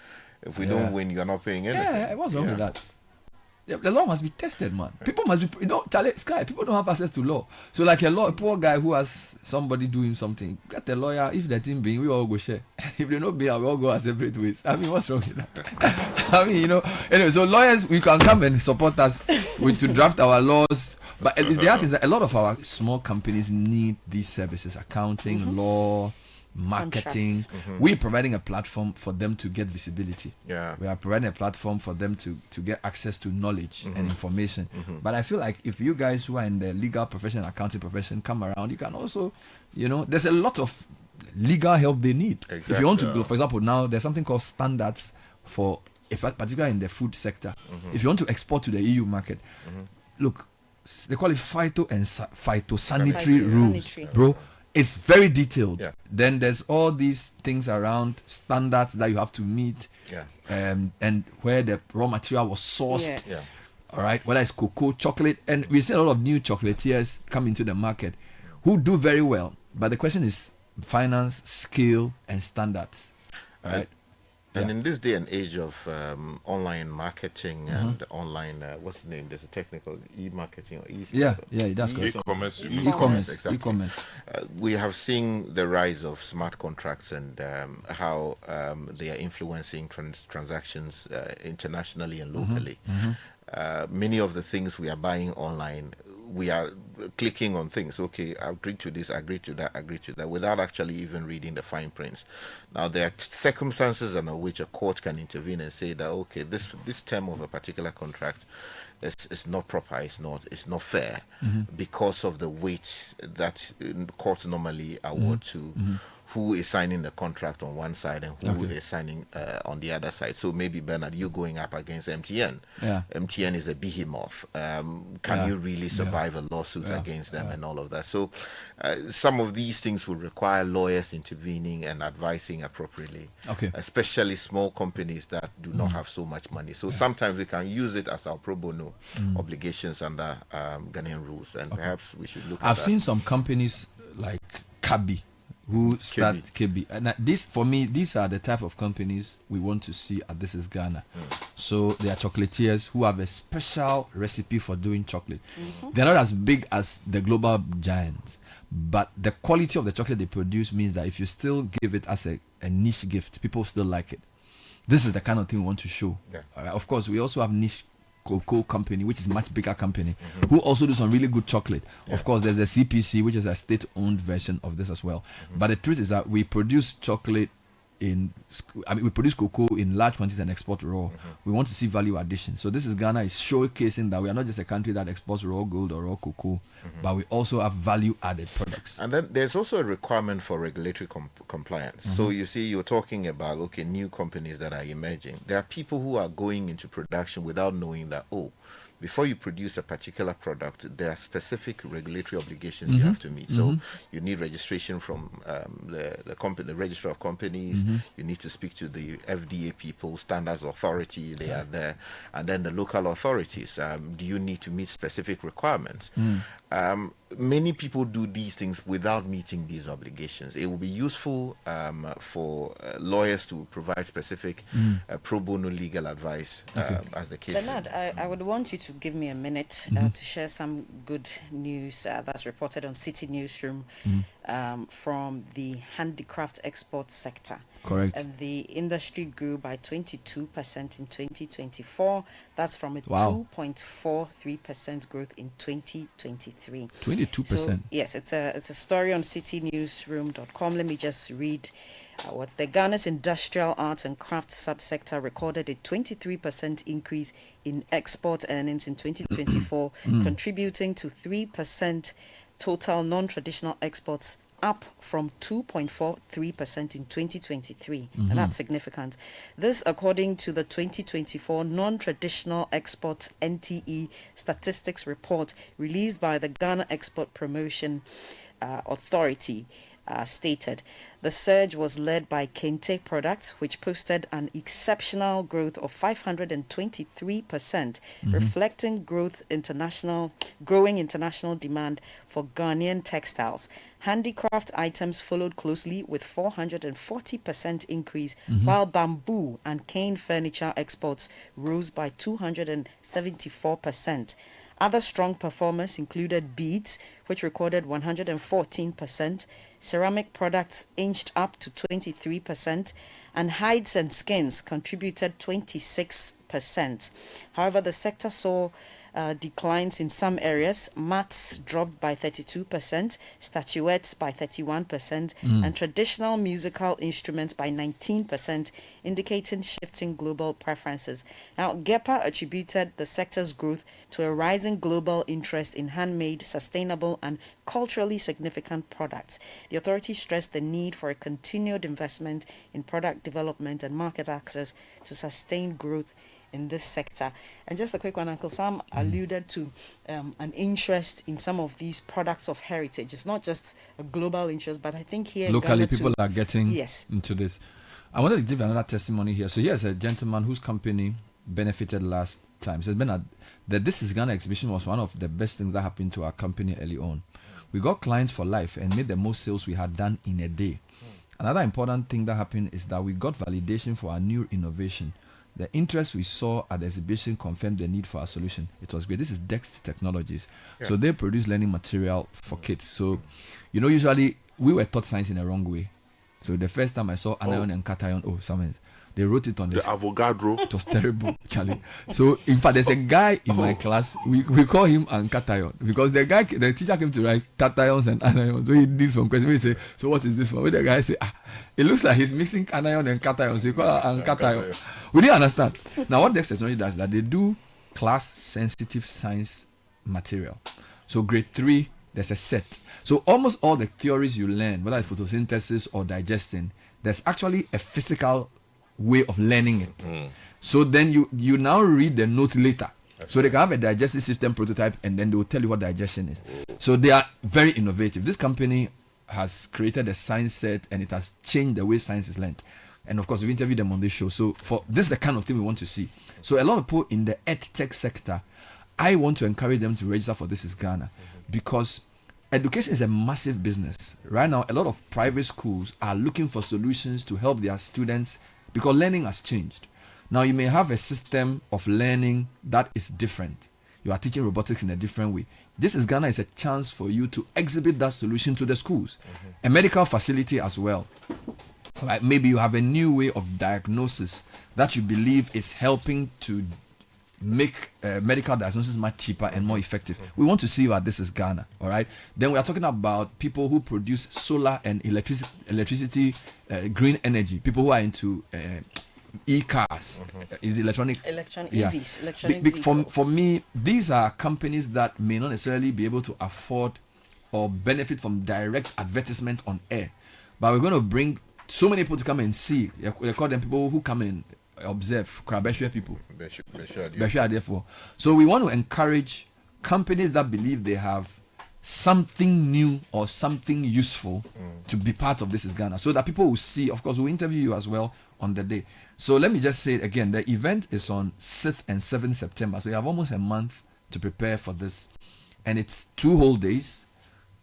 If we don't win, you're not paying anything. Yeah, what's wrong with that? The law must be tested, man. People must be, Charlie, Sky, people don't have access to law. So like a poor guy who has somebody doing something, get a lawyer. If the team being, we all go share. If they not being, we all go our separate ways. I mean, what's wrong with that? Anyway, so lawyers, we can come and support us to draft our laws. But the fact is that a lot of our small companies need these services, accounting, law, marketing. We're providing a platform for them to get visibility. Yeah, we are providing a platform for them to get access to knowledge and information. But I feel like if you guys who are in the legal profession, accounting profession, come around, you can also, there's a lot of legal help they need. Exactly. If you want to go, for example, now there's something called standards for, particularly in the food sector. If you want to export to the EU market, look, they call it phytosanitary rules, bro. It's very detailed. Yeah. Then there's all these things around standards that you have to meet, and where the raw material was sourced. Yes. Yeah. All right, whether it's cocoa, chocolate, and we see a lot of new chocolatiers come into the market who do very well. But the question is finance, skill, and standards. All right. And in this day and age of online marketing and online, what's the name? There's a technical e-marketing or that's correct. E-commerce. Exactly. E-commerce. We have seen the rise of smart contracts and how they are influencing transactions internationally and locally. Many of the things we are buying online, we are clicking on things. Okay, I agree to this, agree to that, without actually even reading the fine prints. Now, there are circumstances under which a court can intervene and say that, okay, this term of a particular contract is not proper, it's not fair, because of the weight that courts normally award to who is signing the contract on one side and who is signing on the other side. So maybe, Bernard, you going up against MTN. Yeah. MTN is a behemoth. Can you really survive a lawsuit against them and all of that? So some of these things will require lawyers intervening and advising appropriately, especially small companies that do not have so much money. So sometimes we can use it as our pro bono obligations under Ghanaian rules, and perhaps we should look at that. I've seen some companies like Kabi. who start KB. And this, for me, these are the type of companies we want to see at This Is Ghana. So they are chocolatiers who have a special recipe for doing chocolate. They're not as big as the global giants, but the quality of the chocolate they produce means that if you still give it as a niche gift, people still like it. This is the kind of thing we want to show. Of course, we also have niche cocoa company, which is much bigger company, who also do some really good chocolate. Of course, there's a CPC, which is a state-owned version of this as well. But the truth is that we produce chocolate we produce cocoa in large quantities and export raw. We want to see value addition. So This Is Ghana is showcasing that we are not just a country that exports raw gold or raw cocoa, but we also have value-added products. And then there's also a requirement for regulatory compliance. So you see, you're talking about, new companies that are emerging. There are people who are going into production without knowing that, before you produce a particular product, there are specific regulatory obligations you have to meet. So you need registration from the company, the register of companies. You need to speak to the FDA people, standards authority. They are there, and then the local authorities. Do you need to meet specific requirements? Many people do these things without meeting these obligations. It will be useful for lawyers to provide specific pro bono legal advice as the case. Bernard, I would want you to give me a minute to share some good news that's reported on Citi Newsroom from the handicraft export sector. Correct. And the industry grew by 22% in 2024. That's from a 2.43% growth in 2023. 22%. So, yes, it's a story on citinewsroom.com. Let me just read what the Ghana's industrial arts and crafts subsector recorded a 23% increase in export earnings in 2024, contributing to 3% total non-traditional exports, up from 2.43% in 2023, and that's significant. This, according to the 2024 Non-Traditional Export NTE Statistics Report released by the Ghana Export Promotion Authority, stated. The surge was led by Kente products, which posted an exceptional growth of 523%, reflecting growing international demand for Ghanaian textiles. Handicraft items followed closely with 440% increase, while bamboo and cane furniture exports rose by 274%. Other strong performers included beads, which recorded 114%, ceramic products inched up to 23%, and hides and skins contributed 26%. However, the sector saw declines in some areas. Mats dropped by 32%, statuettes by 31%, and traditional musical instruments by 19%, indicating shifting global preferences. Now, GEPA attributed the sector's growth to a rising global interest in handmade, sustainable, and culturally significant products. The authority stressed the need for a continued investment in product development and market access to sustain growth in this sector. And just a quick one, Uncle Sam alluded to an interest in some of these products of heritage. It's not just a global interest, but I think here locally in Ghana people are getting into this. I wanted to give another testimony here. So here's a gentleman whose company benefited last time. So Bernard, the This Is Ghana exhibition was one of the best things that happened to our company early on. We got clients for life and made the most sales we had done in a day. Another important thing that happened is that we got validation for our new innovation. The interest we saw at the exhibition confirmed the need for our solution. It was great. This is Dext Technologies. So they produce learning material for kids. So, usually we were taught science in a wrong way. So the first time I saw anion and cation, they wrote it on the Avogadro. It was terrible, Charlie. So in fact, there's a guy in my class. We call him Ancation because the teacher came to write cations and anions. So he did some questions. We say, so what is this one? When the guy say, it looks like he's mixing anion and cation. So he call it Ancation. We didn't understand. Now what Dex Technology does is that they do class-sensitive science material. So grade 3, there's a set. So almost all the theories you learn, whether it's photosynthesis or digestion, there's actually a physical way of learning it. So then you now read the notes later. So they can have a digestive system prototype and then they will tell you what digestion is. So they are very innovative. This company has created a science set and it has changed the way science is learned. And of course, we interviewed them on this show. So this is the kind of thing we want to see. So a lot of people in the ed tech sector, I want to encourage them to register for This Is Ghana because education is a massive business. Right now, a lot of private schools are looking for solutions to help their students because learning has changed. Now, you may have a system of learning that is different. You are teaching robotics in a different way. This is Ghana is a chance for you to exhibit that solution to the schools. A medical facility as well. Right? Maybe you have a new way of diagnosis that you believe is helping to make medical diagnosis much cheaper and more effective. We want to see what this is Ghana, all right? Then we are talking about people who produce solar and electricity, green energy, people who are into e-cars, is electronic EVs, electronic vehicles. For me, these are companies that may not necessarily be able to afford or benefit from direct advertisement on air, but we're going to bring so many people to come and see. They call them people who come and observe, people. Therefore, so we want to encourage companies that believe they have something new or something useful to be part of This is Ghana, so that people will see. Of course, we'll interview you as well on the day. So let me just say it again, the event is on 6th and 7th September, so you have almost a month to prepare for this, and it's 2 whole days,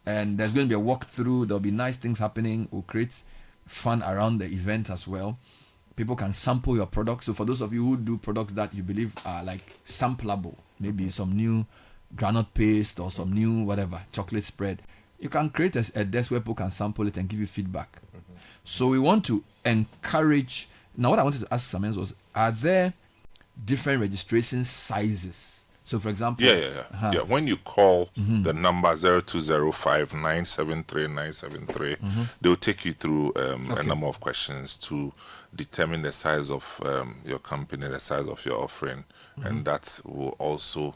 and there's going to be a walkthrough. There'll be nice things happening. We'll create fun around the event as well. People can sample your products. So for those of you who do products that you believe are like sampleable, maybe some new granite paste or some new whatever, chocolate spread, you can create a desk where people can sample it and give you feedback. So we want to encourage. Now what I wanted to ask Samuel was, are there different registration sizes? So for example, yeah. When you call the number 0205-973-973, they'll take you through a number of questions to determine the size of your company, the size of your offering, and that will also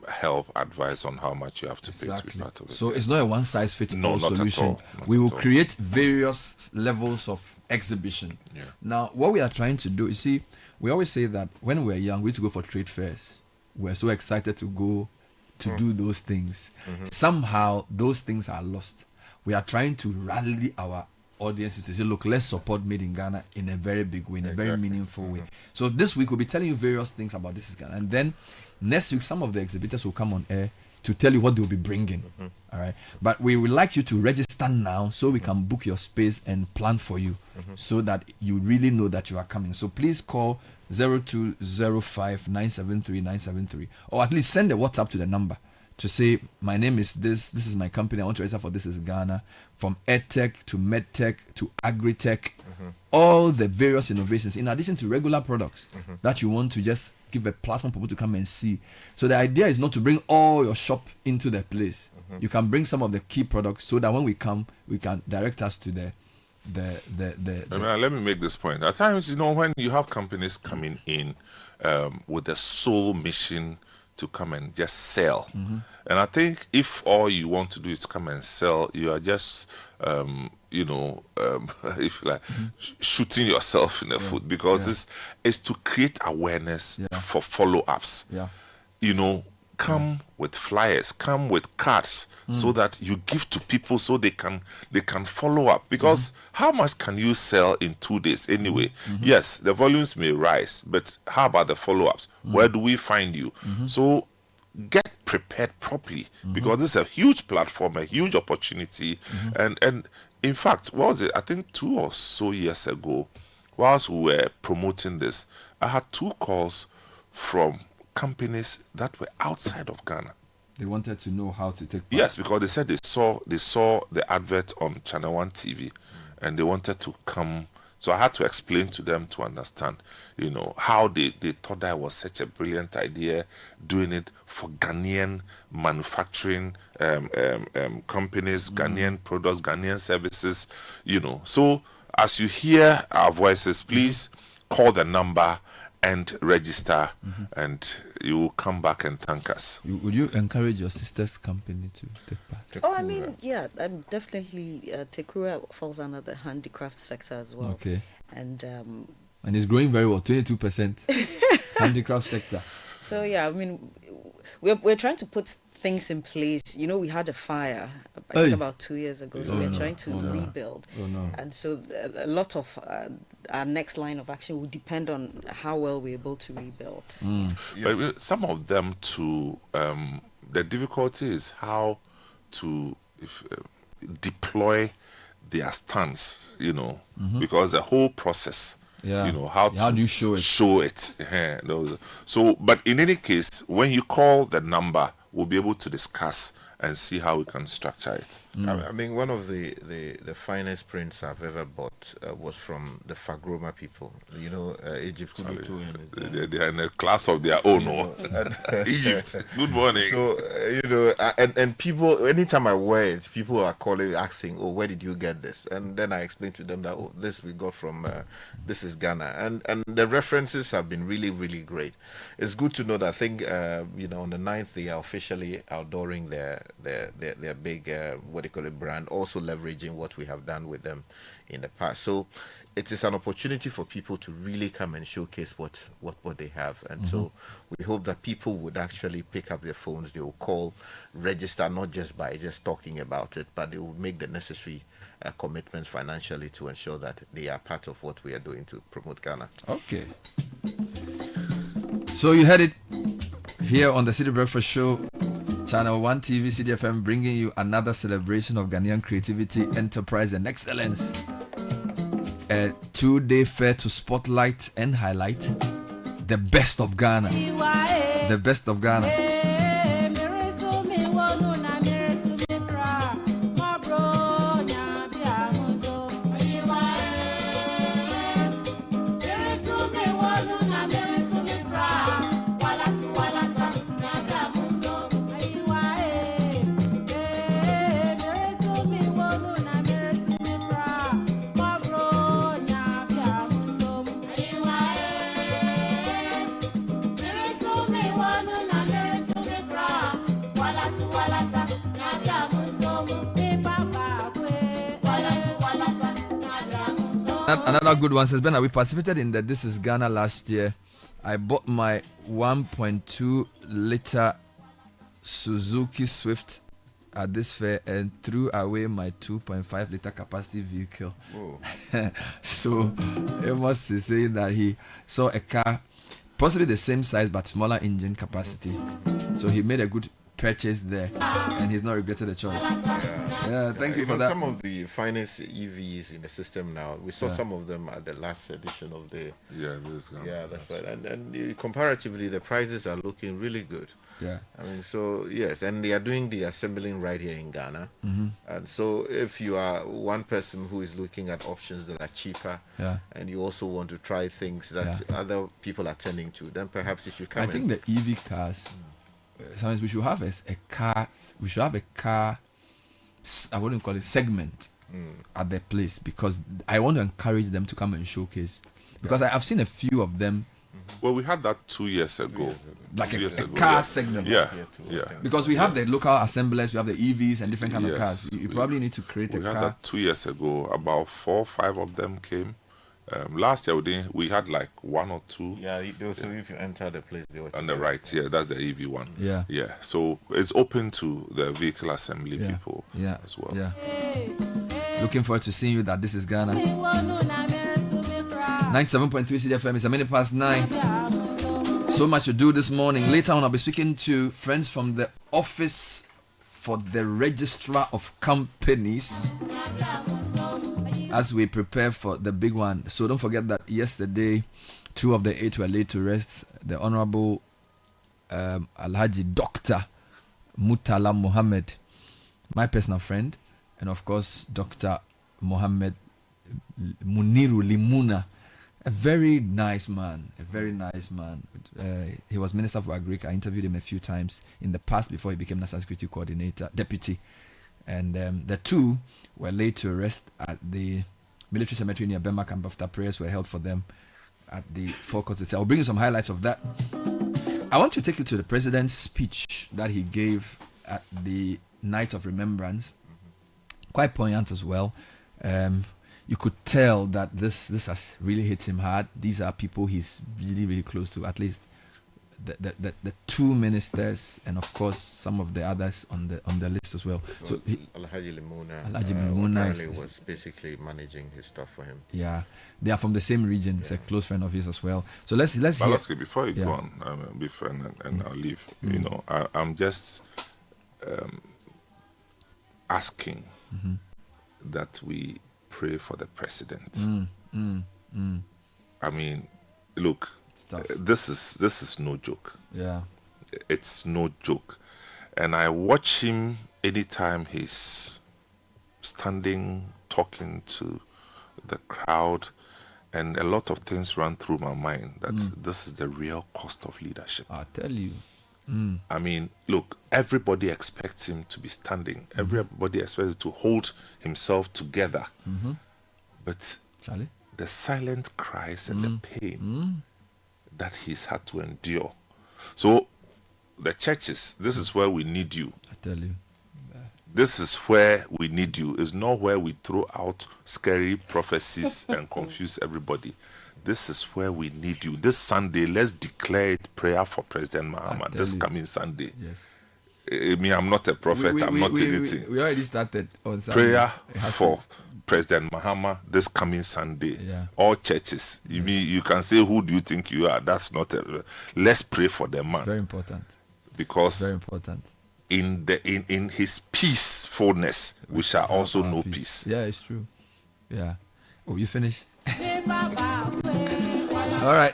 help advise on how much you have to pay to be part of it. So it's not a one-size-fits-all solution. At all. We will create various levels of exhibition. Now, what we are trying to do, you see, we always say that when we were young, we used to go for trade fairs. We're so excited to go to do those things. Somehow, those things are lost. We are trying to rally our audiences to say, look, let's support Made in Ghana in a very big way, in a very meaningful way. So this week, we'll be telling you various things about This is Ghana. And then next week, some of the exhibitors will come on air to tell you what they'll be bringing. All right. But we would like you to register now so we can book your space and plan for you so that you really know that you are coming. So please call 0205-973-973, or at least send a WhatsApp to the number to say, my name is this is my company, I want to register for This is Ghana, from EdTech to MedTech to Agritech, all the various innovations, in addition to regular products that you want to just give a platform for people to come and see. So the idea is not to bring all your shop into the place. You can bring some of the key products so that when we come, we can direct us to the let me make this point. At times, when you have companies coming in with the sole mission to come and just sell, and I think if all you want to do is come and sell, you are just shooting yourself in the foot, because it's to create awareness for follow-ups. Come with flyers, come with cards, so that you give to people so they can follow up. Because how much can you sell in 2 days anyway? Yes, the volumes may rise, but how about the follow-ups? Where do we find you? So get prepared properly, because this is a huge platform, a huge opportunity. And in fact, what was it? I think 2 or so years ago, whilst we were promoting this, I had 2 calls from companies that were outside of Ghana. They wanted to know how to take part. Yes, because they said they saw the advert on Channel 1 TV, and they wanted to come. So I had to explain to them to understand, how they thought that was such a brilliant idea, doing it for Ghanaian manufacturing companies, Ghanaian products, Ghanaian services, So as you hear our voices, please call the number and register, and you will come back and thank us. Would you encourage your sister's company to take part? Oh, I mean, I'm definitely Tekura falls under the handicraft sector as well. Okay. And it's growing very well, 22% handicraft sector. So I mean, we're trying to put things in place. We had a fire I think about 2 years ago, so we're trying to rebuild. And so a lot of our next line of action will depend on how well we're able to rebuild. But some of them too, the difficulty is how to deploy their stance, because the whole process, how do you show it? Show it. So, but in any case, when you call the number, we'll be able to discuss and see how we can structure it. I mean, one of the finest prints I've ever bought was from the Fagroma people. Egypt. They are in a class of their own. Egypt. Good morning. So, and people, anytime I wear it, people are calling, asking, "Oh, where did you get this?" And then I explain to them that, "Oh, this we got from, this is Ghana." And the references have been really, really great. It's good to know that I think, on the 9th, they are officially outdooring their big, what they call it, brand, also leveraging what we have done with them in the past. So it is an opportunity for people to really come and showcase what they have. And so we hope that people would actually pick up their phones, they will call, register, not just by just talking about it, but they will make the necessary commitments financially to ensure that they are part of what we are doing to promote Ghana. Okay. So you heard it here on the City Breakfast Show, Channel 1 TV, Citi FM, bringing you another celebration of Ghanaian creativity, enterprise, and excellence. A 2-day fair to spotlight and highlight the best of Ghana. The best of Ghana. Another good one says, Ben, we participated in the This Is Ghana last year. I bought my 1.2 liter Suzuki Swift at this fair and threw away my 2.5 liter capacity vehicle. So Amos is saying that he saw a car, possibly the same size but smaller engine capacity. So he made a good purchase there and he's not regretted the choice. Yeah, thank you for that. Some of the finest EVs in the system now, we saw some of them at the last edition of the that's right, and comparatively the prices are looking really good. I mean, so yes, and they are doing the assembling right here in Ghana. And so if you are one person who is looking at options that are cheaper and you also want to try things that other people are tending to, then perhaps you should come I think the EV cars, sometimes we should have a car, I wouldn't call it segment at the place, because I want to encourage them to come and showcase, because I've seen a few of them. Well, we had that 2 years ago. Like a car segment. Yeah. Because we have the local assemblers, we have the EVs and different kind of cars. You probably need to create a car. We had that 2 years ago. About 4 or 5 of them came. Last year we had like 1 or 2. Yeah, so if you enter the place, they were on the right, that's the EV one. Yeah. So it's open to the vehicle assembly people as well. Yeah. Looking forward to seeing you at This Is Ghana. 97.3 Citi FM is a minute past 9. So much to do this morning. Later on, I'll be speaking to friends from the office for the Registrar of Companies as we prepare for the big one. So don't forget that yesterday 2 of the 8 were laid to rest. The Honorable Alhaji Dr. Mutala Mohammed, my personal friend, and of course Dr. Mohammed Muniru Limuna, a very nice man. He was Minister for Agric. I interviewed him a few times in the past before he became National Security Coordinator, Deputy. And the 2 were laid to rest at the military cemetery near Bema Camp after prayers were held for them at the forecourt. I'll bring you some highlights of that. I want to take you to the president's speech that he gave at the Night of Remembrance. Quite poignant as well. You could tell that this has really hit him hard. These are people he's really, really close to, at least the 2 ministers, and of course some of the others on the list as well. So Alhaji Limuna was basically managing his stuff for him. Yeah, they are from the same region. He's a close friend of his as well. So let's hear. Before you go on, I'll leave. I'm just asking that we pray for the president. I mean, look, this is no joke. Yeah. It's no joke. And I watch him anytime he's standing, talking to the crowd, and a lot of things run through my mind that this is the real cost of leadership. I tell you. I mean, look, everybody expects him to be standing. Everybody expects him to hold himself together. But Charlie? The silent cries and the pain that he's had to endure. So, the churches, this is where we need you. I tell you. This is where we need you. It's not where we throw out scary prophecies and confuse everybody. This is where we need you. This Sunday, let's declare it prayer for President Mahama. This coming Sunday. Yes. I mean, I'm not a prophet. I'm not anything. We already started on Sunday. Prayer for President Mahama this coming Sunday. Yeah. All churches. You mean you can say, who do you think you are? That's not a. Let's pray for the man. Very important. Because very important. In his peacefulness, we shall also know peace. Yeah, it's true. Yeah. Oh, you finish? All right.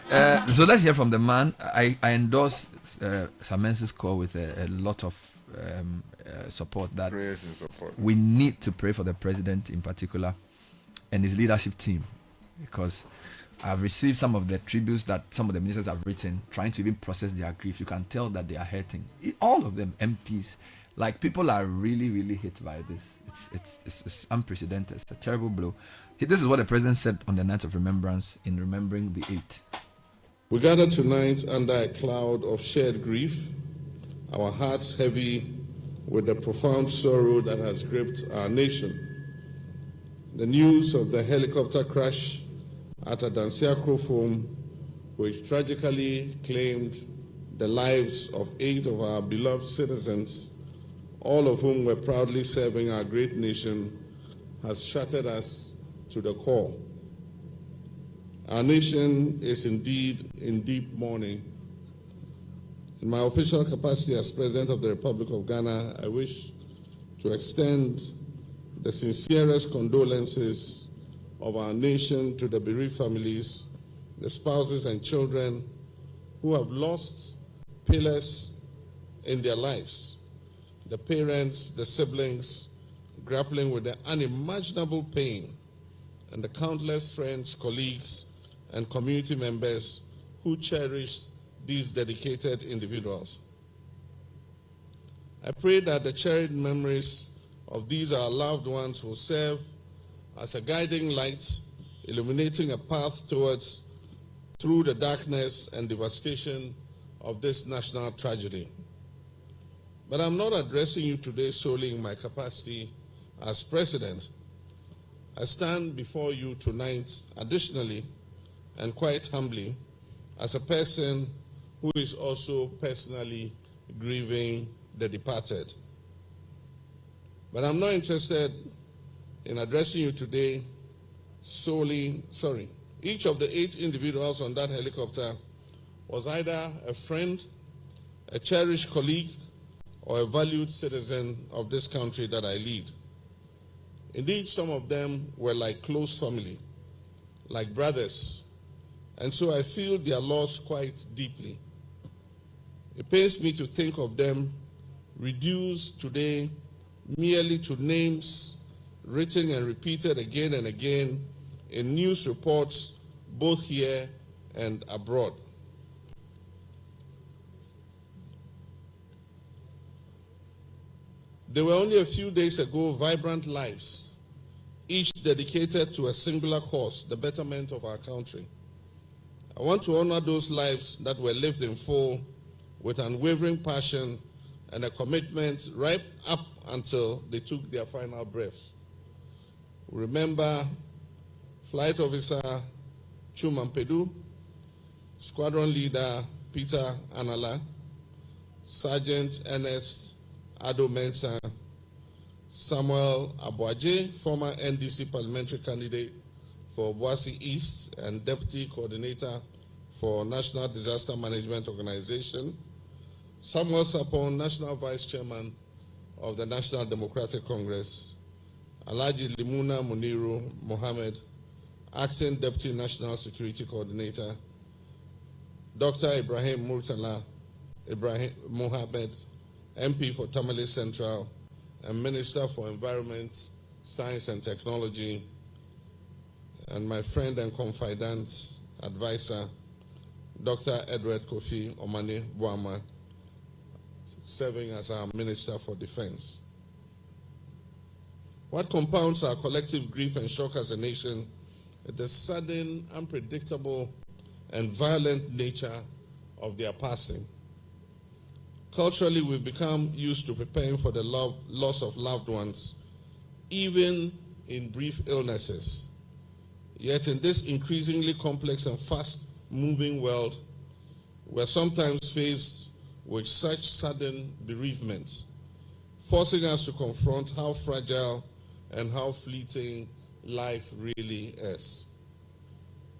So let's hear from the man. I endorse Sir Menzies' call with a lot of support that prayers and support. We need to pray for the president in particular and his leadership team, because I've received some of the tributes that some of the ministers have written, trying to even process their grief. You can tell that they are hurting. All of them, MPs, like people are really, really hit by this. It's unprecedented. It's a terrible blow. This is what the president said on the night of remembrance in remembering the 8th. We gather tonight under a cloud of shared grief, our hearts heavy with the profound sorrow that has gripped our nation. The news of the helicopter crash at Adansiakro Foam, which tragically claimed the lives of 8 of our beloved citizens, all of whom were proudly serving our great nation, has shattered us to the core. Our nation is indeed in deep mourning. In my official capacity as President of the Republic of Ghana, I wish to extend the sincerest condolences of our nation to the bereaved families, the spouses and children who have lost pillars in their lives, the parents, the siblings grappling with the unimaginable pain, and the countless friends, colleagues, and community members who cherish these dedicated individuals. I pray that the cherished memories of these our loved ones will serve as a guiding light, illuminating a path towards through the darkness and devastation of this national tragedy. But I'm not addressing you today solely in my capacity as president. I stand before you tonight, additionally, and quite humbly, as a person who is also personally grieving the departed. But I'm not interested in addressing you today solely, each of the 8 individuals on that helicopter was either a friend, a cherished colleague, or a valued citizen of this country that I lead. Indeed, some of them were like close family, like brothers, and so I feel their loss quite deeply. It pains me to think of them reduced today merely to names written and repeated again and again in news reports both here and abroad. There were only a few days ago vibrant lives, each dedicated to a singular cause, the betterment of our country. I want to honor those lives that were lived in full with unwavering passion and a commitment right up until they took their final breaths. Remember Flight Officer Chumampedu, Squadron Leader Peter Anala, Sergeant Ernest Ado Mensah, Samuel Abuaje, former NDC parliamentary candidate for Boise East and Deputy Coordinator for National Disaster Management Organization, Samuel Sapon, National Vice Chairman of the National Democratic Congress, Alhaji Limuna Muniru Mohammed, Acting Deputy National Security Coordinator, Dr. Ibrahim Murtala Ibrahim Mohammed, MP for Tamale Central, and Minister for Environment, Science and Technology, and my friend and confidant, advisor, Dr. Edward Kofi Omane Boama, serving as our Minister for Defense. What compounds our collective grief and shock as a nation is the sudden, unpredictable, and violent nature of their passing. Culturally, we've become used to preparing for the loss of loved ones, even in brief illnesses. Yet in this increasingly complex and fast-moving world, we're sometimes faced with such sudden bereavement, forcing us to confront how fragile and how fleeting life really is.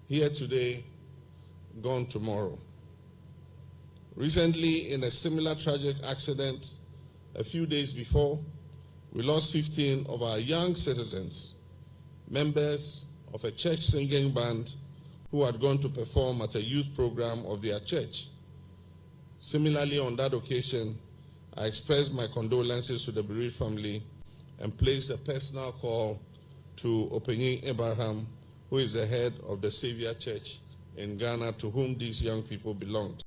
Here today, gone tomorrow. Recently, in a similar tragic accident, a few days before, we lost 15 of our young citizens, members of a church singing band who had gone to perform at a youth program of their church. Similarly, on that occasion, I expressed my condolences to the bereaved family and placed a personal call to Openyin Abraham, who is the head of the Savior Church in Ghana, to whom these young people belonged.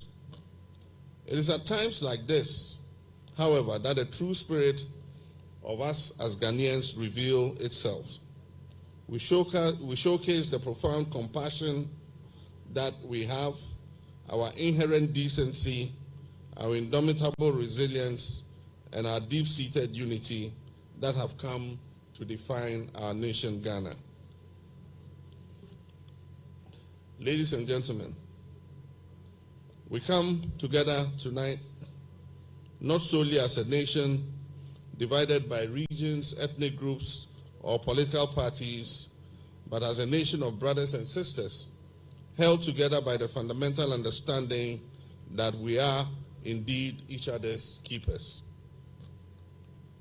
It is at times like this, however, that the true spirit of us as Ghanaians reveal itself. We showcase the profound compassion that we have, our inherent decency, our indomitable resilience, and our deep-seated unity that have come to define our nation, Ghana. Ladies and gentlemen, we come together tonight not solely as a nation divided by regions, ethnic groups, or political parties, but as a nation of brothers and sisters held together by the fundamental understanding that we are indeed each other's keepers.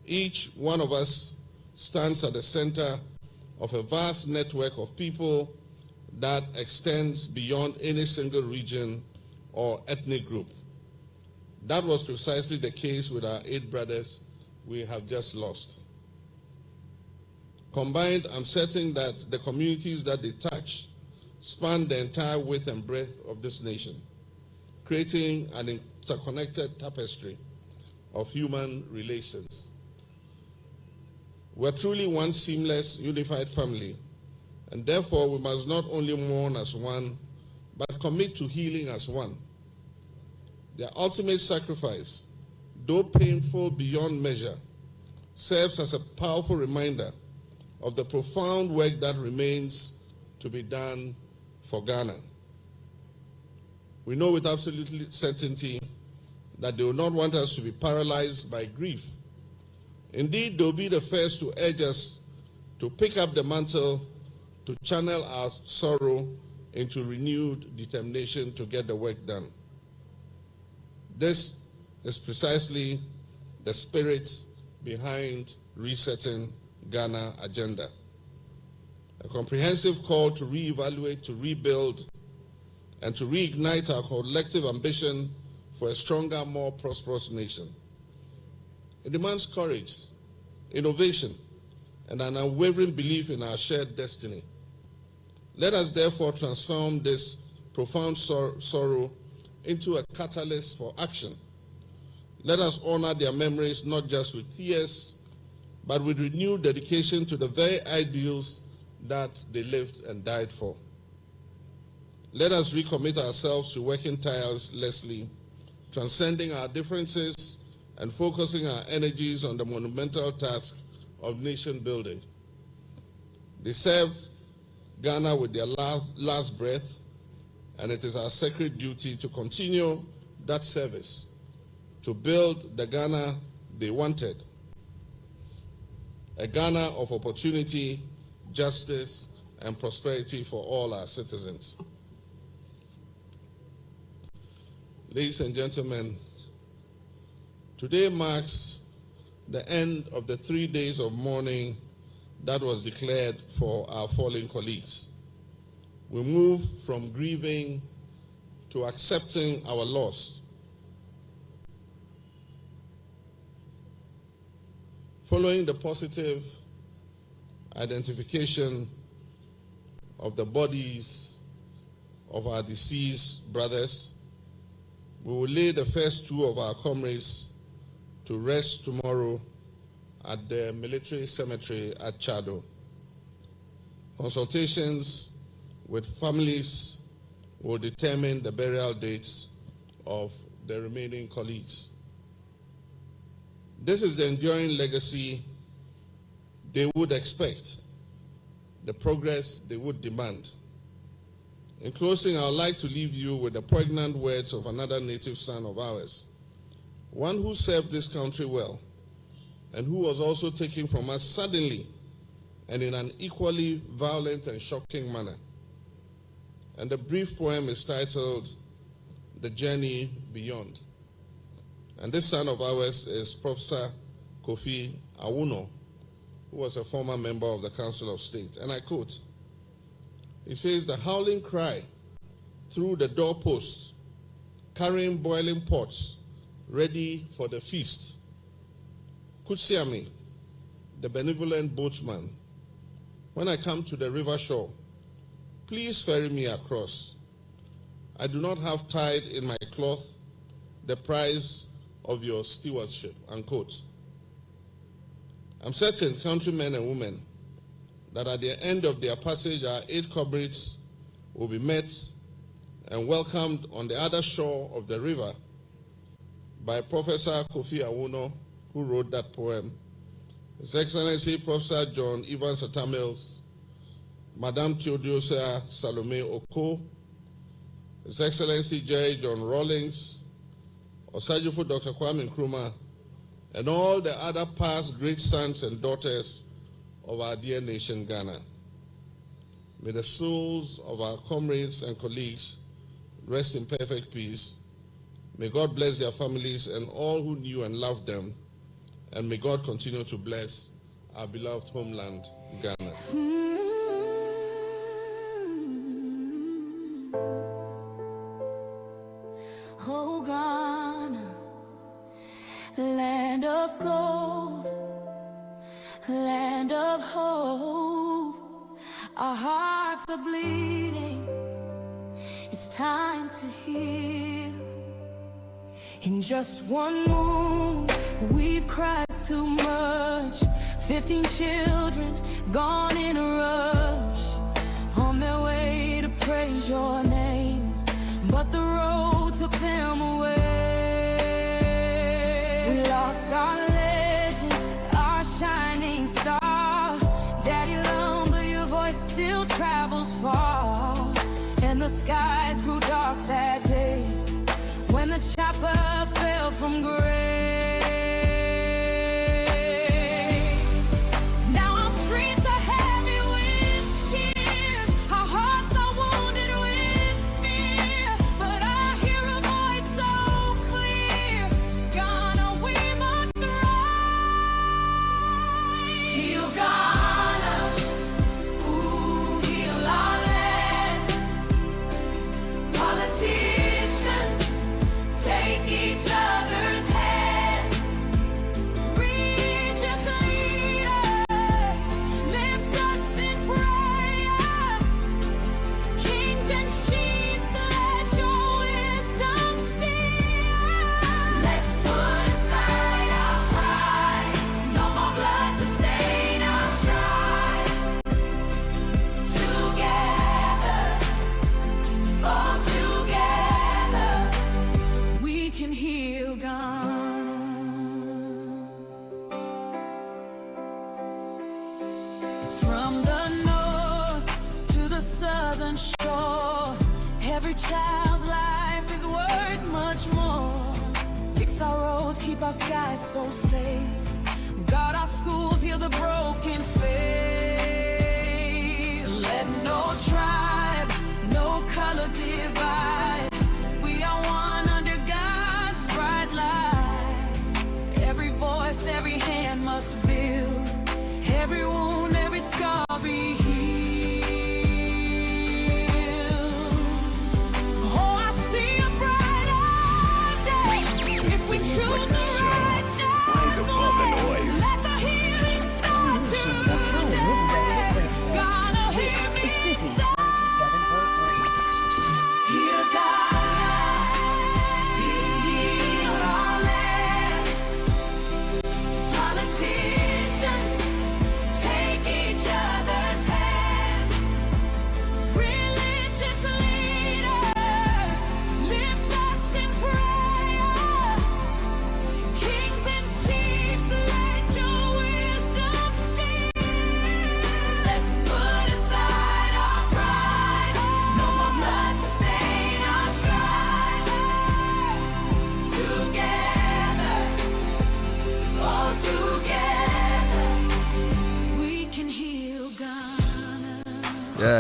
Each one of us stands at the center of a vast network of people that extends beyond any single region or ethnic group. That was precisely the case with our 8 brothers we have just lost. Combined, I'm certain that the communities that they touch span the entire width and breadth of this nation, creating an interconnected tapestry of human relations. We're truly one seamless, unified family, and therefore we must not only mourn as one, but commit to healing as one. Their ultimate sacrifice, though painful beyond measure, serves as a powerful reminder of the profound work that remains to be done for Ghana. We know with absolute certainty that they will not want us to be paralyzed by grief. Indeed, they'll be the first to urge us to pick up the mantle, to channel our sorrow into renewed determination to get the work done. This is precisely the spirit behind Resetting Ghana agenda. A comprehensive call to reevaluate, to rebuild, and to reignite our collective ambition for a stronger, more prosperous nation. It demands courage, innovation, and an unwavering belief in our shared destiny. Let us therefore transform this profound sorrow into a catalyst for action. Let us honor their memories not just with tears, but with renewed dedication to the very ideals that they lived and died for. Let us recommit ourselves to working tirelessly, transcending our differences and focusing our energies on the monumental task of nation building. They served Ghana with their last breath, and it is our sacred duty to continue that service, to build the Ghana they wanted, a Ghana of opportunity, justice, and prosperity for all our citizens. Ladies and gentlemen, today marks the end of the 3 days of mourning that was declared for our fallen colleagues. We move from grieving to accepting our loss. Following the positive identification of the bodies of our deceased brothers, we will lay the first two of our comrades to rest tomorrow at the military cemetery at Chado. Consultations with families will determine the burial dates of the remaining colleagues. This is the enduring legacy they would expect, the progress they would demand. In closing, I would like to leave you with the poignant words of another native son of ours, one who served this country well, and who was also taken from us suddenly and in an equally violent and shocking manner. And the brief poem is titled, The Journey Beyond. And this son of ours is Professor Kofi Awuno, who was a former member of the Council of State. And I quote, he says, the howling cry through the doorposts, carrying boiling pots, ready for the feast. Kutsiami, the benevolent boatman, when I come to the river shore, please ferry me across. I do not have tied in my cloth the price of your stewardship, unquote. I'm certain, countrymen and women, that at the end of their passage, our 8 comrades will be met and welcomed on the other shore of the river by Professor Kofi Awuno, who wrote that poem, His Excellency Professor John Evans Atamils, Madame Theodosia Salome Oko, His Excellency Jerry John Rawlings, Osajifo Dr. Kwame Nkrumah, and all the other past great sons and daughters of our dear nation, Ghana. May the souls of our comrades and colleagues rest in perfect peace. May God bless their families and all who knew and loved them. And may God continue to bless our beloved homeland, Ghana. Oh, Ghana, land of gold, land of hope. Our hearts are bleeding, it's time to heal. In just one moon, we've cried too much. 15 children gone in a rush, on their way to praise your name, but the road took them away. We lost our legend, our shining star. Daddy Lumber, your voice still travels far. And the skies grew dark that day when the chopper fell from grace. Now our streets are heavy with tears, our hearts are wounded with fear, but I hear a voice so clear, Ghana, we must rise. Heal Ghana, ooh, heal our land. Politicians, take each other's hand. Reach us, lead us, lift us in prayer. Kings and chiefs, let your wisdom steer. Let's put aside our pride, no more blood to stain our stride. Together, all together, we can heal Ghana. From the north to the southern shore, every child's life is worth much more. Fix our roads, keep our skies so safe. Guard our schools, heal the broken faith. Let no tribe, no color divide. We are one under God's bright light. Every voice, every hand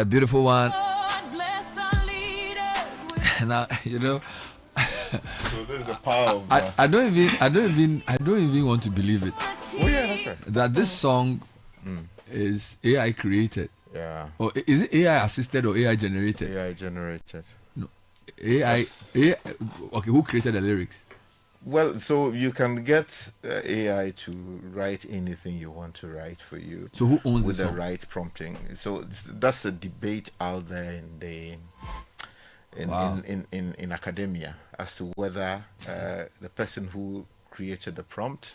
a beautiful one. Now, you know, so there's the power of I don't even want to believe it. Oh yeah, that's right. That this song is AI created. Yeah. Or is it AI assisted or AI generated? AI generated. No. AI. Okay, who created the lyrics? Well, so you can get AI to write anything you want to write for you. So who owns with the the song? right prompting? So that's a debate out there in academia as to whether the person who created the prompt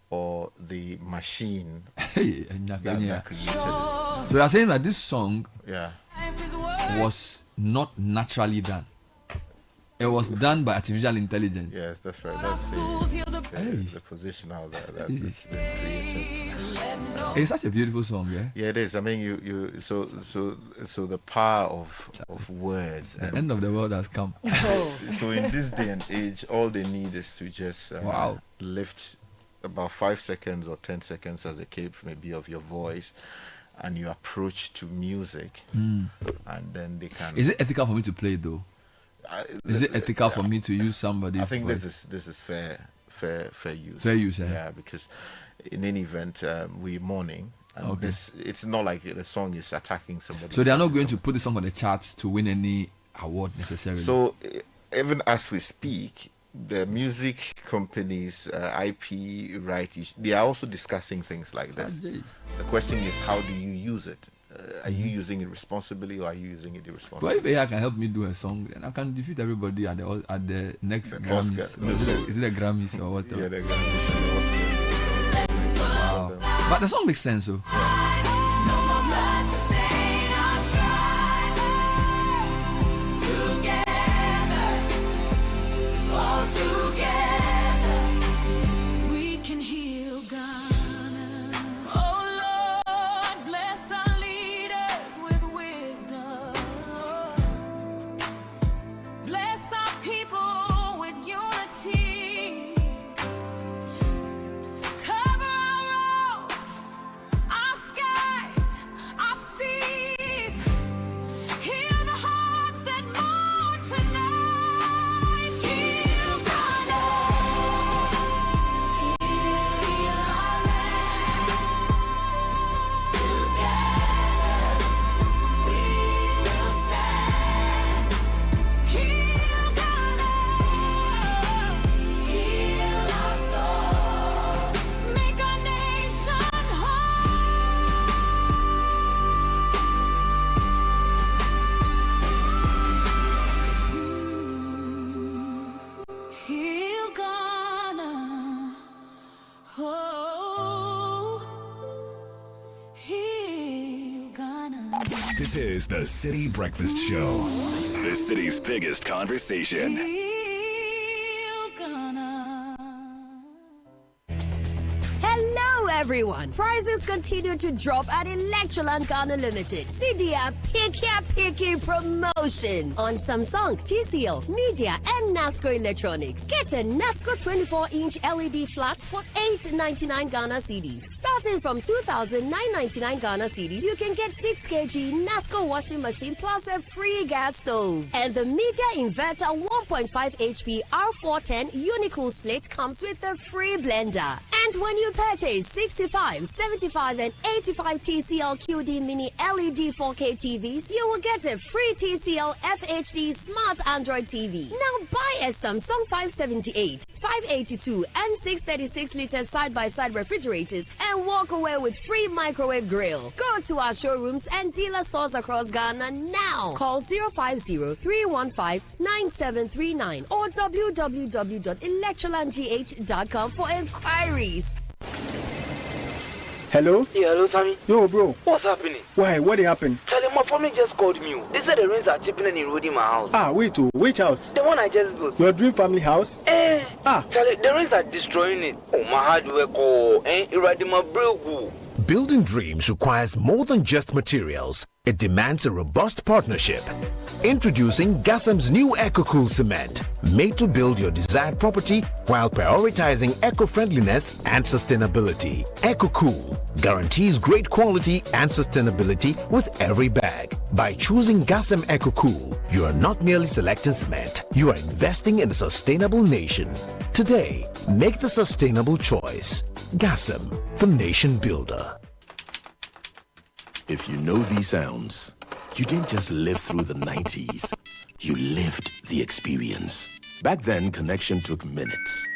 or the machine that created it. So you are saying that this song was not naturally done. It was done by artificial intelligence. Yes, that's right. That's the position out there. That's it's been created. It's such a beautiful song, yeah. Yeah, it is. I mean, so the power of words. The end of the world has come. So in this day and age, all they need is to just lift about 5 seconds or 10 seconds, as the case may be, of your voice, and your approach to music, and then they can. Is it ethical for me to play it though? Is it ethical for me to use somebody's I think voice? this is fair use. Fair use, yeah. Because in any event, we're mourning, and it's not like the song is attacking somebody. So they are not going to put the song on the charts to win any award necessarily. So even as we speak, the music companies, IP rights, they are also discussing things like this. The question is, how do you use it? Are you using it responsibly, or are you using it irresponsibly? But if AI can help me do a song, then I can defeat everybody at the next Grammys. Is it the Grammys or whatever? Yeah, the Grammys. Wow. But the song makes sense, though. This is the Citi Breakfast Show, the city's biggest conversation. Hello, everyone. Prices continue to drop at Electroland Ghana Limited. CDA Picky Promotion on Samsung, TCL, Media, and NASCO Electronics. Get a NASCO 24-inch LED flat for $899 Ghana cedis. Starting from 2,999 Ghana cedis, you can get 6 kg NASCO washing machine plus a free gas stove. And the Media Inverter 1.5 HP R410 Unicool split comes with a free blender. And when you purchase 65, 75, and 85 TCL QD Mini LED 4K TVs, you will get a free TCL FHD Smart Android TV. Now buy a Samsung 578, 582, and 636-liter side-by-side refrigerators and walk away with free microwave grill. Go to our showrooms and dealer stores across Ghana now. Call 050-315-9739 or www.electrolandgh.com for inquiries. Hello? Yeah, hello, Sammy. Yo, bro. What's happening? Why? What happened? Charlie, my family just called me. They said the rains are chipping and eroding my house. Ah, wait, which house? The one I just built. Your dream family house? Charlie, the rains are destroying it. Oh, my hard work, eroding my brew. Building dreams requires more than just materials. It demands a robust partnership. Introducing Gassam's new EcoCool cement, made to build your desired property while prioritizing eco-friendliness and sustainability. EcoCool guarantees great quality and sustainability with every bag. By choosing Gassam EcoCool, you are not merely selecting cement, you are investing in a sustainable nation. Today, make the sustainable choice. Gassam, the nation builder. If you know these sounds, you didn't just live through the 90s. You lived the experience. Back then, connection took minutes.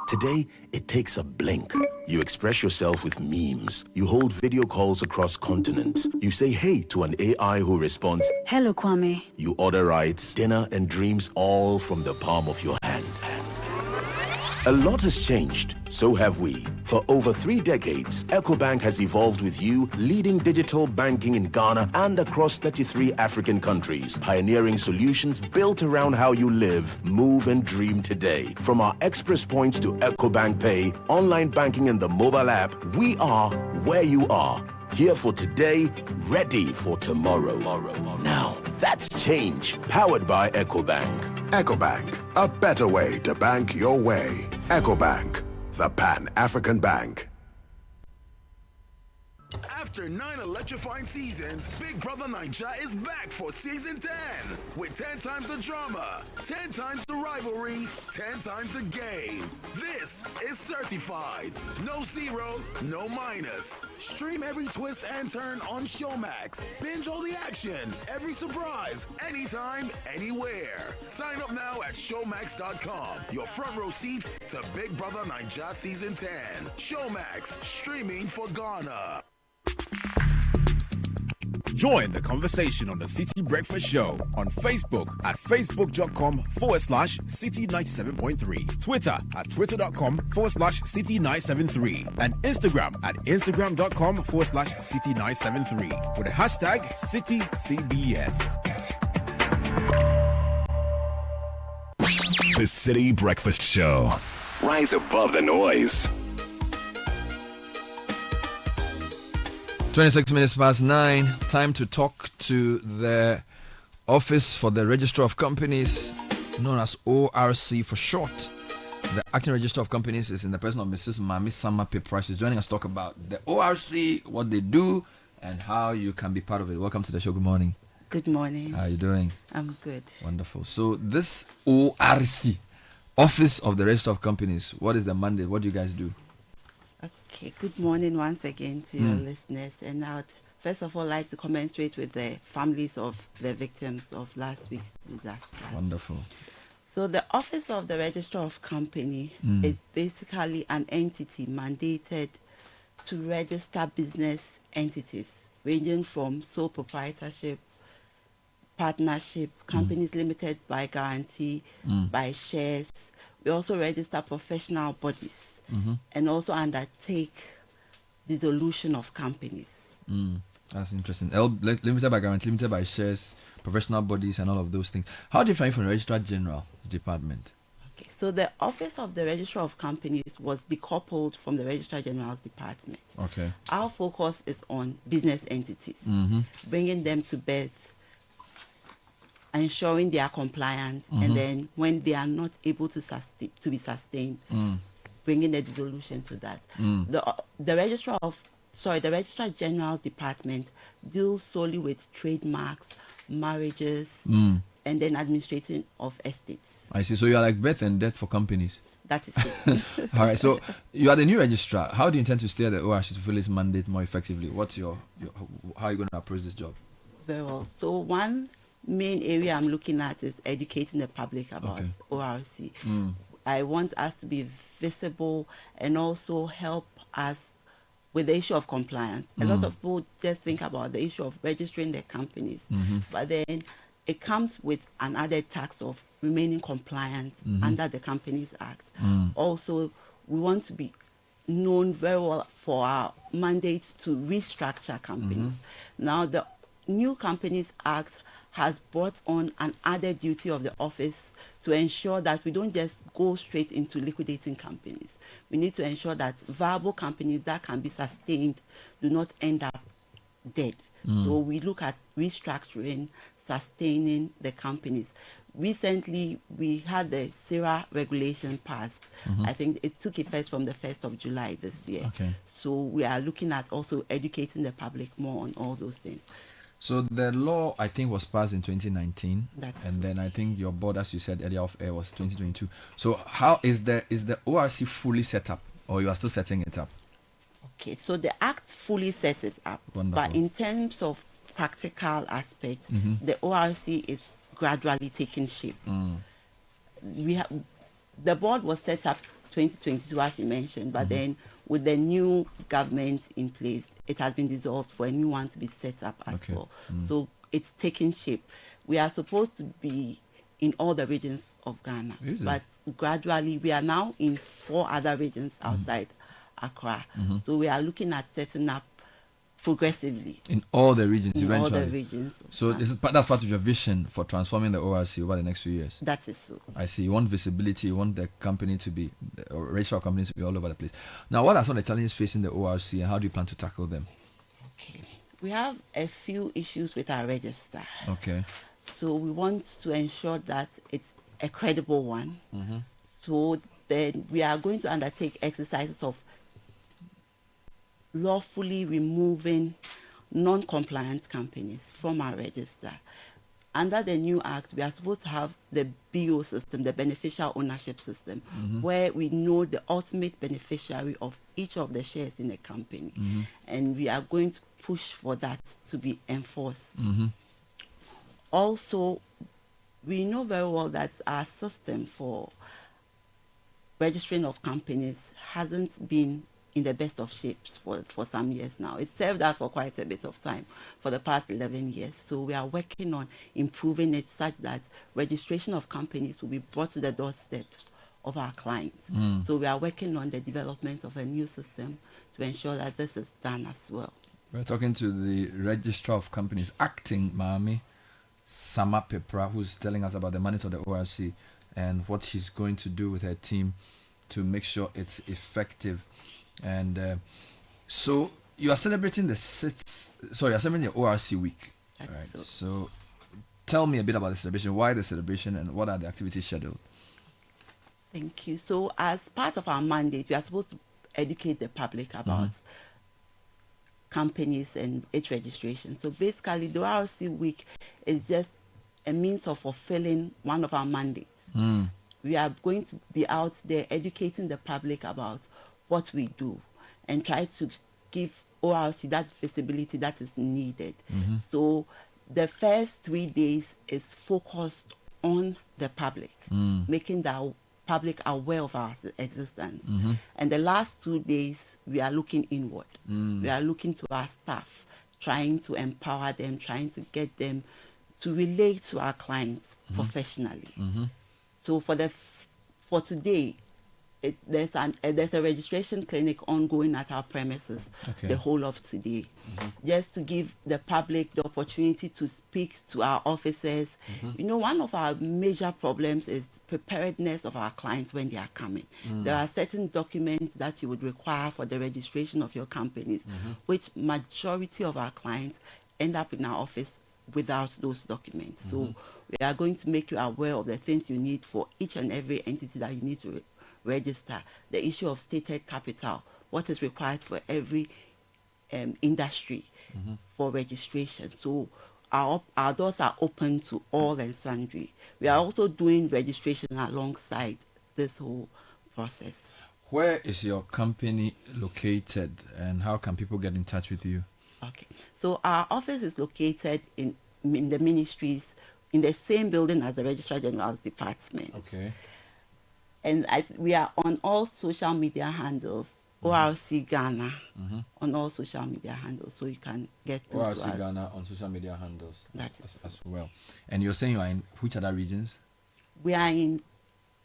Today, it takes a blink. You express yourself with memes. You hold video calls across continents. You say hey to an AI who responds, "Hello, Kwame." You order rides, dinner, and dreams all from the palm of your hand. A lot has changed, so have we. For over 3 decades, EcoBank has evolved with you, leading digital banking in Ghana and across 33 African countries, pioneering solutions built around how you live, move, and dream today. From our express points to EcoBank Pay, online banking, and the mobile app, we are where you are. Here for today, ready for tomorrow. Now, that's change, powered by EcoBank. EcoBank, a better way to bank your way. EcoBank, the Pan-African Bank. After 9 electrifying seasons, Big Brother Naija is back for season 10 with 10 times the drama, 10 times the rivalry, 10 times the game. This is certified. No zero, no minus. Stream every twist and turn on Showmax. Binge all the action, every surprise, anytime, anywhere. Sign up now at showmax.com. Your front row seats to Big Brother Naija season 10. Showmax, streaming for Ghana. Join the conversation on the City Breakfast Show on Facebook at facebook.com/City97.3, Twitter at twitter.com/City973, and Instagram at instagram.com/City973 with the hashtag CityCBS. The City Breakfast Show. Rise above the noise. 26 minutes past 9. Time to talk to the Office for the Registrar of Companies, known as ORC for short. The Acting Registrar of Companies is in the person of Mrs. Mami Samape Price. She's joining us to talk about the ORC, what they do, and how you can be part of it. Welcome to the show. Good morning. Good morning. How are you doing? I'm good. Wonderful. So this ORC, Office of the Registrar of Companies, what is the mandate? What do you guys do? Okay, good morning once again to your listeners. And I would first of all like to commensurate with the families of the victims of last week's disaster. Wonderful. So the Office of the Registrar of Company is basically an entity mandated to register business entities ranging from sole proprietorship, partnership, companies limited by guarantee, by shares. We also register professional bodies. And also undertake dissolution of companies. That's interesting. Limited by guarantee, limited by shares, professional bodies, and all of those things. How different from the Registrar General's department? Okay, so the Office of the Registrar of Companies was decoupled from the Registrar General's department. Okay. Our focus is on business entities, bringing them to birth, ensuring they are compliant, and then when they are not able to be sustained, bringing the dissolution to that. The Registrar General's department deals solely with trademarks, marriages, and then administration of estates. I see. So you are like birth and death for companies. That is it. All right. So you are the new registrar. How do you intend to steer the ORC to fulfill its mandate more effectively? What's how are you going to approach this job? Very well. So one main area I'm looking at is educating the public about ORC. I want us to be visible and also help us with the issue of compliance. A lot of people just think about the issue of registering their companies, but then it comes with an added tax of remaining compliant under the Companies Act. Also, we want to be known very well for our mandate to restructure companies. Now, the new Companies Act has brought on an added duty of the office to ensure that we don't just go straight into liquidating companies. We need to ensure that viable companies that can be sustained do not end up dead. So we look at restructuring, sustaining the companies. Recently, we had the SIRA regulation passed. I think it took effect from the 1st of July this year. Okay. So we are looking at also educating the public more on all those things. So the law, I think, was passed in 2019, That's then I think your board, as you said earlier off air, was 2022. So how is the ORC fully set up, or you are still setting it up? Okay, so the Act fully sets it up. Wonderful. But in terms of practical aspect, Mhm. the ORC is gradually taking shape. We have the board was set up 2022, as you mentioned, but then with the new government in place, it has been dissolved for a new one to be set up as well. So it's taking shape. We are supposed to be in all the regions of Ghana, Is it? but gradually we are now in 4 other regions outside Accra. So we are looking at setting up progressively In all the regions, in eventually. all the regions. So that's part of your vision for transforming the ORC over the next few years. That is so. I see. You want visibility. You want the company to be, or registrar companies to be all over the place. Now, what are some of the challenges facing the ORC, and how do you plan to tackle them? We have a few issues with our register. Okay. So we want to ensure that it's a credible one. So then we are going to undertake exercises of lawfully removing non-compliant companies from our register. Under the new act, we are supposed to have the BO system, the beneficial ownership system, where we know the ultimate beneficiary of each of the shares in the company. And we are going to push for that to be enforced. Also, we know very well that our system for registering of companies hasn't been in the best of shapes for some years now. It served us for quite a bit of time, for the past 11 years. So we are working on improving it such that registration of companies will be brought to the doorsteps of our clients. So we are working on the development of a new system to ensure that this is done as well. We're talking to the Registrar of Companies, acting Mami Sama Pepra, who's telling us about the mandate of the ORC and what she's going to do with her team to make sure it's effective. And so you are celebrating you're celebrating the ORC week. That's right. so. So tell me a bit about the celebration. Why the celebration, and what are the activities scheduled? Thank you. So as part of our mandate, we are supposed to educate the public about companies and its registration. So basically, the ORC week is just a means of fulfilling one of our mandates. We are going to be out there educating the public about what we do and try to give ORC that visibility that is needed. So the first 3 days is focused on the public, making the public aware of our existence. And the last 2 days, we are looking inward. We are looking to our staff, trying to empower them, trying to get them to relate to our clients professionally. So for today, there's a registration clinic ongoing at our premises the whole of today, just to give the public the opportunity to speak to our officers. You know, one of our major problems is preparedness of our clients when they are coming. There are certain documents that you would require for the registration of your companies, which majority of our clients end up in our office without those documents. So we are going to make you aware of the things you need for each and every entity that you need to register. The issue of stated capital, what is required for every industry for registration. So our doors are open to all and sundry. We are also doing registration alongside this whole process. Where is your company located, and how can people get in touch with you? Okay, so our office is located in the ministries, in the same building as the Registrar General's Department. Okay. And we are on all social media handles, ORC Ghana, on all social media handles, so you can get through to us. ORC Ghana on social media handles That as well. And you're saying you are in which other regions? We are in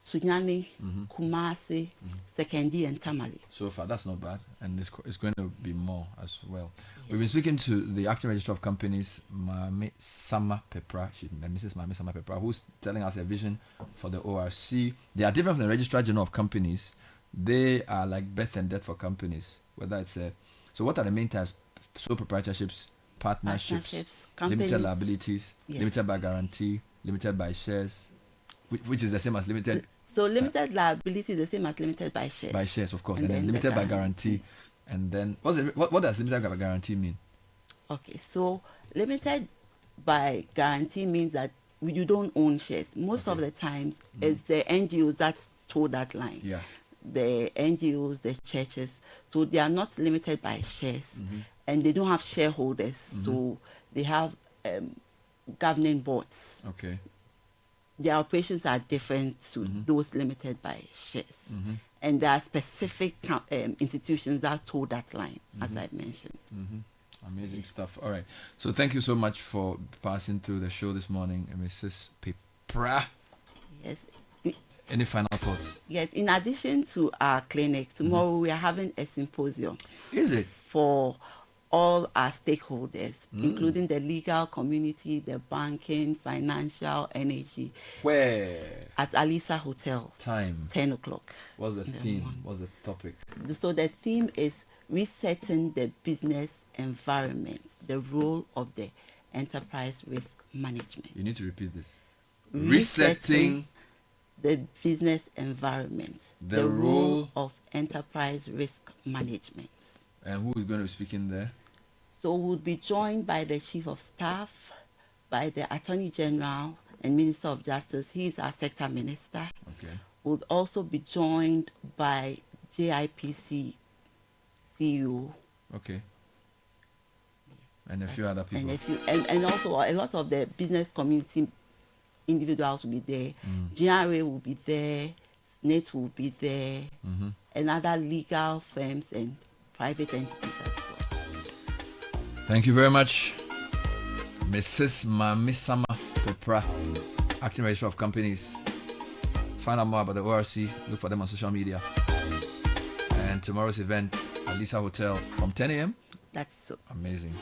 Sunyani, Kumasi, Sekendi, and Tamale. So far, that's not bad, and it's going to be more as well. We've been speaking to the acting registrar of companies, Mami Sama Pepra, Mrs. Mami Sama Pepra, who's telling us a vision for the ORC. They are different from the registrar general of companies. They are like birth and death for companies. Whether it's so, what are the main types? Sole proprietorships, partnerships, limited liabilities, limited by guarantee, limited by shares, which is the same as limited. So limited liability is the same as limited by shares. By shares, of course, and then limited by guarantee. And then what does limited by guarantee mean? Okay, so limited by guarantee means that you don't own shares. Most of the times, it's the NGOs that toe that line. Yeah. The NGOs, the churches, so they are not limited by shares, and they don't have shareholders. So they have governing boards. Okay. Their operations are different to those limited by shares. And there are specific institutions that toe that line, as I mentioned. Amazing stuff. All right. So thank you so much for passing through the show this morning, Mrs. Pepra. Yes. Any final thoughts? Yes. In addition to our clinic, tomorrow we are having a symposium. Is it? For all our stakeholders, including the legal community, the banking, financial, energy. Where? At Alisa Hotel. Time? 10 o'clock. What's the theme? What's the topic? So the theme is resetting the business environment, the role of the enterprise risk management. You need to repeat this. Resetting the business environment, the role of enterprise risk management. And who is going to be speaking there? So we'll be joined by the Chief of Staff, by the Attorney General and Minister of Justice. He is our sector minister. Okay. We'll also be joined by JIPC CEO. Okay. And a few other people. And also a lot of the business community individuals will be there. GRA will be there. SNATE will be there. And other legal firms and private entities as well. Thank you very much, Mrs. Mamisama Pepra, Acting Registrar of Companies. Find out more about the ORC, look for them on social media. And tomorrow's event at Lisa Hotel from 10 a.m. That's so amazing.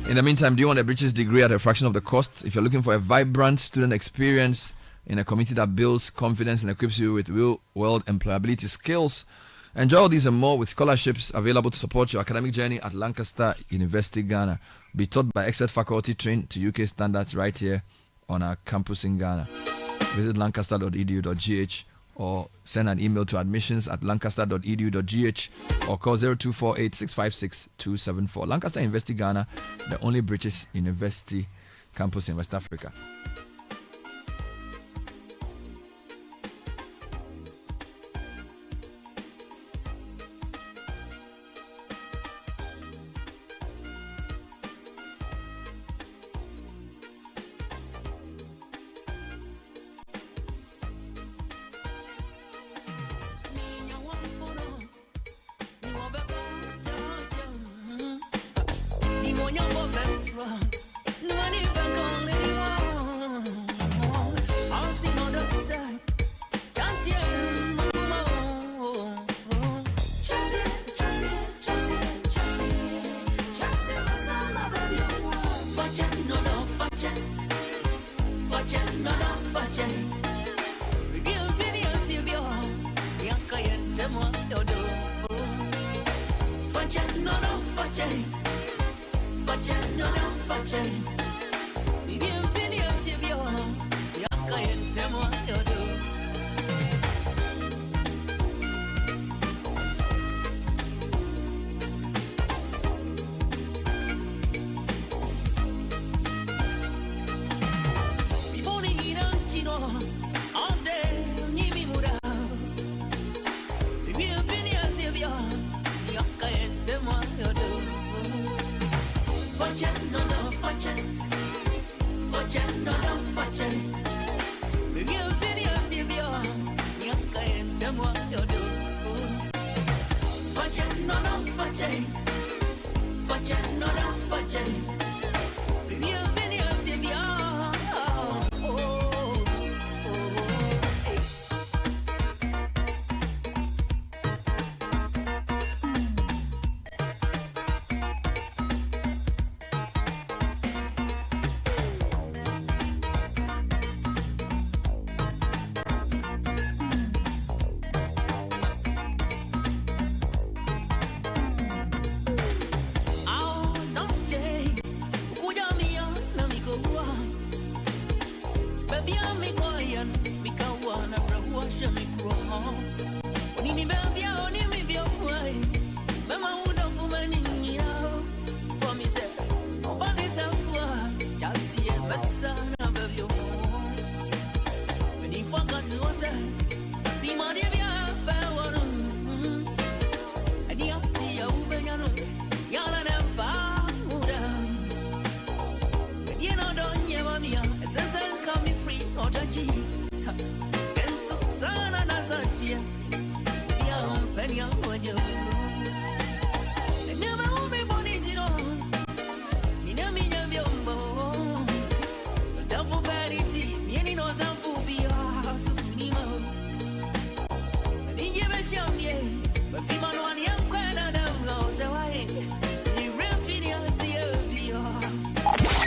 In the meantime, do you want a British degree at a fraction of the cost? If you're looking for a vibrant student experience in a community that builds confidence and equips you with real-world employability skills, enjoy all these and more with scholarships available to support your academic journey at Lancaster University, Ghana. Be taught by expert faculty trained to UK standards right here on our campus in Ghana. Visit lancaster.edu.gh or send an email to admissions@lancaster.edu.gh or call 0248 656 274. Lancaster University, Ghana, the only British university campus in West Africa.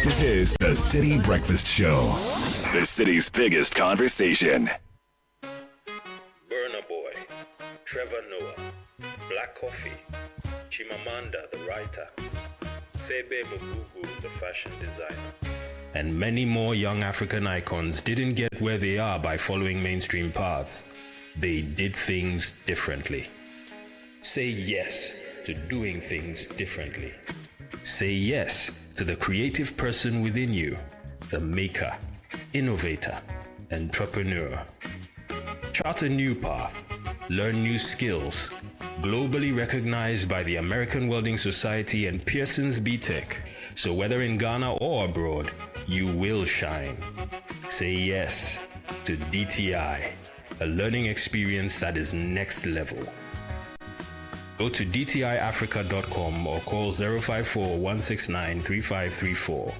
This is the City Breakfast Show, the city's biggest conversation. Burna Boy, Trevor Noah, Black Coffee, Chimamanda the writer, Febe Mugugu the fashion designer, and many more young African icons didn't get where they are by following mainstream paths. They did things differently. Say yes to doing things differently. Say yes to the creative person within you, the maker, innovator, entrepreneur. Chart a new path, learn new skills, globally recognized by the American Welding Society and Pearson's BTech. So whether in Ghana or abroad, you will shine. Say yes to DTI, a learning experience that is next level. Go to dtiafrica.com or call 054-169-3534.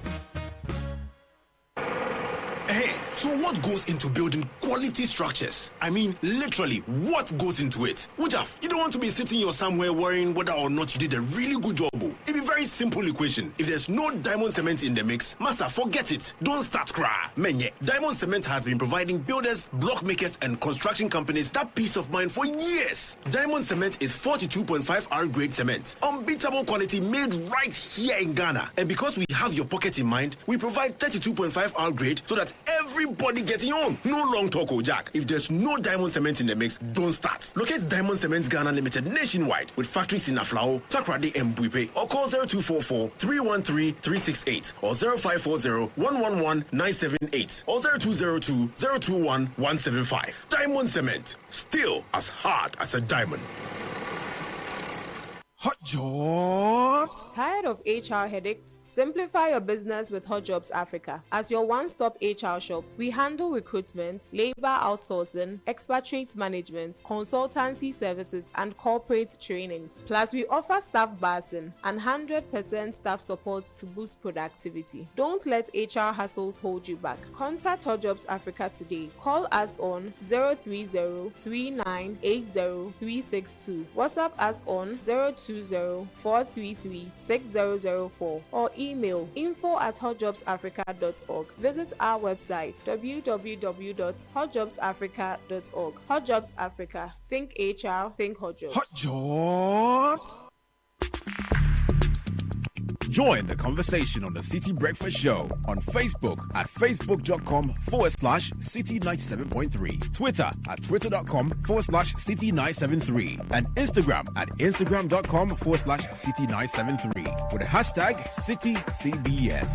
Hey, so what goes into building quality structures? I mean, literally, what goes into it? Wujaf, you don't want to be sitting here somewhere worrying whether or not you did a really good job. It's a very simple equation. If there's no diamond cement in the mix, massa, forget it. Don't start cry. Menye, diamond cement has been providing builders, block makers, and construction companies that peace of mind for years. Diamond cement is 42.5 R grade cement, unbeatable quality made right here in Ghana. And because we have your pocket in mind, we provide 32.5 R grade so that everybody getting on. No long talk, Jack. If there's no diamond cement in the mix, don't start. Locate Diamond Cement Ghana Limited nationwide with factories in Aflao, Takrade, and Buipe, or call 0244-313-368 or 0540-111-978 or 0202-021-175. Diamond Cement, still as hard as a diamond. Hot jobs. Tired of HR headaches? Simplify your business with Hot Jobs Africa. As your one-stop HR shop, we handle recruitment, labor outsourcing, expatriate management, consultancy services, and corporate trainings. Plus, we offer staff basing and 100% staff support to boost productivity. Don't let HR hassles hold you back. Contact Hot Jobs Africa today. Call us on 030-3980-362. WhatsApp us on 020-433-6004 or email info@hotjobsafrica.org. Visit our website www.hotjobsafrica.org. Hot Jobs Africa. Think HR, think Hot Jobs. Hot jobs. Join the conversation on the City Breakfast Show on Facebook at facebook.com/City97.3, Twitter at twitter.com/City973, and Instagram at instagram.com/City973 with the hashtag CityCBS.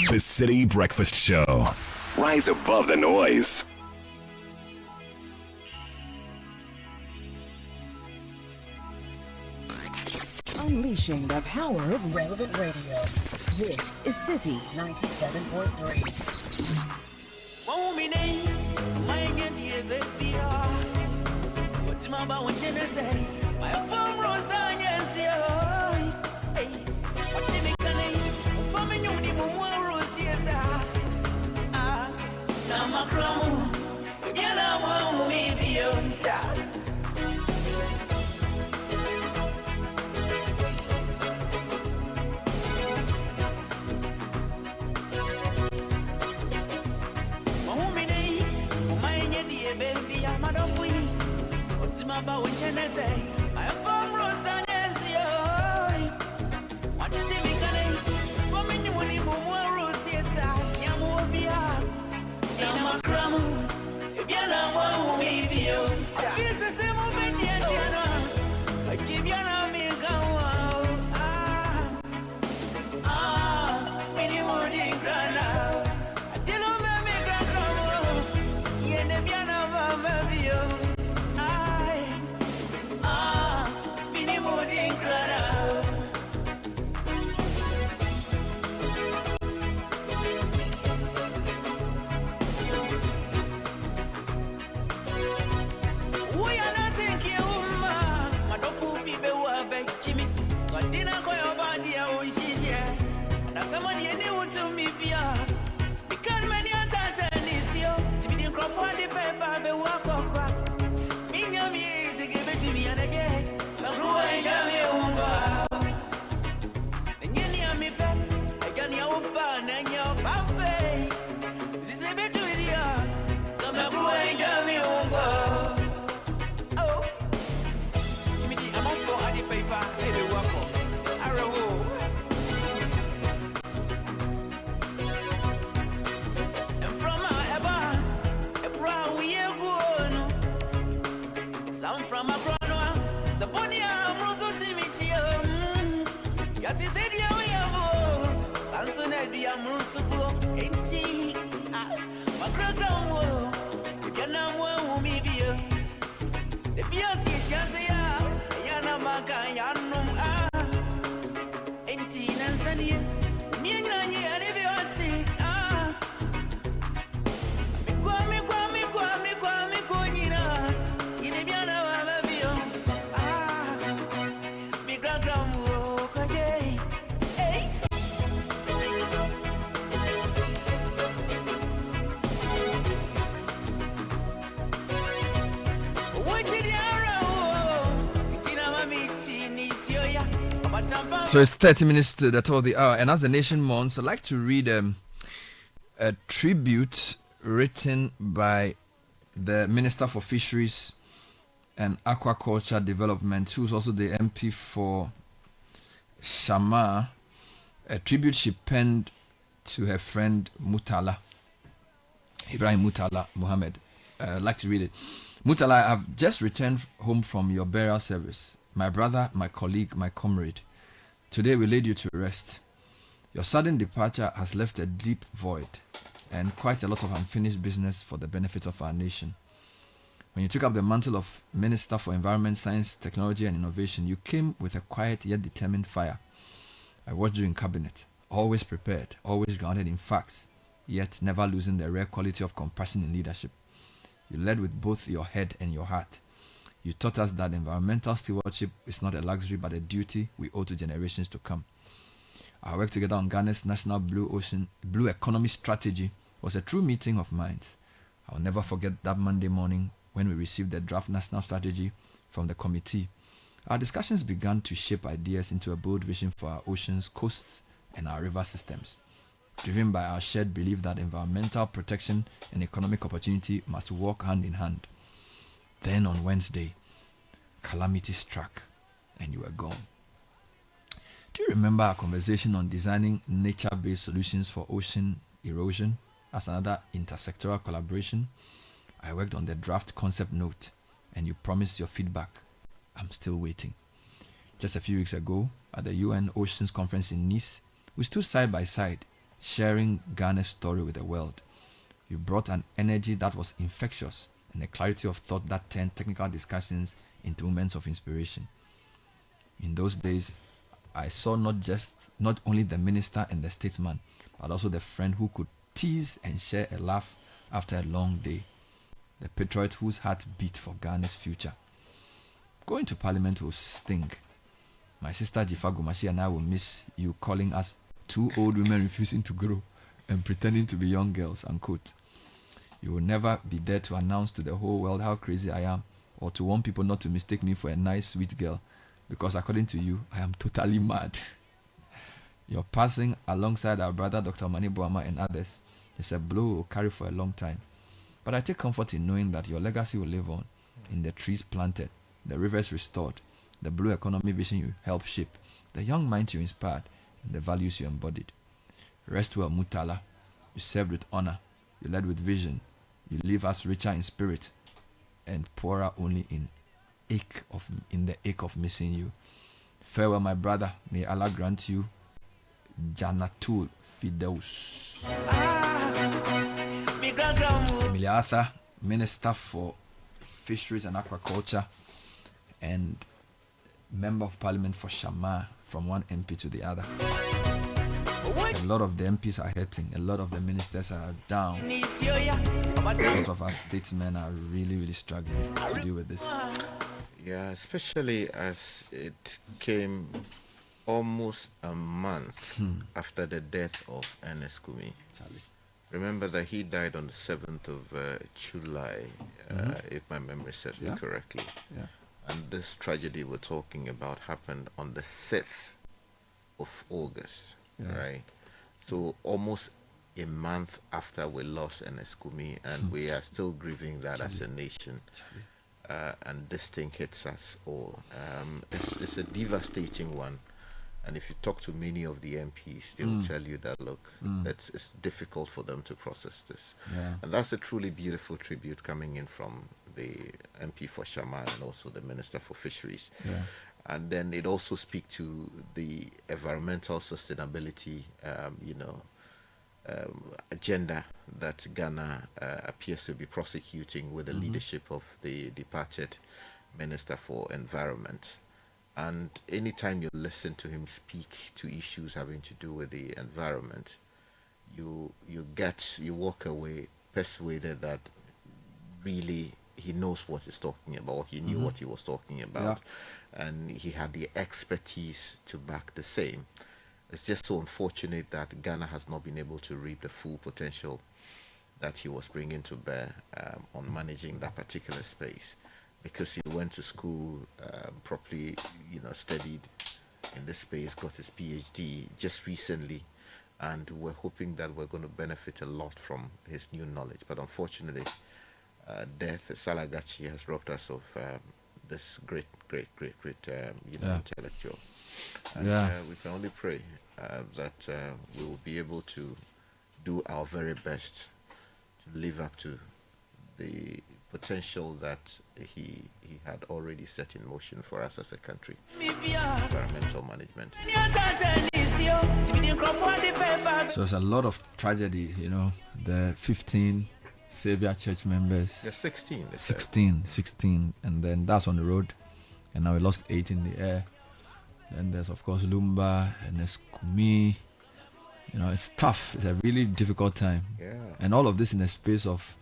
The City Breakfast Show. Rise above the noise. Unleashing the power of relevant radio. This is City 97.3. So it's 30 minutes to the top of the hour, and as the nation mourns, I'd like to read a tribute written by the Minister for Fisheries and Aquaculture Development, who's also the MP for Shama, a tribute she penned to her friend Mutala, Ibrahim Mutala Muhammad. I'd like to read it. Mutala, I have just returned home from your burial service. My brother, my colleague, my comrade. Today we laid you to rest. Your sudden departure has left a deep void and quite a lot of unfinished business for the benefit of our nation. When you took up the mantle of Minister for Environment, Science, Technology and Innovation, you came with a quiet yet determined fire. I watched you in cabinet, always prepared, always grounded in facts, yet never losing the rare quality of compassion in leadership. You led with both your head and your heart. You taught us that environmental stewardship is not a luxury but a duty we owe to generations to come. Our work together on Ghana's National Blue Economy Strategy was a true meeting of minds. I will never forget that Monday morning when we received the draft national strategy from the committee. Our discussions began to shape ideas into a bold vision for our oceans, coasts, and our river systems, driven by our shared belief that environmental protection and economic opportunity must walk hand in hand. Then on Wednesday, calamity struck and you were gone. Do you remember our conversation on designing nature-based solutions for ocean erosion as another intersectoral collaboration? I worked on the draft concept note and you promised your feedback. I'm still waiting. Just a few weeks ago, at the UN Oceans Conference in Nice, we stood side by side, sharing Ghana's story with the world. You brought an energy that was infectious and a clarity of thought that turned technical discussions into moments of inspiration. In those days, I saw not only the minister and the statesman, but also the friend who could tease and share a laugh after a long day. The patriot whose heart beat for Ghana's future. Going to parliament will sting. My sister Jifa Gomashi and I will miss you calling us two old women refusing to grow and pretending to be young girls, unquote. You will never be there to announce to the whole world how crazy I am, or to warn people not to mistake me for a nice, sweet girl, because according to you, I am totally mad. Your passing alongside our brother Dr. Mani Boama and others is a blow we'll carry for a long time. But I take comfort in knowing that your legacy will live on in the trees planted, the rivers restored, the blue economy vision you helped shape, the young minds you inspired, and the values you embodied. Rest well, Mutala. You served with honor, you led with vision, you leave us richer in spirit and poorer only in the ache of missing you. Farewell, my brother. May Allah grant you Janatul Fideus. Emilia Arthur, Minister for Fisheries and Aquaculture and Member of Parliament for Shama, from one MP to the other. A lot of the MPs are hurting. A lot of the ministers are down. A lot of our statesmen are really, really struggling to deal with this. Yeah, especially as it came almost a month after the death of Ernest Kumi. Remember that he died on the 7th of July, if my memory serves me correctly. Yeah. And this tragedy we're talking about happened on the 6th of August, right? So almost a month after we lost Ernest Kumi, and we are still grieving that as a nation. And this thing hits us all. It's a devastating one. And if you talk to many of the MPs, they will tell you that, look, it's difficult for them to process this. Yeah. And that's a truly beautiful tribute coming in from the MP for Shama and also the Minister for Fisheries. Yeah. And then it also speaks to the environmental sustainability, agenda that Ghana appears to be prosecuting with the leadership of the departed Minister for Environment. And anytime you listen to him speak to issues having to do with the environment, you walk away persuaded that really he knows what he's talking about, or he knew what he was talking about, and he had the expertise to back the same. It's just so unfortunate that Ghana has not been able to reap the full potential that he was bringing to bear on managing that particular space, because he went to school, properly, studied in this space, got his PhD just recently, and we're hoping that we're going to benefit a lot from his new knowledge. But unfortunately, death, Salagachi, has robbed us of this great intellectual. And we can only pray that we will be able to do our very best to live up to the potential that he had already set in motion for us as a country. Environmental management. So it's a lot of tragedy, the 15 Savior Church members. The 16. 16, and then that's on the road, and now we lost 8 in the air. Then there's of course Lumba and Eskumi. It's tough. It's a really difficult time. Yeah. And all of this in a space of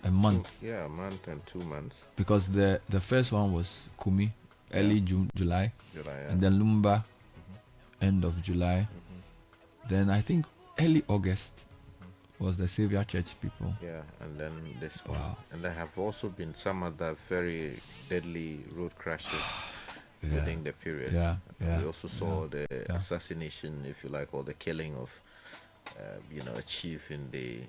a month. A month and 2 months. Because the first one was Kumi, early July. And then Lumba, end of July. Then I think early August was the Savior Church people. Yeah, and then this one. And there have also been some other very deadly road crashes within the period. We also saw the assassination, if you like, or the killing of, a chief in the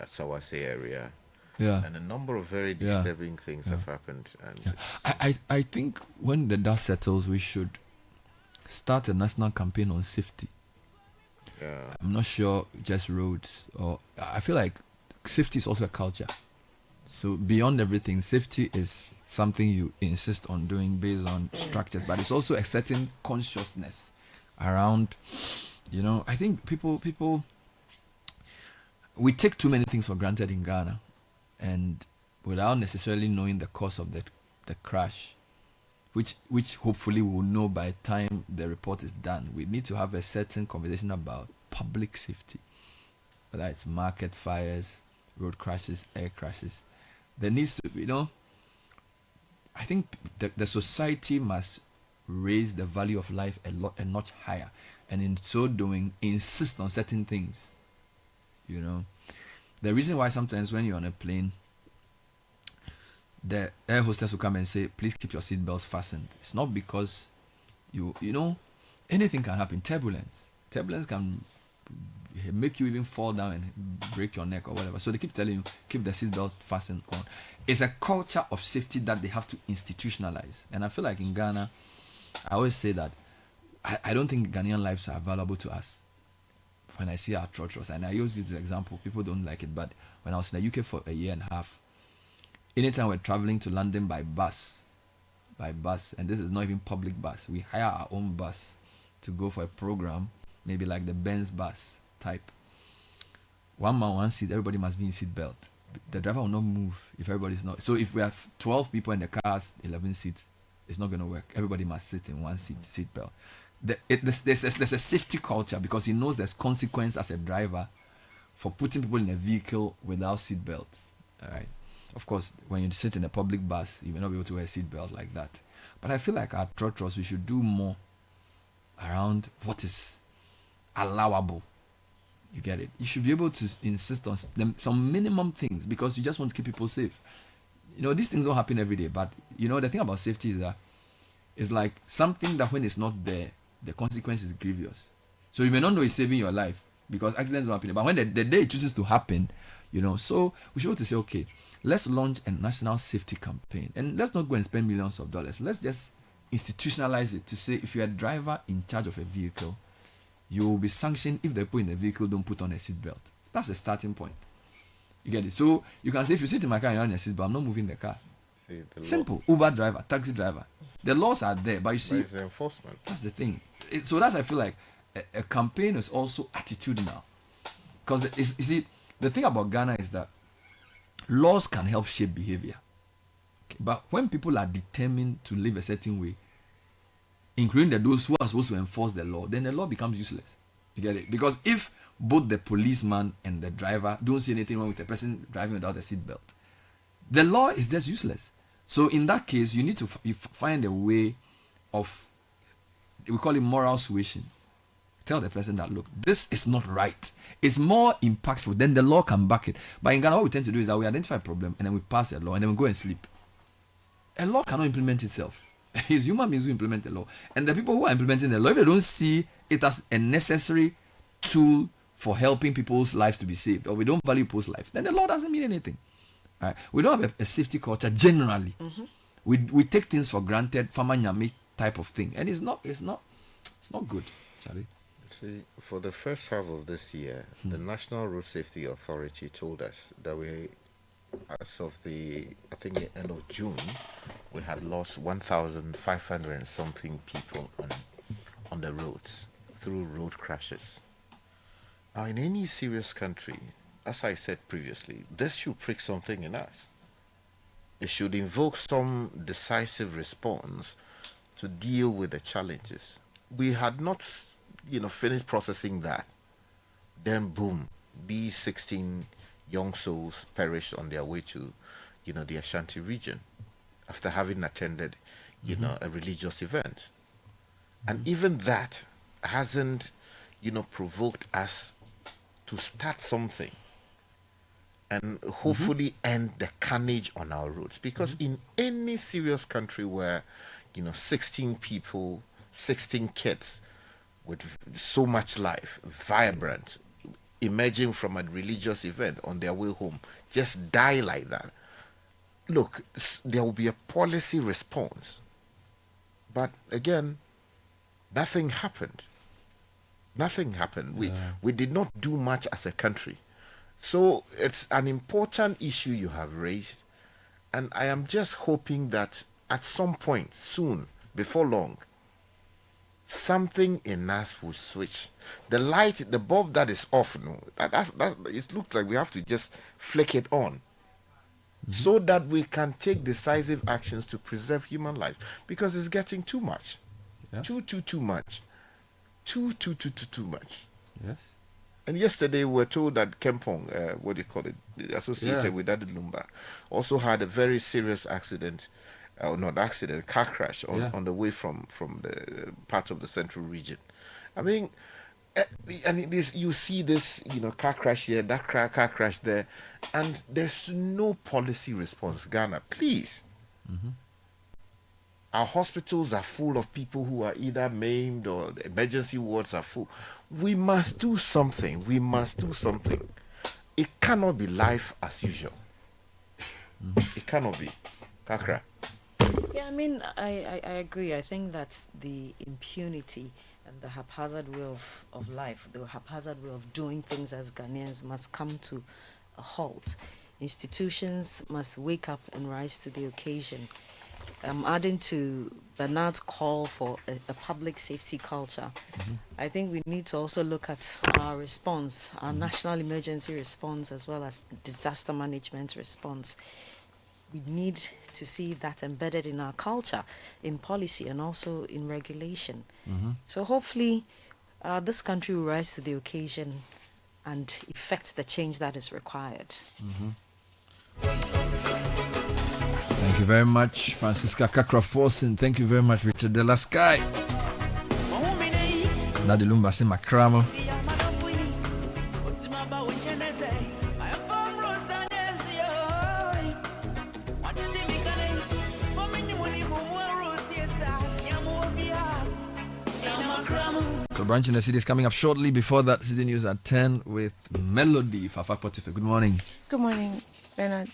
Sawase area. Yeah. And a number of very disturbing things have happened. And I think when the dust settles, we should start a national campaign on safety. Yeah. I'm not sure just roads, or I feel like safety is also a culture. So beyond everything, safety is something you insist on doing based on structures, but it's also a certain consciousness around, I think people, we take too many things for granted in Ghana, and without necessarily knowing the cause of the crash, which hopefully we will know by the time the report is done. We need to have a certain conversation about public safety, whether it's market fires, road crashes, air crashes. There needs to be, I think the society must raise the value of life a notch higher, and in so doing, insist on certain things. The reason why sometimes when you're on a plane, the air hostess will come and say, please keep your seatbelts fastened. It's not because anything can happen. Turbulence can make you even fall down and break your neck or whatever. So they keep telling you, keep the seatbelt fastened on. It's a culture of safety that they have to institutionalize. And I feel like in Ghana, I always say that I don't think Ghanaian lives are valuable to us. When I see our trotros, and I use this example, people don't like it, but when I was in the UK for a year and a half, anytime we're traveling to London by bus, and this is not even public bus, we hire our own bus to go for a program, maybe like the Benz bus type. One man, one seat, everybody must be in seat belt. The driver will not move if everybody's not. So if we have 12 people in the cars, 11 seats, it's not going to work. Everybody must sit in one seat belt. There's a safety culture because he knows there's consequence as a driver for putting people in a vehicle without seat belts. All right. Of course, when you sit in a public bus, you may not be able to wear a seat belt like that. But I feel like our trotros, we should do more around what is allowable. You get it? You should be able to insist on some minimum things because you just want to keep people safe. These things don't happen every day, but the thing about safety is that it's like something that when it's not there, the consequence is grievous. So you may not know it's saving your life because accidents don't happen. But when the day it chooses to happen, so we should be able to say, okay, let's launch a national safety campaign. And let's not go and spend millions of dollars. Let's just institutionalize it to say if you're a driver in charge of a vehicle, you will be sanctioned if the people in the vehicle don't put on a seatbelt. That's a starting point. You get it? So you can say, if you sit in my car and you're on a seatbelt, I'm not moving the car. Simple. Uber driver, taxi driver. The laws are there, but you see, it's enforcement. That's the thing. So that's, I feel like a campaign is also attitudinal. Because you see, the thing about Ghana is that laws can help shape behavior. Okay? But when people are determined to live a certain way, including those who are supposed to enforce the law, then the law becomes useless. You get it? Because if both the policeman and the driver don't see anything wrong with the person driving without a seatbelt, the law is just useless. So in that case, you need to find a way of, we call it moral suasion. Tell the person that, look, this is not right. It's more impactful. Then the law can back it. But in Ghana, what we tend to do is that we identify a problem and then we pass a law and then we go and sleep. A law cannot implement itself. It's human beings who implement the law. And the people who are implementing the law, if they don't see it as a necessary tool for helping people's lives to be saved, or we don't value people's life, then the law doesn't mean anything. Right? We don't have a safety culture generally. Mm-hmm. We take things for granted, Fama Nyami type of thing, and it's not good, Charlie. See, for the first half of this year, the National Road Safety Authority told us that as of the end of June, we had lost 1,500 and something people on the roads through road crashes. Now, in any serious country, as I said previously, this should prick something in us. It should invoke some decisive response to deal with the challenges. We had not, finished processing that. Then, boom, these 16 young souls perished on their way to, the Ashanti region after having attended, a religious event. And even that hasn't, provoked us to start something and hopefully end the carnage on our roads. Because in any serious country where, 16 people, 16 kids with so much life, vibrant, emerging from a religious event on their way home just die like that. Look, there will be a policy response. But again, nothing happened. Nothing happened. We did not do much as a country. So it's an important issue you have raised. And I am just hoping that at some point soon, before long, something in us will switch. The light, the bulb that is off, it looks like we have to just flick it on. So that we can take decisive actions to preserve human life, because it's getting too much. Too much. Too much. Yes. And yesterday we were told that Kempong, associated with Daddy Lumba, also had a very serious accident, car crash on the way from the part of the central region. I mean, and it is, you see this, car crash here, that car crash there, and there's no policy response. Ghana, please. Our hospitals are full of people who are either maimed, or the emergency wards are full. We must do something. It cannot be life as usual. It cannot be. Kakra. Yeah, I mean, I agree. I think that the impunity and the haphazard way of life, the haphazard way of doing things as Ghanaians must come to a halt. Institutions must wake up and rise to the occasion. I'm adding to Bernard's call for a public safety culture. I think we need to also look at our response, our national emergency response, as well as disaster management response. We need to see that embedded in our culture, in policy, and also in regulation. So hopefully this country will rise to the occasion and effect the change that is required. Thank you very much, Francisca Kakra Forsen. Thank you very much, Richard De La Sky. Daddy Lumba se makramo. So Branch in the City is coming up shortly. Before that, City News at 10 with Melody Fafa Potife. Good morning. Good morning, Bernard.